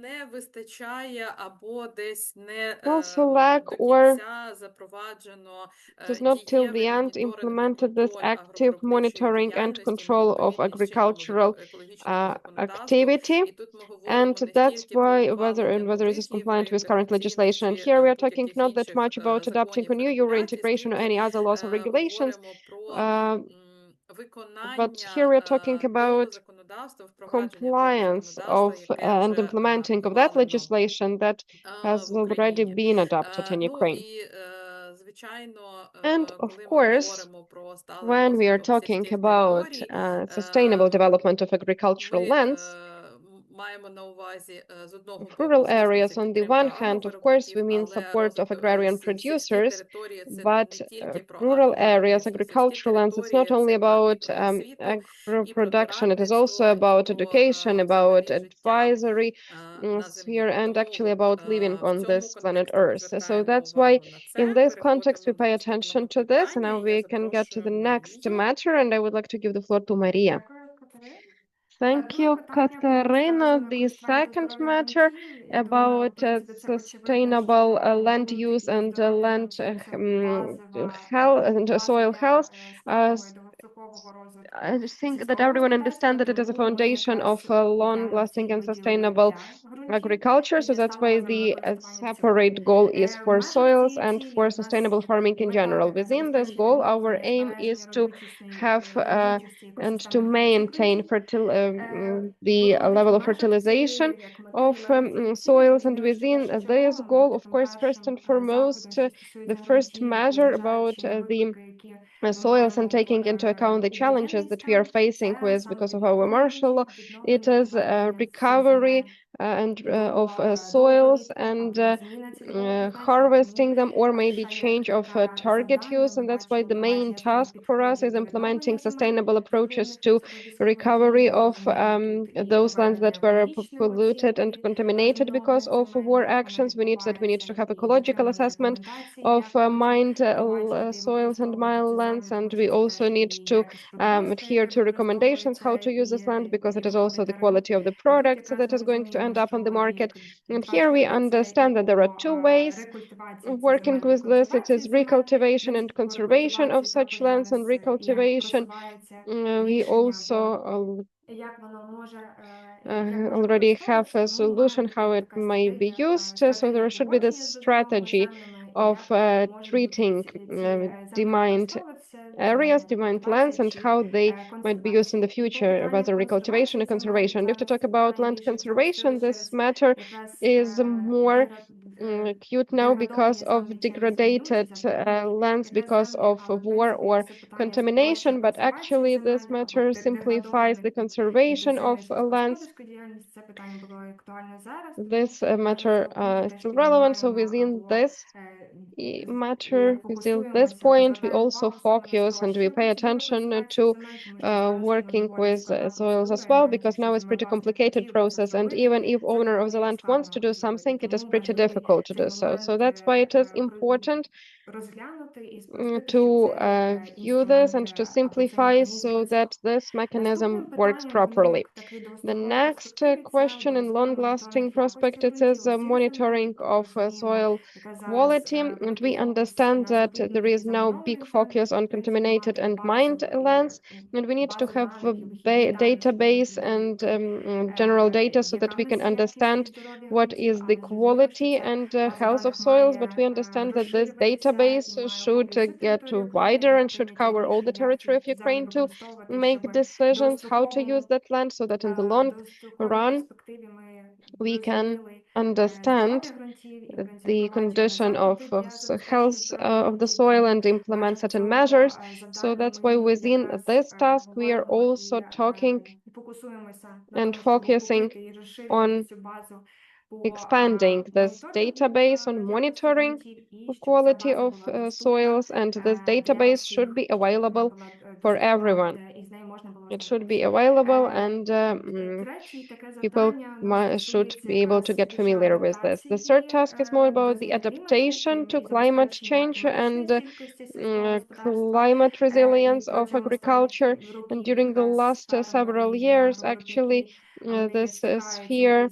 Не вистачає або десь не Also до lack or кінця запроваджено does not till the дієвий end моніторинг і implemented this контроль active агровиробничої monitoring and діяльності на control of відповідність чинному agricultural екологічному законодавству. activity. І тут ми говоримо And не that's стільки про why ухвалення whether it is нових compliant with current legislation. And євроінтеграційності here we are talking будь-яких not that інших much about adopting a законів new euro регуляцій, integration or скільки any other laws or regulations, говоримо про but here we are talking виконання того about законодавства, впровадження того compliance of законодавства, яке and вже implementing of that ухвалено legislation that has в already Україні. been adopted in Ну Ukraine. і звичайно, And of коли ми course, говоримо про сталий when we are розвиток talking сільських about територій, sustainable development of agricultural ми lands маємо на увазі з одного of боку, rural звісно, areas, це on the підтримка one hand, of course, we агровиробників, mean але support of agrarian сільські producers, території це but не тільки про rural areas, агровиробництво. Сільські agricultural lands, it's not території only це про about про освіту, і про agro-production, it is also дорадництво, і about про education, about взагалі життя advisory на sphere, землі. and Тому actually about living в on цьому this planet контексті ми Earth. So звертаємо that's why увагу на in це. this context we Переходимо до pay attention наступного to this, and питання. now Я we can get to запрошую the next Марію. matter, and I would like to give the floor to Maria. Thank you, Katerina. The second matter about sustainable land use and land health and soil health. I think that everyone understands that it is a foundation of long-lasting and sustainable agriculture. So that's why the separate goal is for soils and for sustainable farming in general. Within this goal, our aim is to have and to maintain the level of fertilization of soils. And within this goal, of course, first and foremost, the first measure about the soils and taking into account the challenges that we are facing with because of our martial law, it is recovery of soils and harvesting them, or maybe change of target use. And that's why the main task for us is implementing sustainable approaches to recovery of those lands that were polluted and contaminated because of war actions. We need to have ecological assessment of mined soils and mine lands, and we also need to adhere to recommendations how to use this land, because it is also the quality of the products that is going to end up on the market. And here we understand that there are two ways of working with this. It is recultivation and conservation of such lands. And recultivation, we also already have a solution how it may be used. So there should be this strategy of treating demined areas, demined lands, and how they might be used in the future, whether recultivation or conservation. And if to talk about land conservation, this matter is more acute now because of degraded lands because of war or contamination, but actually this matter simplifies the conservation of lands. This matter is still relevant, so within this matter, within this point, we also focus and we pay attention to working with soils as well, because now it's pretty complicated process, and even if owner of the land wants to do something, it is pretty difficult to do so. So that's why it is important to view this and to simplify so that this mechanism works properly. The next question in long-lasting prospect, it is monitoring of soil quality, and we understand that there is now big focus on contaminated and mined lands, and we need to have a database and general data so that we can understand what is the quality and health of soils. But we understand that this database should get wider and should cover all the territory of Ukraine to make decisions how to use that land, so that in the long run we can understand the condition of health of the soil and implement certain measures. So that's why within this task we are also talking and focusing on expanding this database on monitoring the quality of soils, and this database should be available for everyone. It should be available, and people should be able to get familiar with this. The third task is more about the adaptation to climate change and climate resilience of agriculture. And during the last several years, actually, this sphere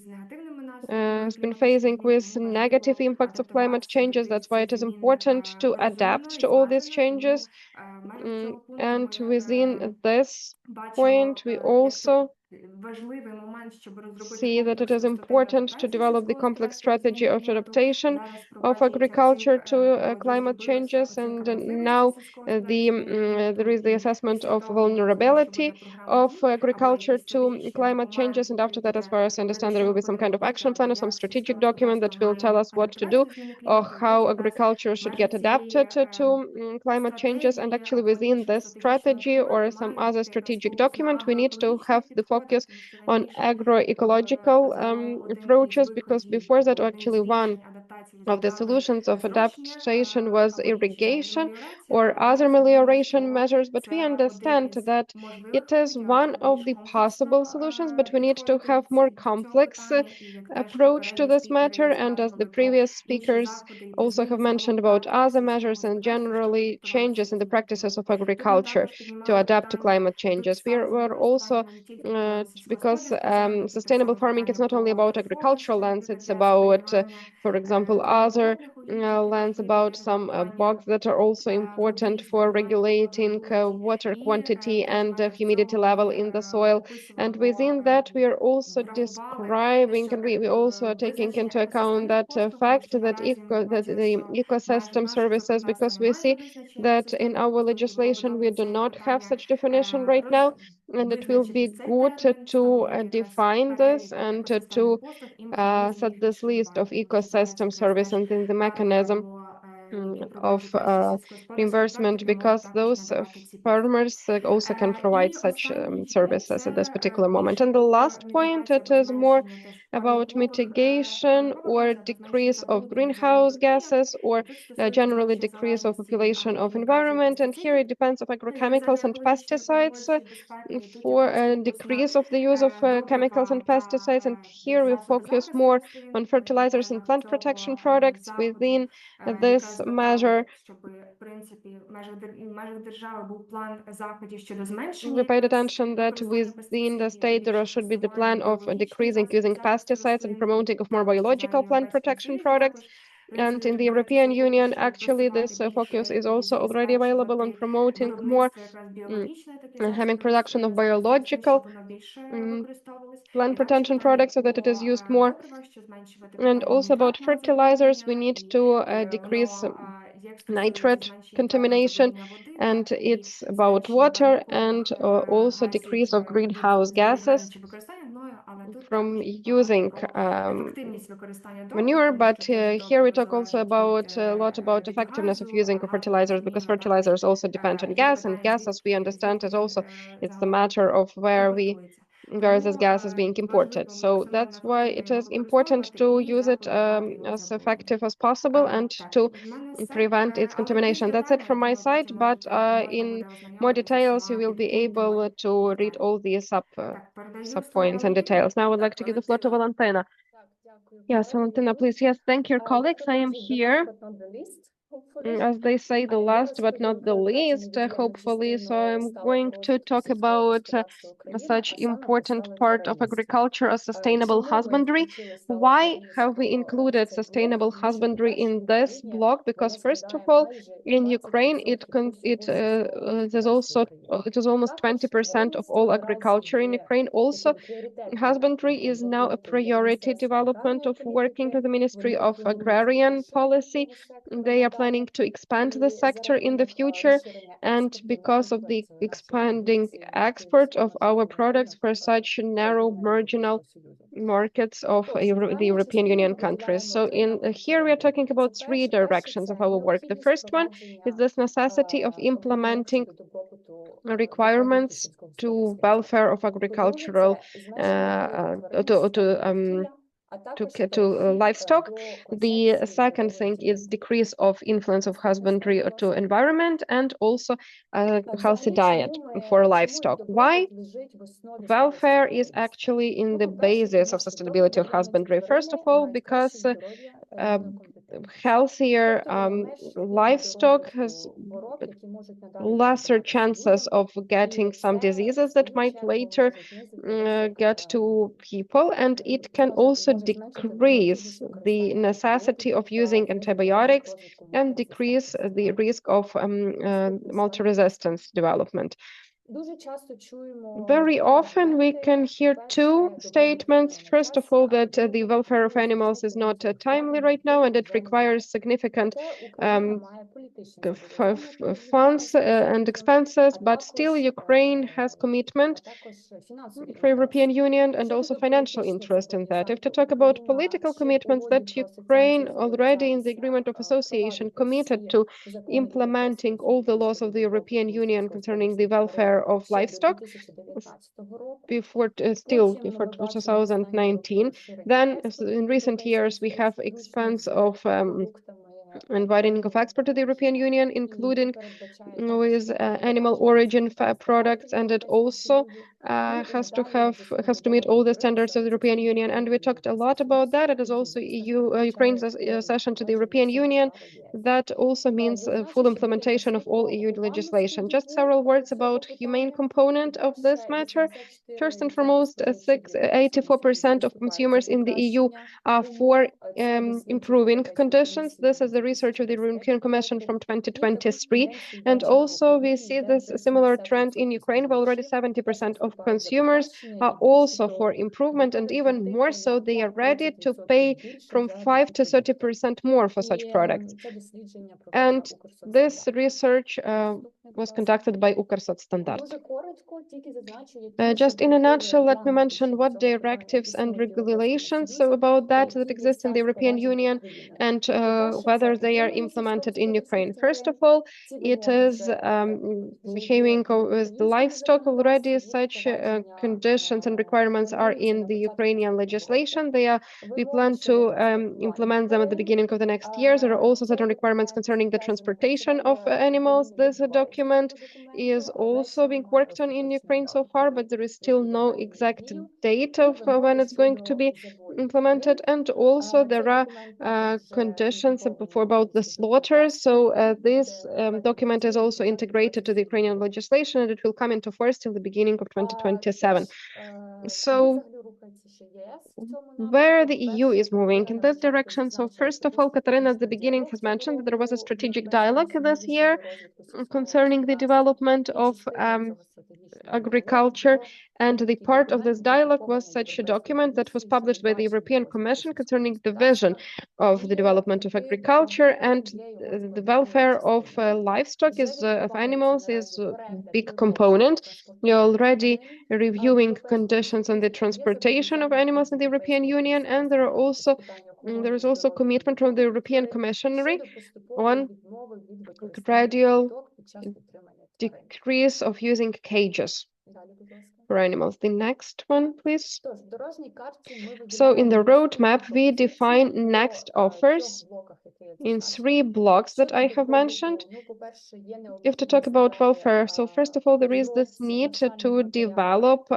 has been facing with negative impacts of climate changes. That's why it is important to adapt to all these changes. And within this point, we also see that it is important to develop the complex strategy of adaptation of agriculture to climate changes. And now there is the assessment of vulnerability of agriculture to climate changes. And after that, as far as I understand, there will be some kind of action plan or some strategic document that will tell us what to do or how agriculture should get adapted to climate changes. And actually within this strategy or some other strategic document, we need to have the focus on agroecological approaches, because before that, actually one of the solutions of adaptation was irrigation or other amelioration measures, but we understand that it is one of the possible solutions, but we need to have more complex approach to this matter. And as the previous speakers also have mentioned about other measures and generally changes in the practices of agriculture to adapt to climate changes. We're also because sustainable farming is not only about agricultural lands, it's about, for example, other lands, about some bogs that are also important for regulating water quantity and humidity level in the soil. And within that, we are also describing, and we also are taking into account that fact that, that the ecosystem services, because we see that in our legislation, we do not have such definition right now. And it will be good to define this and to set this list of ecosystem service and in the mechanism of reimbursement, because those farmers also can provide such services at this particular moment. And the last point, it is more about mitigation or decrease of greenhouse gases, or generally decrease of population of environment. And here it depends of agrochemicals and pesticides for a decrease of the use of chemicals and pesticides. And here we focus more on fertilizers and plant protection products within this measure. We paid attention that within the state there should be the plan of decreasing using pesticides and promoting of more biological plant protection products. And in the European Union, actually, this focus is also already available on promoting more having production of biological plant protection products so that it is used more. And also about fertilizers, we need to decrease nitrate contamination, and it's about water and also decrease of greenhouse gases from using manure. But here we talk also about a lot about effectiveness of using of fertilizers, because fertilizers also depend on gas, and gas, as we understand it, also it's the matter of where this gas is being imported. So that's why it is important to use it as effective as possible and to prevent its contamination. That's it from my side, but in more details you will be able to read all these sub points and details. Now I would like to give the floor to Valentina. Yes, Valentina, please. Yes, thank you, colleagues. I am here. As they say, the last but not the least, hopefully. So I'm going to talk about such important part of agriculture as sustainable husbandry. Why have we included sustainable husbandry in this block? Because first of all, in Ukraine, it is almost 20% of all agriculture in Ukraine. Also, husbandry is now a priority development of working of the Ministry of Agrarian Policy. They are planning to expand the sector in the future, and because of the expanding export of our products for such narrow marginal markets of the European Union countries. So in here we are talking about three directions of our work. The first one is this necessity of implementing requirements to welfare of agricultural to livestock. The second thing is decrease of influence of husbandry to environment, and also a healthy diet for livestock. Why? Welfare is actually in the basis of sustainability of husbandry. First of all, because healthier livestock has lesser chances of getting some diseases that might later get to people, and it can also decrease the necessity of using antibiotics and decrease the risk of multi-resistance development. Very often we can hear two statements. First of all, that the welfare of animals is not timely right now, and it requires significant funds and expenses, but still Ukraine has commitment for European Union and also financial interest in that. If to talk about political commitments, that Ukraine already in the Agreement of Association committed to implementing all the laws of the European Union concerning the welfare welfare of livestock before 2019. Then in recent years, we have expanse of and widening of export to the European Union, including with animal origin products, and it also has to meet all the standards of the European Union. And we talked a lot about that. It is also Ukraine's accession to the European Union. That also means full implementation of all EU legislation. Just several words about humane component of this matter. First and foremost, 84% of consumers in the EU are for improving conditions. This is the research of the European Commission from 2023. And also we see this similar trend in Ukraine, where already 70% of consumers are also for improvement, and even more so, they are ready to pay from 5 to 30% more for such products. And this research was conducted by Ukrstandard. Just in a nutshell, let me mention what directives and regulations about that exist in the European Union and whether they are implemented in Ukraine. First of all, it is behaving with the livestock already. Such conditions and requirements are in the Ukrainian legislation. We plan to implement them at the beginning of the next year. There are also certain requirements concerning the transportation of animals. This document is also being worked on in Ukraine so far, but there is still no exact date of when it's going to be implemented. And also there are conditions about the slaughter. So this document is also integrated to the Ukrainian legislation, and it will come into force till the beginning of 2027. So where the EU is moving in this direction. So first of all, Katarina at the beginning has mentioned that there was a strategic dialogue this year concerning the development of agriculture, and the part of this dialogue was such a document that was published by the European Commission concerning the vision of the development of agriculture, and the welfare of livestock of animals is a big component. We are already reviewing conditions on the transportation of animals in the European Union, and there is also commitment from the European Commissioner on gradual decrease of using cages for animals. The next one, please. So in the roadmap, we define next offers in 3 blocks that I have mentioned. If to talk about welfare, so first of all, there is this need to develop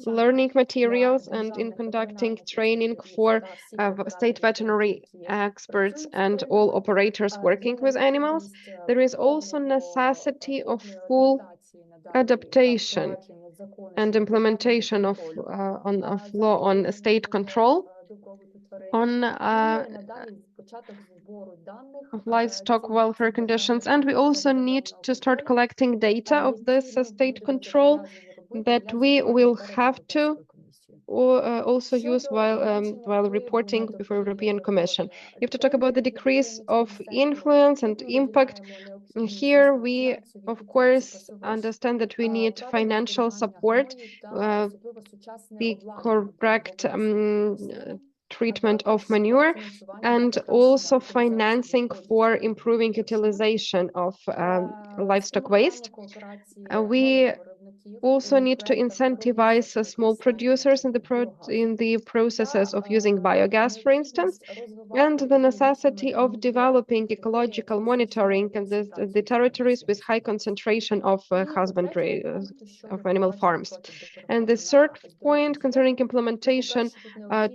learning materials, and in conducting training for state veterinary experts and all operators working with animals. There is also necessity of full adaptation and implementation of law on state control on livestock welfare conditions. And we also need to start collecting data of this state control that we will have to also use while reporting before European Commission. If to talk about the decrease of influence and impact, here we of course understand that we need financial support, the correct treatment of manure, and also financing for improving utilization of livestock waste. We also need to incentivize small producers in the processes of using biogas, for instance, and the necessity of developing ecological monitoring in the territories with high concentration of husbandry of animal farms. And the third point concerning implementation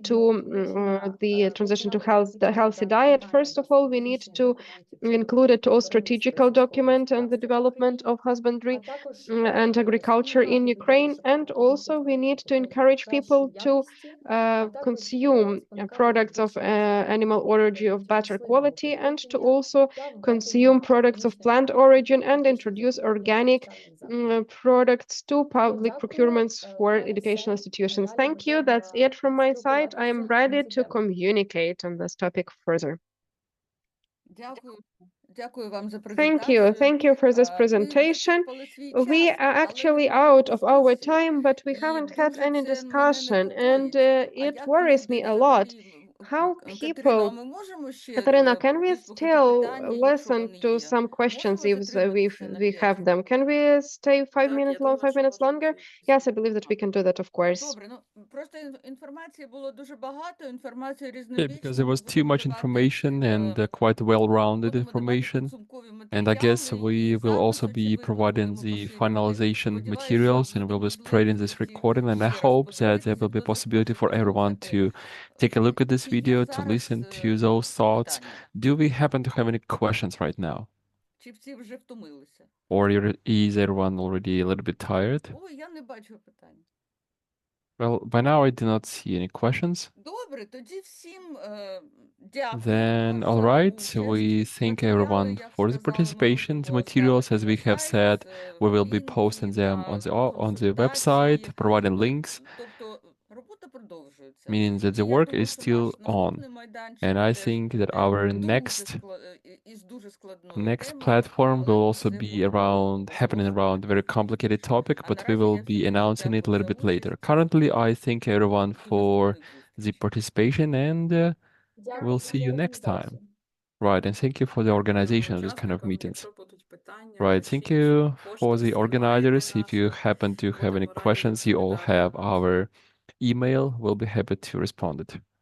to the transition to healthy diet. First of all, we need to include it all strategical document and the development of husbandry and agriculture in Ukraine. And also we need to encourage people to consume products of animal origin of better quality, and to also consume products of plant origin, and introduce organic products to public procurements for educational institutions. Thank you. That's it from my side. I am ready to communicate on this topic further. Thank you. Thank you for this presentation. We are actually out of our time, but we haven't had any discussion, and it worries me a lot. How Катерино, а people ми можемо ще Katarina, can we вислухати still питання, якщо listen вони to є? some questions Можемо if затриматися на we 5 have them? Can хвилин? we stay Так, я 5 думаю, minutes що longer? можемо Yes, I believe that we can do that, of course. Добре, ну просто інформації було дуже багато, інформації Yeah, різнобічної. because there Ми was too будемо much давати, information and quite well-rounded будемо давати information. підсумкові And I guess матеріали, і we will запис, also be очевидно, providing будемо the поширювати. finalization Сподіваюся, materials що and буде we'll be spreading this можливість recording. And I ще раз hope that there will подивитися, be хто possibility захоче for everyone послухати. to take a look at this Чи є video, to зараз listen to those thoughts. питання? Do we happen to have any questions right now? Чи всі вже втомилися? Or is everyone already a little bit tired? Ой, я не бачу питань. Well, by now I do not see any questions. Добре, тоді всім дякуємо Then, all за right, участь. we thank Матеріали, everyone як for the сказала, ми participation. The можемо materials, as ставити we на have said, сайт, we will be лінки posting them та on the website, консультації. providing links, Тобто робота продовжується. meaning that the І я work думаю, is що still наш on. наступний майданчик And I теж think that буде our із дуже складною next темою, platform але will ми also це be будемо happening around a very обговорювати. complicated topic, А but we наразі will я be всім announcing it a дякую little за bit later. участь. Currently, I thank everyone До for наступних the зустрічей. participation and we'll see you next time. Right, and thank you for the organization of this kind of meetings. Якщо будуть питання, Right, thank пишіть. you Пошту for the всі маєте organizers. If you нашу. happen to have any Будемо раді questions, you all відповідати. have our email. We'll be happy to respond it.